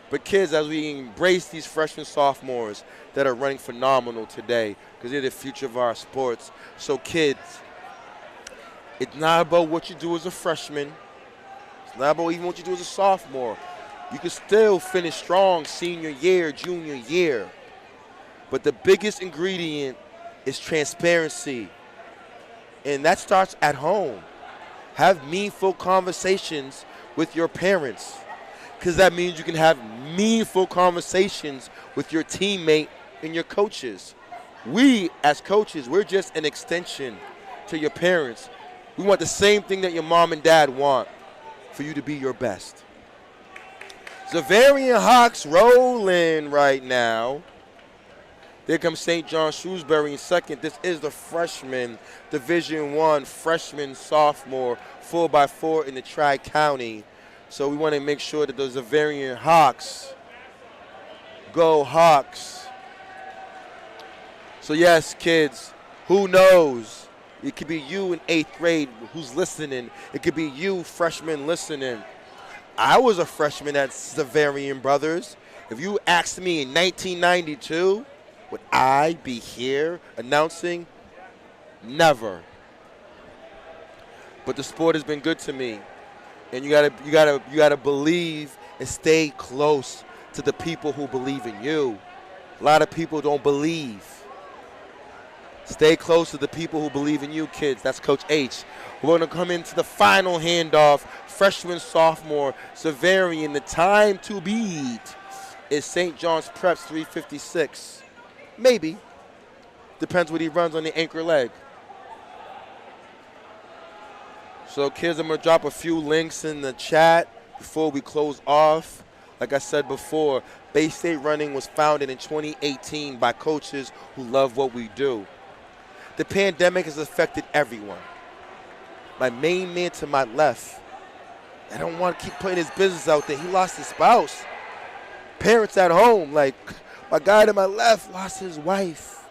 But kids, as we embrace these freshmen, sophomores that are running phenomenal today, because they're the future of our sports. So kids, It's not about what you do as a freshman. It's not about even what you do as a sophomore. You can still finish strong senior year, junior year. But the biggest ingredient is transparency. And that starts at home. Have meaningful conversations with your parents, because that means you can have meaningful conversations with your teammate and your coaches. We, as coaches, we're just an extension to your parents. We want the same thing that your mom and dad want, for you to be your best. Xaverian Hawks rolling right now. There comes St. John Shrewsbury in second. This is the freshman, Division I freshman sophomore 4x4 in the Tri-County. So we want to make sure that those Xaverian Hawks go Hawks. So yes, kids, who knows? It could be you in 8th grade who's listening. It could be you, freshman, listening. I was a freshman at Xaverian Brothers. If you asked me in 1992, would I be here announcing? Never. But the sport has been good to me. And you gotta believe and stay close to the people who believe in you. A lot of people don't believe. Stay close to the people who believe in you, kids. That's Coach H. We're going to come into the final handoff. Freshman, sophomore, Xaverian. The time to beat is St. John's Prep's 3:56. Maybe. Depends what he runs on the anchor leg. So, kids, I'm going to drop a few links in the chat before we close off. Like I said before, Bay State Running was founded in 2018 by coaches who love what we do. The pandemic has affected everyone. My main man to my left, I don't want to keep putting his business out there. He lost his spouse. Parents at home, like my guy to my left lost his wife.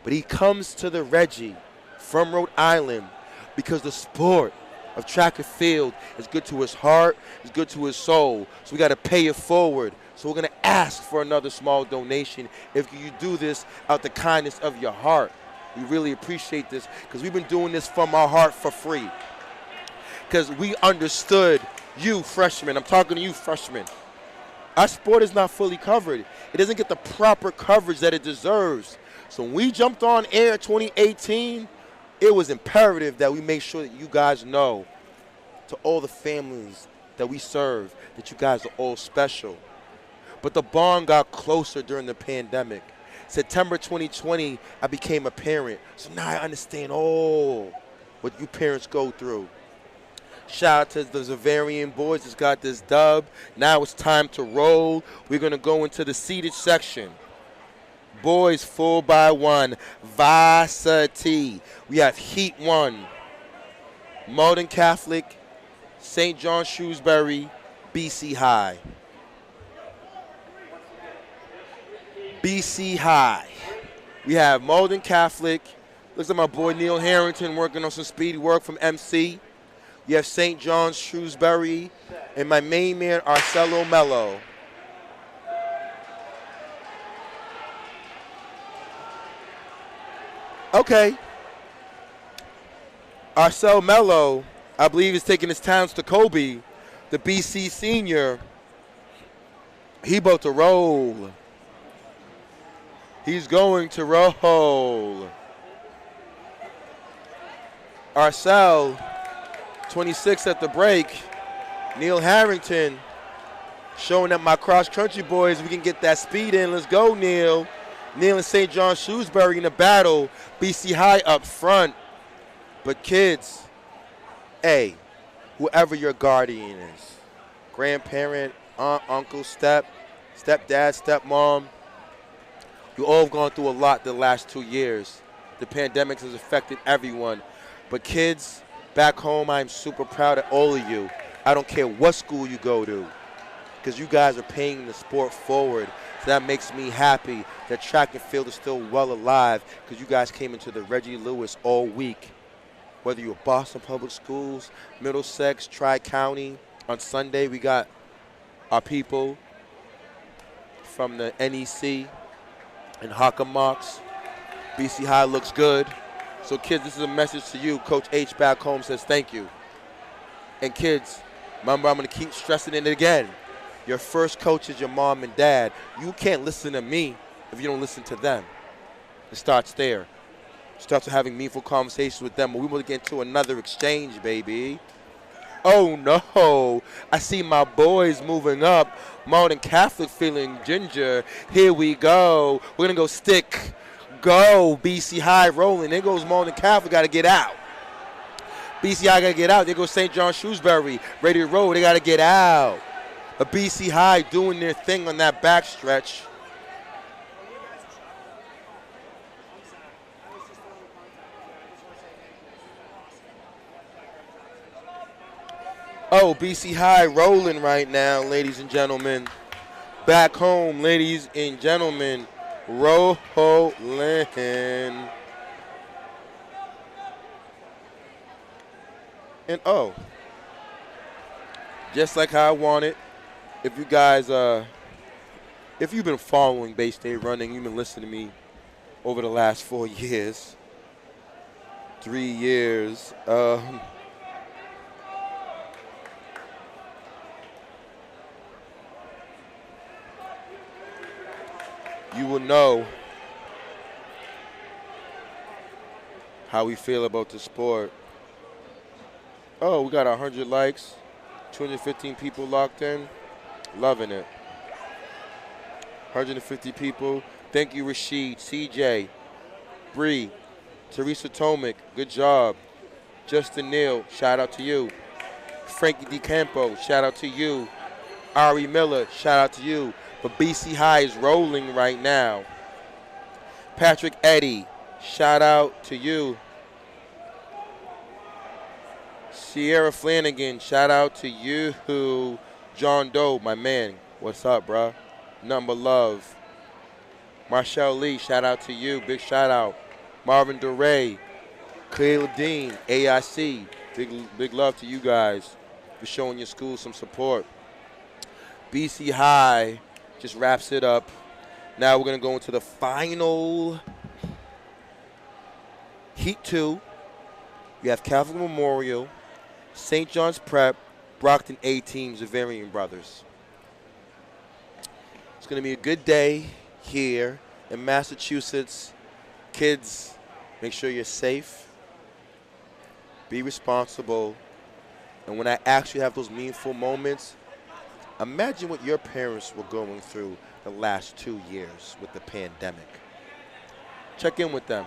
But he comes to the Reggie from Rhode Island because the sport of track and field is good to his heart, is good to his soul. So we got to pay it forward. So we're going to ask for another small donation if you do this out the kindness of your heart. We really appreciate this because we've been doing this from our heart for free. Because we understood you, freshmen. I'm talking to you, freshmen. Our sport is not fully covered. It doesn't get the proper coverage that it deserves. So when we jumped on air 2018, it was imperative that we make sure that you guys know, to all the families that we serve, that you guys are all special. But the bond got closer during the pandemic. September 2020, I became a parent. So now I understand all what you parents go through. Shout out to the Xaverian boys that's got this dub. Now it's time to roll. We're going to go into the seated section. Boys 4x1, Varsity. We have Heat 1, Malden Catholic, St. John Shrewsbury, BC High. BC High. We have Malden Catholic. Looks like my boy Neil Harrington working on some speedy work from MC. You have St. John's Shrewsbury and my main man Arcelo Mello. Okay. Arcel Mello, I believe, is taking his talents to Kobe, the BC senior. He about to roll. He's going to roll. Arcel, 26 at the break. Neil Harrington showing that my cross-country boys, we can get that speed in. Let's go, Neil. Neil and St. John Shrewsbury in the battle. BC High up front. But kids, hey, whoever your guardian is, grandparent, aunt, uncle, stepdad, stepmom, you all have gone through a lot the last 2 years. The pandemic has affected everyone. But kids, back home, I'm super proud of all of you. I don't care what school you go to, because you guys are paying the sport forward. So that makes me happy that track and field is still well alive, because you guys came into the Reggie Lewis all week. Whether you're Boston Public Schools, Middlesex, Tri-County. On Sunday, we got our people from the NEC and Hockomox. BC High looks good. So, kids, this is a message to you. Coach H back home says thank you. And, kids, remember, I'm going to keep stressing it again. Your first coach is your mom and dad. You can't listen to me if you don't listen to them. It starts there. It starts with having meaningful conversations with them. We will get into another exchange, baby. Oh, no. I see my boys moving up. Malden Catholic feeling ginger. Here we go. We're going to go stick. Go. BC High rolling. There goes Malden Catholic. Got to get out. BC High got to get out. There goes St. John Shrewsbury. Ready to roll. They got to get out. A BC High doing their thing on that backstretch. Oh, BC High rolling right now, ladies and gentlemen. Back home, ladies and gentlemen, rolling. And oh, just like how I want it, if you guys, if you've been following Bay State Running, you've been listening to me over the last 4 years, 3 years, you will know how we feel about the sport. Oh, we got 100 likes, 215 people locked in. Loving it. 150 people. Thank you, Rashid, CJ, Bree, Teresa Tomic, good job. Justin Neal, shout out to you. Frankie DeCampo, shout out to you. Ari Miller, shout out to you. But BC High is rolling right now. Patrick Eddy, shout out to you. Sierra Flanagan, shout out to you. John Doe, my man, what's up, bruh? Number love. Marshall Lee, shout out to you. Big shout out. Marvin DeRay, Caleb Dean, AIC. Big love to you guys for showing your school some support. BC High just wraps it up. Now we're going to go into the final Heat 2. We have Catholic Memorial, St. John's Prep, Brockton A-Team, Zavarian Brothers. It's going to be a good day here in Massachusetts. Kids, make sure you're safe, be responsible, and when I actually have those meaningful moments, imagine what your parents were going through the last 2 years with the pandemic. Check in with them.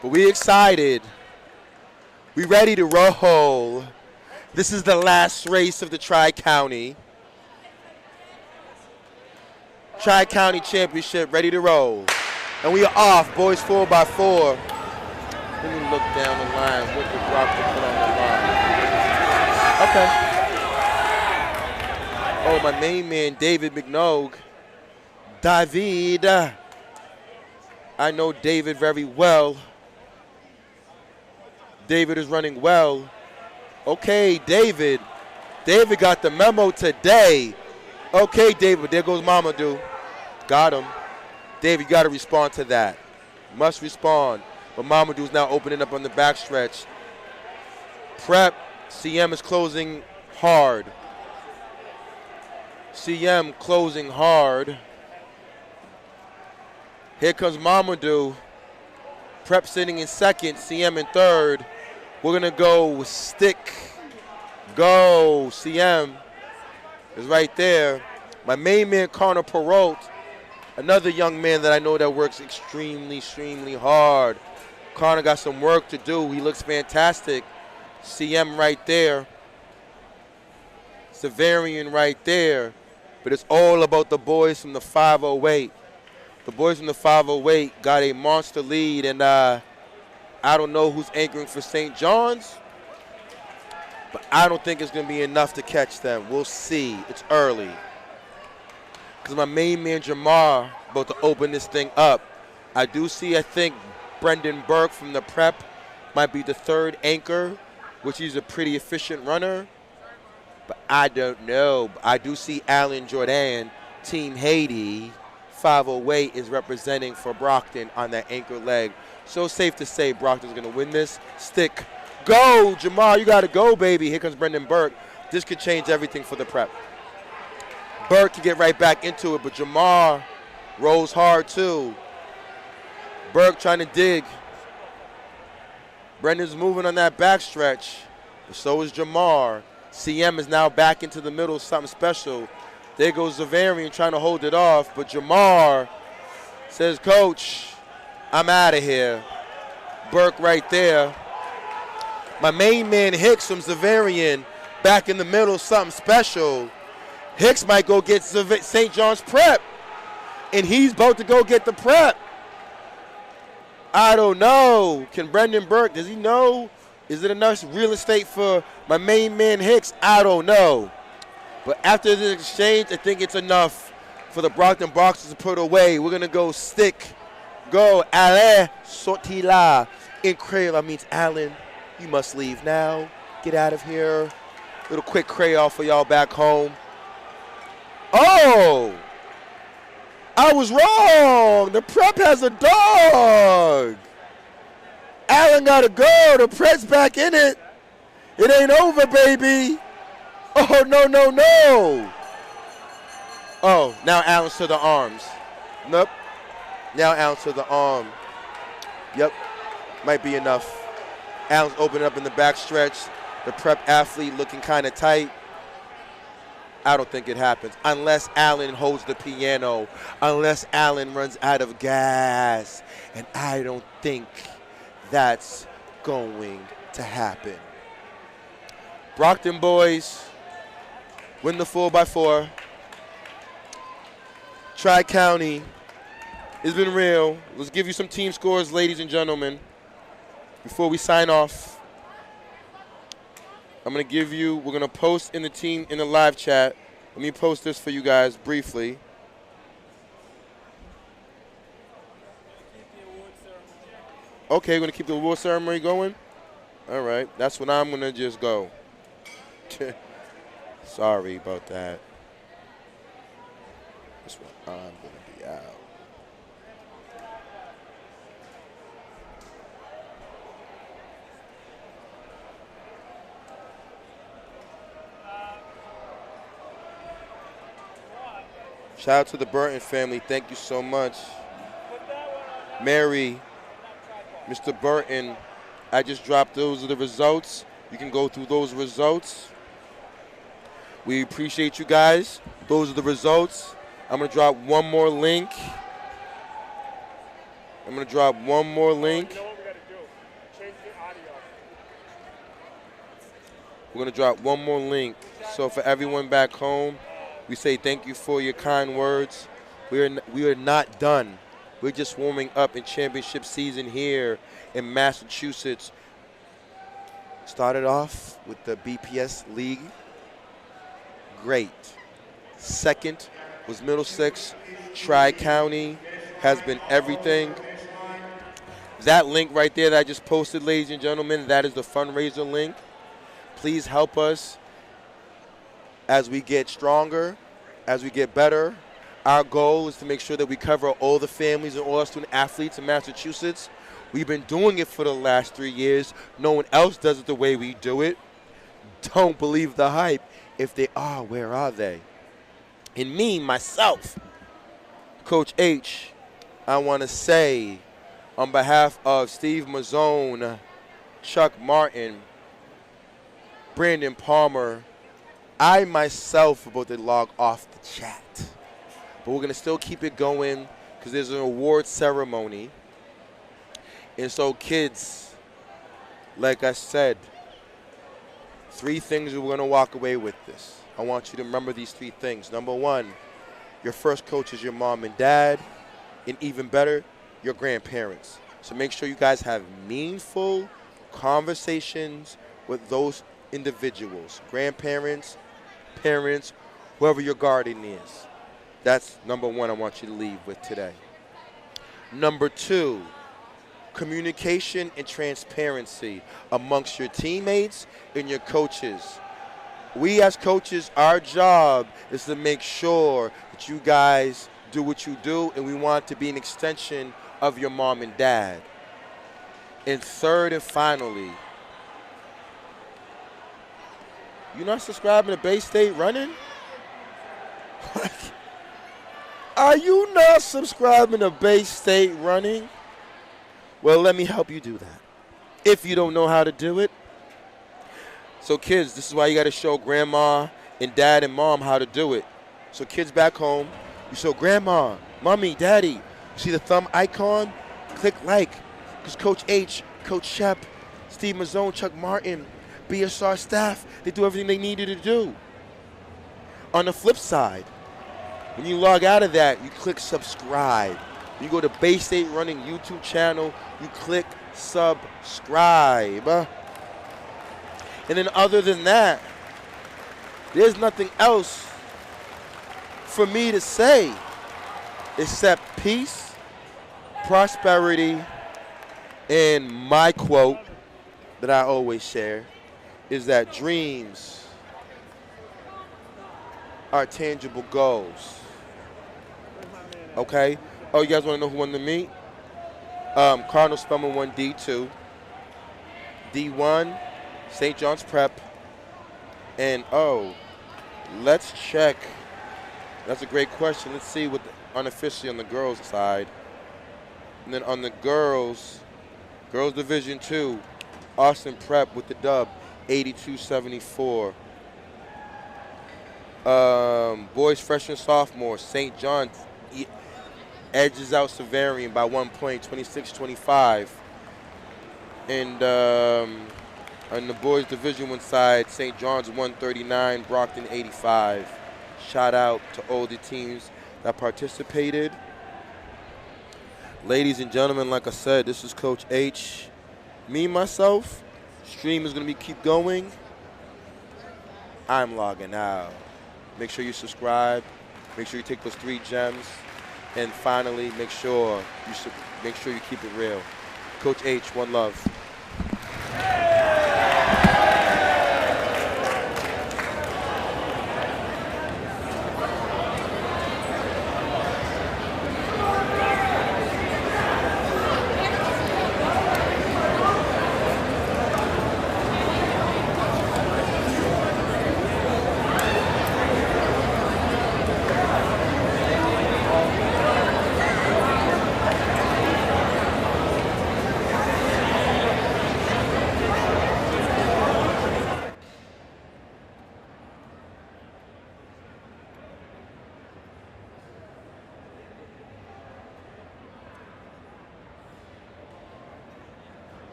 But we excited. We ready to roll. This is the last race of the Tri-County. Tri-County Championship, ready to roll. And we are off, boys 4x4. Let me look down the line. What did Brockton put on the line? Okay. Oh, my main man, David McNogue. David. I know David very well. David is running well. Okay, David. David got the memo today. Okay, David, there goes Mamadou. Got him. David, you got to respond to that. Must respond. But Mamadou's now opening up on the backstretch. Prep, CM is closing hard. CM closing hard. Here comes Mamadou. Prep sitting in second, CM in third. We're going to go stick. Go. CM is right there. My main man, Connor Perrault, another young man that I know that works extremely, extremely hard. Connor got some work to do. He looks fantastic. CM right there. Zavarian right there. But it's all about the boys from the 508. The boys from the 508 got a monster lead, and I don't know who's anchoring for St. John's, but I don't think it's going to be enough to catch them. We'll see. It's early. Because my main man, Jamar, about to open this thing up. I do see, I think, Brendan Burke from the Prep might be the third anchor, which he's a pretty efficient runner. But I don't know. I do see Alan Jordan, Team Haiti, 508 is representing for Brockton on that anchor leg. So safe to say Brockton's going to win this. Stick. Go, Jamar, you got to go, baby. Here comes Brendan Burke. This could change everything for the prep. Burke can get right back into it, but Jamar rolls hard too. Burke trying to dig. Brendan's moving on that backstretch, but so is Jamar. CM is now back into the middle, something special. There goes Zavarian trying to hold it off, but Jamar says, Coach, I'm out of here. Burke right there. My main man Hicks from Zavarian back in the middle, something special. Hicks might go get St. John's prep, and he's about to go get the prep. I don't know. Can Brendan Burke, does he know? Is it enough real estate for my main man Hicks? I don't know. But after this exchange, I think it's enough for the Brockton Boxers to put away. We're going to go stick. Go, Alain, sorti là. Incredible means Alan, you must leave now. Get out of here. Little quick crayon for y'all back home. Oh! I was wrong. The prep has a dog. Allen got to go. The prep's back in it. It ain't over, baby. Oh, no, no, no. Oh, now Allen's to the arms. Nope. Now Allen's to the arm. Yep. Might be enough. Allen's opening up in the backstretch. The prep athlete looking kind of tight. I don't think it happens unless Allen holds the piano, unless Allen runs out of gas, and I don't think that's going to happen. Brockton boys win the 4x4. Tri-County, it's been real. Let's give you some team scores, ladies and gentlemen, before we sign off. I'm going to give you, we're going to post in the live chat. Let me post this for you guys briefly. Okay, we're going to keep the award ceremony going? All right, that's when I'm going to just go. Sorry about that. That's when I'm going to be out. Shout out to the Burton family. Thank you so much. Mary, Mr. Burton, I just dropped those are the results. You can go through those results. We appreciate you guys. Those are the results. I'm going to drop one more link. I'm going to drop one more link. You know what we got to do? Change the audio. We're going to drop one more link. So for everyone back home, we say thank you for your kind words. We are not done. We're just warming up in championship season here in Massachusetts. Started off with the BPS League. Great. Second was Middlesex. Tri-County has been everything. That link right there that I just posted, ladies and gentlemen, that is the fundraiser link. Please help us as we get stronger, as we get better. Our goal is to make sure that we cover all the families and all our student athletes in Massachusetts. We've been doing it for the last 3 years. No one else does it the way we do it. Don't believe the hype. If they are, where are they? And me, myself, Coach H, I want to say on behalf of Steve Mazzone, Chuck Martin, Brandon Palmer, I myself am about to log off the chat. But we're going to still keep it going because there's an award ceremony. And so, kids, like I said, 3 things we're going to walk away with this. I want you to remember these 3 things. Number 1, your first coach is your mom and dad, and even better, your grandparents. So make sure you guys have meaningful conversations with those individuals, grandparents, parents, whoever your guardian is. That's number 1 I want you to leave with today. Number 2, communication and transparency amongst your teammates and your coaches. We as coaches, our job is to make sure that you guys do what you do, and we want to be an extension of your mom and dad. And third and finally, you not subscribing to Bay State Running? Are you not subscribing to Bay State Running? Well, let me help you do that. If you don't know how to do it. So kids, this is why you got to show grandma and dad and mom how to do it. So kids back home, you show grandma, mommy, daddy, you see the thumb icon? Click like, because Coach H, Coach Shep, Steve Mazzone, Chuck Martin, BSR staff, they do everything they needed to do. On the flip side, when you log out of that, you click subscribe. You go to Bay State Running YouTube channel, you click subscribe. And then other than that, there's nothing else for me to say except peace, prosperity, and my quote that I always share is that dreams are tangible goals. Okay? Oh, you guys want to know who won the meet? Cardinal Spelman won D2. D1, St. John's Prep. And, let's check. That's a great question. Let's see what unofficially on the girls' side. And then on the girls Division 2, Austin Prep with the dub, 82-74. Boys freshman sophomore, St. John's edges out Severian by 1 point, 26-25. And on the boys Division 1 side, St. John's 139, Brockton 85. Shout out to all the teams that participated. Ladies and gentlemen, like I said, this is Coach H. Me, myself, stream is going to keep going. I'm logging out. Make sure you subscribe. Make sure you take those 3 gems. And finally, make sure you keep it real. Coach H, one love.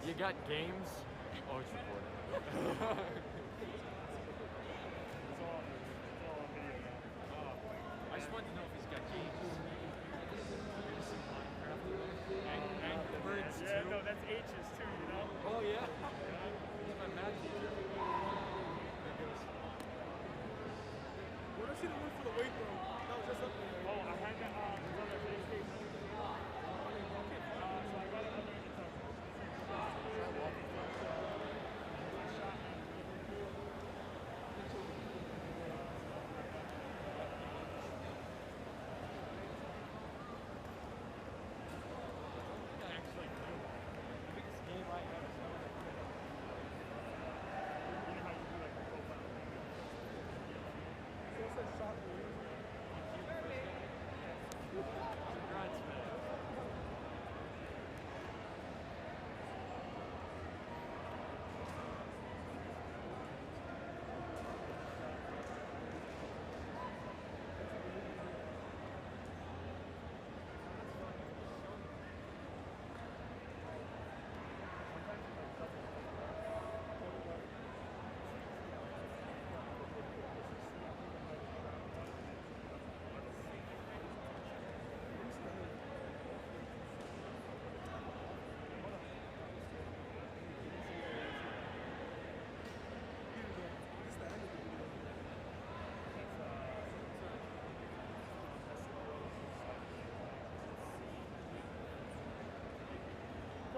You got games? Oh, it's recording. I just wanted to know if he's got games. And birds too. Yeah, no, that's H's too, you know? Oh, yeah? He's my math teacher. What I see the one for the weight room? That was just up there. Oh, I had that on the PlayStation. So I got it under the shot.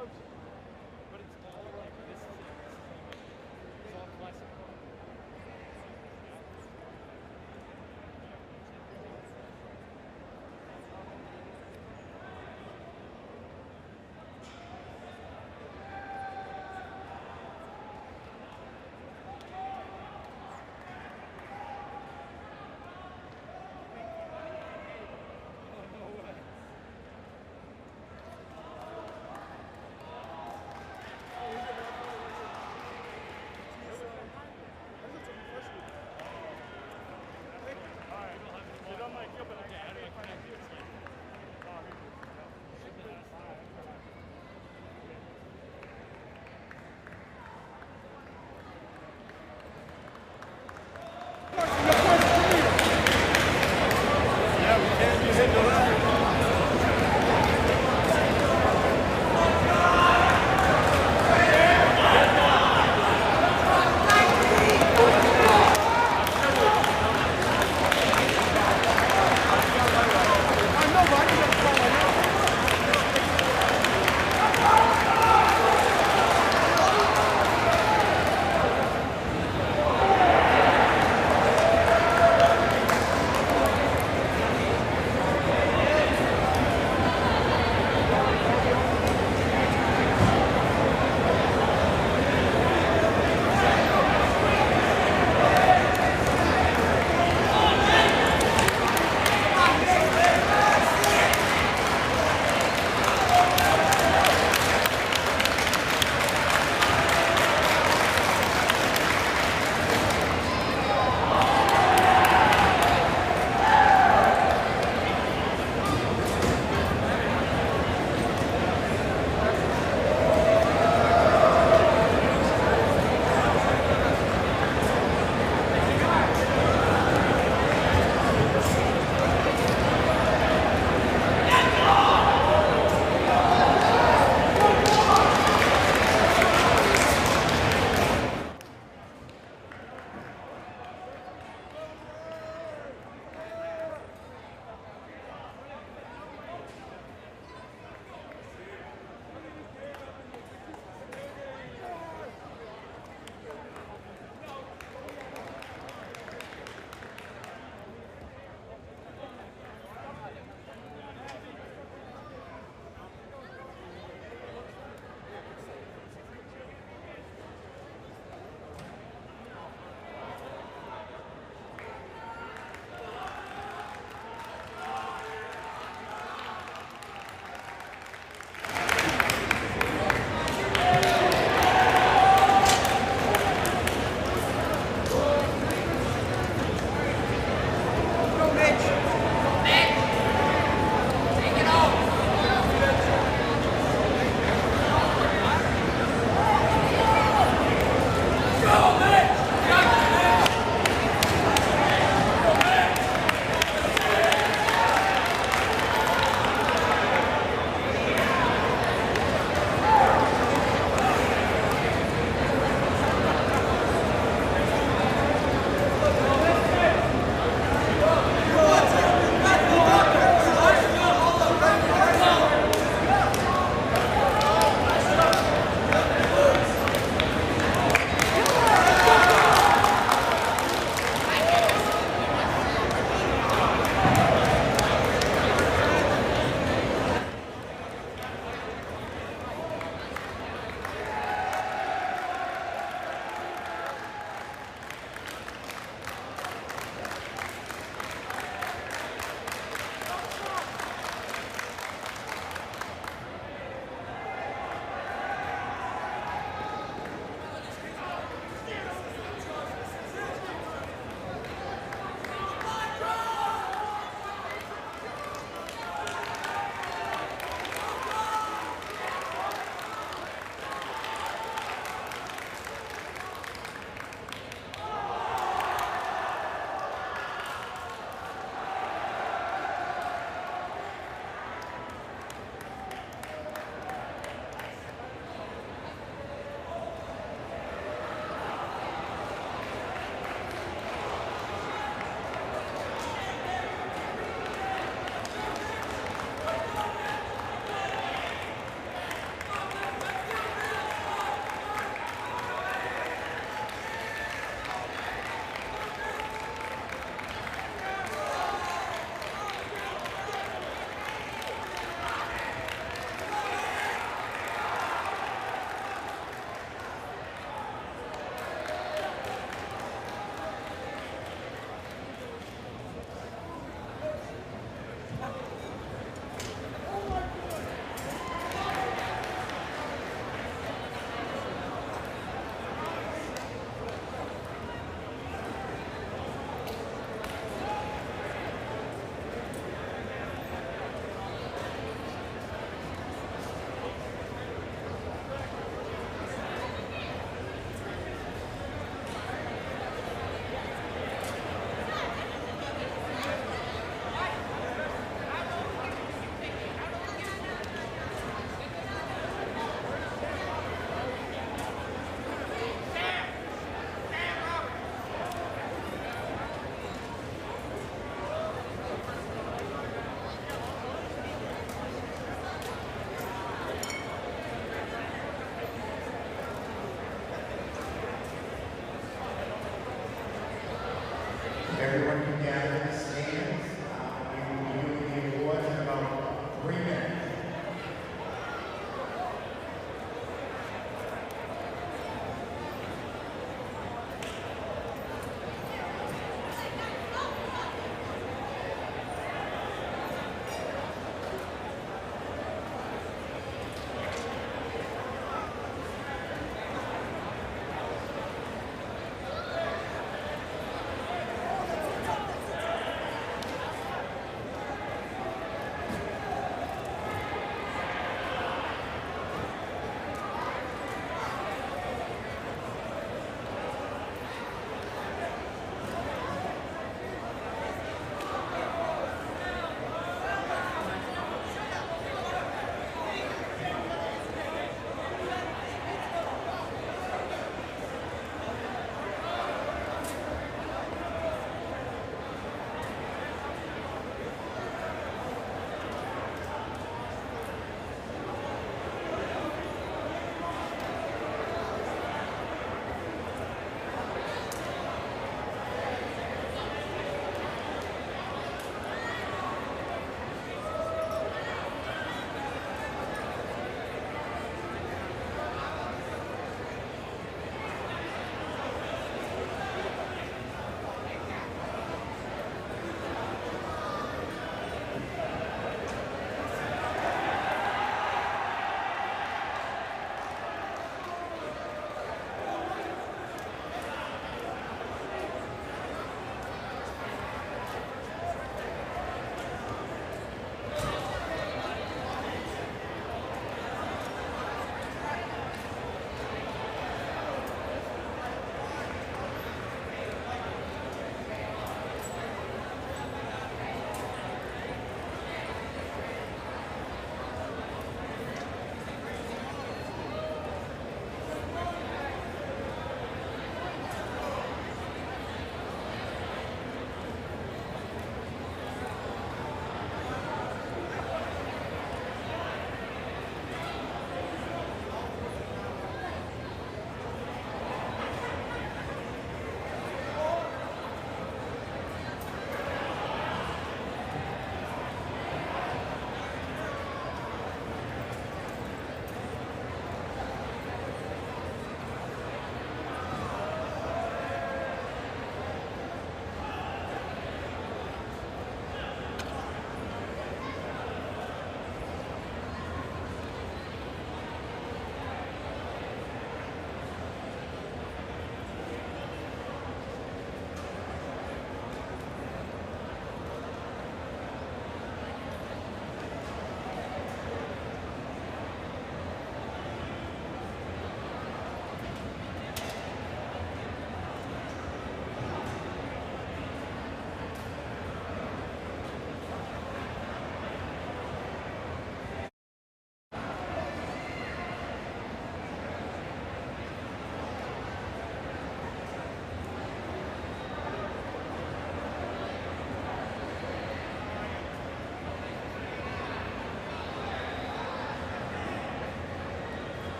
coach. But it's all like this is it. It's all classic. everyone can gather in the stands. We will be doing the awards in about 3 minutes.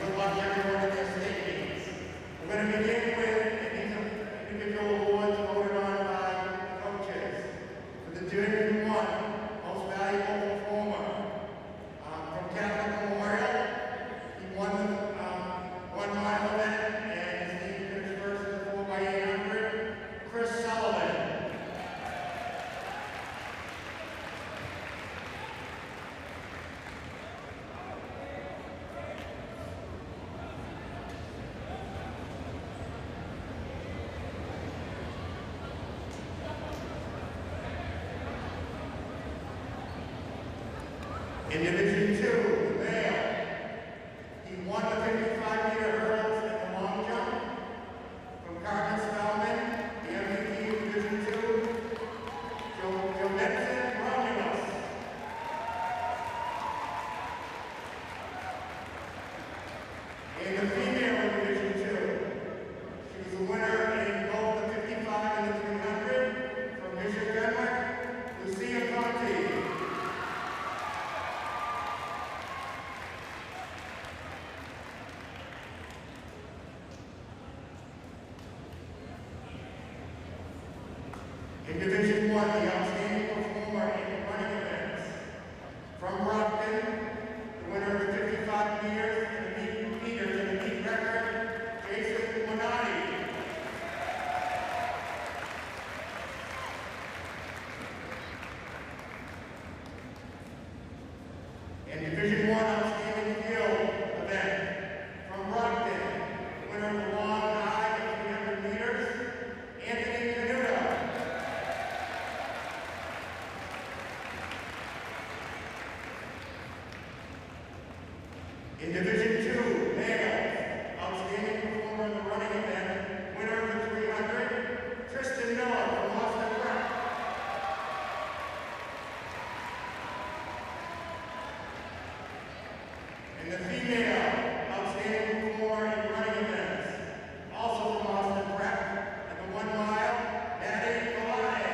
good luck everyone in their state meets. We're going to begin with individual awards voted on by coaches. For the Division 1 Most Valuable Performer, from Catholic Memorial, he won the 1 mile event and his team finished first in the 4x800, Chris Sullivan. In Division 2, male, he won the 55-meter hurdles and the long jump. From Carmen Spellman, the MVP of Division 2, Joe Benson Romulus. In the female in Division 2, she was the winner in both the 55 and the 300 from Bishop Fenwick, Lucia Conti. In Division 1, the outstanding performer in the running events. From Brockton, the winner of the 55 meters and the meters and the meet record, Jason Monati. In Division 1, outstanding field event. From Brockton, the winner of the long high and 300 meters, Anthony Canuta. In Division 2, male, outstanding performer in the running event, winner of the 300, Tristan Miller from Austin Prep. In the female, outstanding performer in running events, also from Austin Prep, in the 1 mile, Maddie Galane.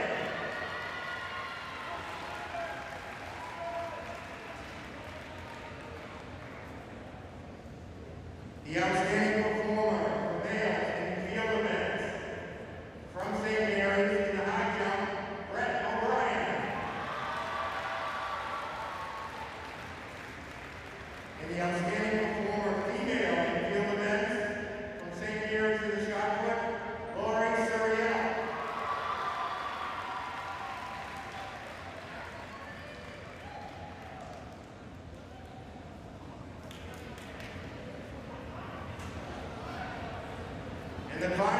The outstanding performer for males in field events, from St. Mary's in the high jump, Brett O'Brien. And the outstanding performer female in field events, from St. Mary's in the shot put, Lori Suriel. And the final